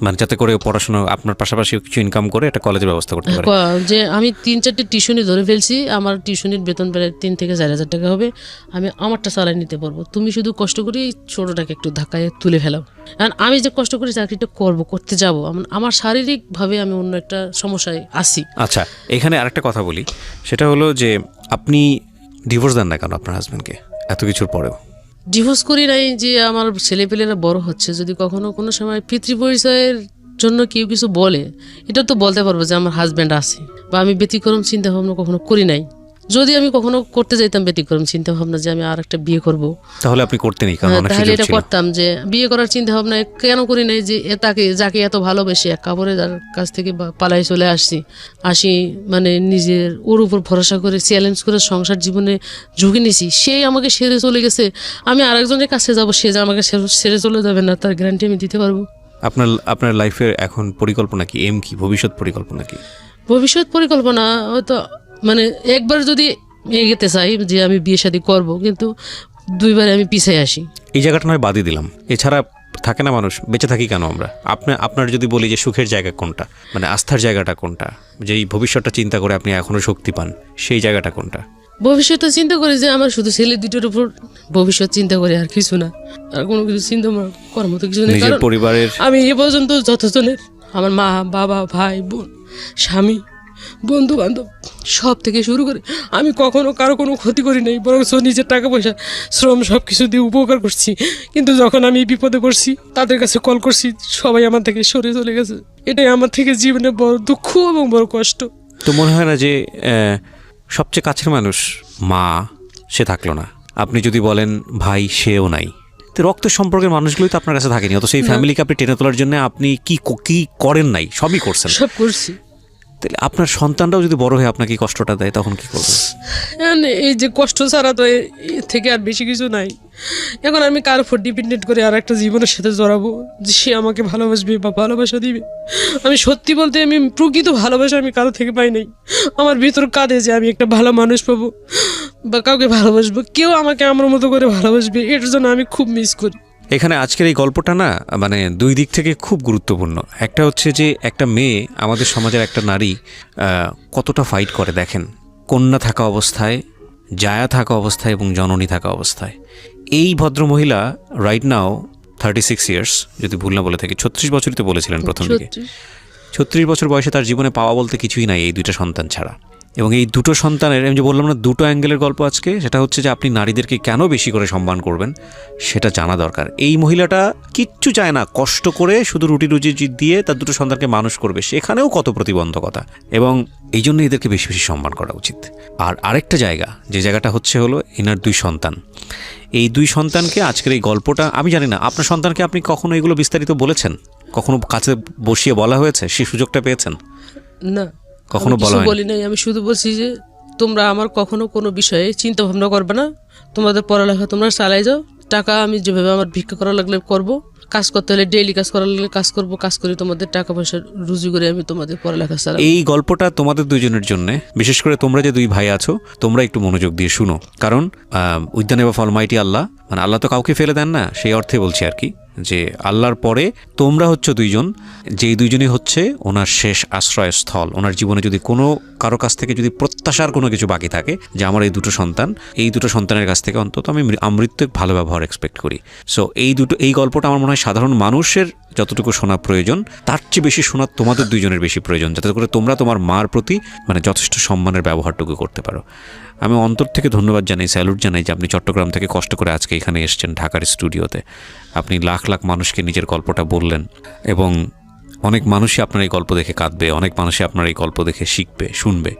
মানে যাতে করে পড়াশোনা আপনার পাশাপাশি কিছু ইনকাম করে একটা কলেজের ব্যবস্থা করতে পারে। যে আমি 3-4টে টিউশনি ধরে ফেলছি, আমার টিউশনির বেতন প্রায় 3 থেকে 4,000 টাকা হবে, আমি আমারটা চালাই নিতে পারবো। তুমি শুধু কষ্ট করে ছোটটাকে একটু ধাক্কায় তুলে ফেলাও। কারণ আমি যে কষ্ট করে চাকরিটা করতে যাব, আমার শারীরিকভাবে আমি অন্য একটা সমস্যায় আছি। আচ্ছা, এখানে আরেকটা কথা বলি, সেটা হলো যে আপনি ডিভোর্স দেন না কেন আপনার হাজব্যান্ডকে এত কিছুর পরেও? ডিভোর্স করি নাই যে আমার ছেলেপেলেরা বড় হচ্ছে, যদি কখনো কোনো সময় পিতৃ পরিচয়ের জন্য কেউ কিছু বলে, এটা তো বলতে পারবো যে আমার হাজব্যান্ড আছে, বা আমি ব্যতিক্রম চিন্তা ভাবনা কখনো করি নাই। যদি আমি কখনো করতে যাইতাম ব্যতিক্রম চিন্তা ভাবনা যে আমি আর একটা বিয়ে করব, তাহলে আপনি করতেনই, তাহলে এটা করতাম। যে বিয়ে করার চিন্তা ভাবনা কেন করি নাই, যে যাকে এত ভালোবেসে এক কাপড়ে যার কাছ থেকে পালাই চলে আসি, মানে নিজের ওর উপর ভরসা করে চ্যালেঞ্জ করে সংসার জীবনে ঝুঁকি নিছি, সেই আমাকে সেরে চলে গেছে। আমি আরেকজনের কাছে যাব, সে যে আমাকে সেরে চলে যাবে না তার গ্যারান্টি আমি দিতে পারবো? আপনার লাইফের এখন পরিকল্পনা কি, এম কি, ভবিষ্যৎ পরিকল্পনা কি? ভবিষ্যৎ পরিকল্পনা হয়তো মানে একবার যদি এগোতে চাই যে আমি বিয়ে শাদী করবো, কিন্তু 2বার আমি পিছিয়ে আসি। এই জায়গাটা নয় বাদই দিলাম, এছাড়া থাকে না মানুষ, বেঁচে থাকি কেন আমরা? আপনার যদি বলি যে সুখের জায়গা কোনটা, মানে আস্থার জায়গাটা কোনটা, যেই ভবিষ্যৎটা চিন্তা করে আপনি এখনো শক্তি পান, সেই জায়গাটা কোনটা? ভবিষ্যৎটা চিন্তা করি যে আমার শুধু ছেলে 2টোর উপর ভবিষ্যৎ চিন্তা করি, আর কিছু না, আর কোনো কিছু চিন্তা করার মতো কিছু নেই। নিজের পরিবারের, আমি এ পর্যন্ত যতজনের, আমার মা বাবা ভাই বোন স্বামী বন্ধু বান্ধব সব থেকে শুরু করে আমি কখনো কারো কোনো ক্ষতি করি নাই, বরং নিজের টাকা পয়সা শ্রম সব কিছু দিয়ে উপকার করছি। কিন্তু যখন আমি বিপদে পড়ছি, তাদের কাছে কল করছি, সবাই আমার থেকে সরে চলে গেছে। এটাই আমার থেকে জীবনে বড় দুঃখ এবং বড় কষ্ট। তো মনে হয় না যে সবচেয়ে কাছের মানুষ মা, সে থাকলো না, আপনি যদি বলেন ভাই, সেও নাই, তো রক্তের সম্পর্কের মানুষগুলোই তো আপনার কাছে থাকেনি, অত সেই ফ্যামিলিকে আপনি টেনে তোলার জন্য আপনি কি করেন নাই? সবই করছেন, সব করছি। তাহলে আপনার সন্তানরাও যদি বড় হয়ে আপনাকে কষ্টটা দেয়, তখন কি করবেন? এই যে কষ্ট ছাড়া তো এর থেকে আর বেশি কিছু নাই। এখন আমি কার উপর ডিপেন্ডেন্ট করে আর একটা জীবনের সাথে জড়াবো যে সে আমাকে ভালোবাসবে বা ভালোবাসা দিবে? আমি সত্যি বলতে আমি প্রকৃত ভালোবাসা আমি কারো থেকে পাই নাই। আমার ভিতর কাঁদে যে আমি একটা ভালো মানুষ পাবো বা কাউকে ভালোবাসবো, কেউ আমাকে আমার মতো করে ভালোবাসবে, এটার জন্য আমি খুব মিস করি। এখানে আজকের এই গল্পটা না, মানে 2 দিক থেকে খুব গুরুত্বপূর্ণ। একটা হচ্ছে যে একটা মেয়ে, আমাদের সমাজের একটা নারী কতটা ফাইট করে দেখেন, কন্যা থাকা অবস্থায়, জায়া থাকা অবস্থায় এবং জননী থাকা অবস্থায়। এই ভদ্রমহিলা রাইট নাও 36 ইয়ার্স, যদি ভুল না বলে থাকি, 36 বছরই তো বলেছিলেন প্রথম দিকে। 36 বছর বয়সে তার জীবনে পাওয়া বলতে কিছুই নাই এই দুইটা সন্তান ছাড়া। এবং এই দুটো সন্তানের, আমি যে বললাম না দুটো অ্যাঙ্গেলের গল্প আজকে, সেটা হচ্ছে যে আপনি নারীদেরকে কেন বেশি করে সম্মান করবেন সেটা জানা দরকার। এই মহিলাটা কিচ্ছু চায় না, কষ্ট করে শুধু রুটি রুজি দিয়ে তার দুটো সন্তানকে মানুষ করবে, সেখানেও কত প্রতিবন্ধকতা, এবং এই জন্য এদেরকে বেশি বেশি সম্মান করা উচিত। আর আরেকটা জায়গা, যে জায়গাটা হচ্ছে হলো এনার 2 সন্তান। এই 2 সন্তানকে আজকের এই গল্পটা, আমি জানি না আপনার সন্তানকে আপনি কখনো এগুলো বিস্তারিত বলেছেন, কখনো কাছে বসিয়ে বলা হয়েছে, সেই সুযোগটা পেয়েছেন? না, কখনো বলা বলি নাই। আমি শুধু বলছি যে তোমরা আমার কখনো কোনো বিষয়ে চিন্তা ভাবনা করবে না, তোমাদের পড়ালেখা তোমরা চালাই যাও, টাকা আমি যেভাবে আমার ভিক্ষা করা লাগলে করব, কাজ করতে হলে ডেইলি কাজ করা লাগলে কাজ করব, কাজ করে তোমাদের টাকা পয়সা রুজি করে আমি তোমাদের পড়ালেখা চালাবো। এই গল্পটা তোমাদের দুজনের জন্য, বিশেষ করে তোমরা যে 2 ভাই আছো, তোমরা একটু মনোযোগ দিয়ে শুনো। কারণ with the name of almighty Allah, মানে আল্লাহ তো কাউকে ফেলে দেন না, সেই অর্থে বলছি আর কি, যে আল্লাহর পরে তোমরা হচ্ছে 2 জন, যেই 2 জনই হচ্ছে ওনার শেষ আশ্রয়স্থল। ওনার জীবনে যদি কোনো কারো কাছ থেকে যদি প্রত্যাশার কোনো কিছু বাকি থাকে, যে আমার এই 2 সন্তান, এই 2 সন্তানের কাছ থেকে অন্তত আমি আমৃত্যু ভালো ব্যবহার এক্সপেক্ট করি। সো এই গল্পটা আমার মনে হয় সাধারণ মানুষের যতটুকু শোনা প্রয়োজন, তার চেয়ে বেশি শোনা তোমাদের 2 জনের বেশি প্রয়োজন, যাতে করে তোমরা তোমার মার প্রতি মানে যথেষ্ট সম্মানের ব্যবহারটুকু করতে পারো। আমি অন্তর থেকে ধন্যবাদ জানাই, স্যালুট জানাই যে আপনি চট্টগ্রাম থেকে কষ্ট করে আজকে এখানে এসেছেন ঢাকার স্টুডিওতে। আপনি লাখ লাখ মানুষকে নিজের গল্পটা বললেন, এবং অনেক মানুষই আপনার এই গল্প দেখে কাঁদবে, অনেক মানুষই আপনার এই গল্প দেখে শিখবে, শুনবে।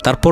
তারপর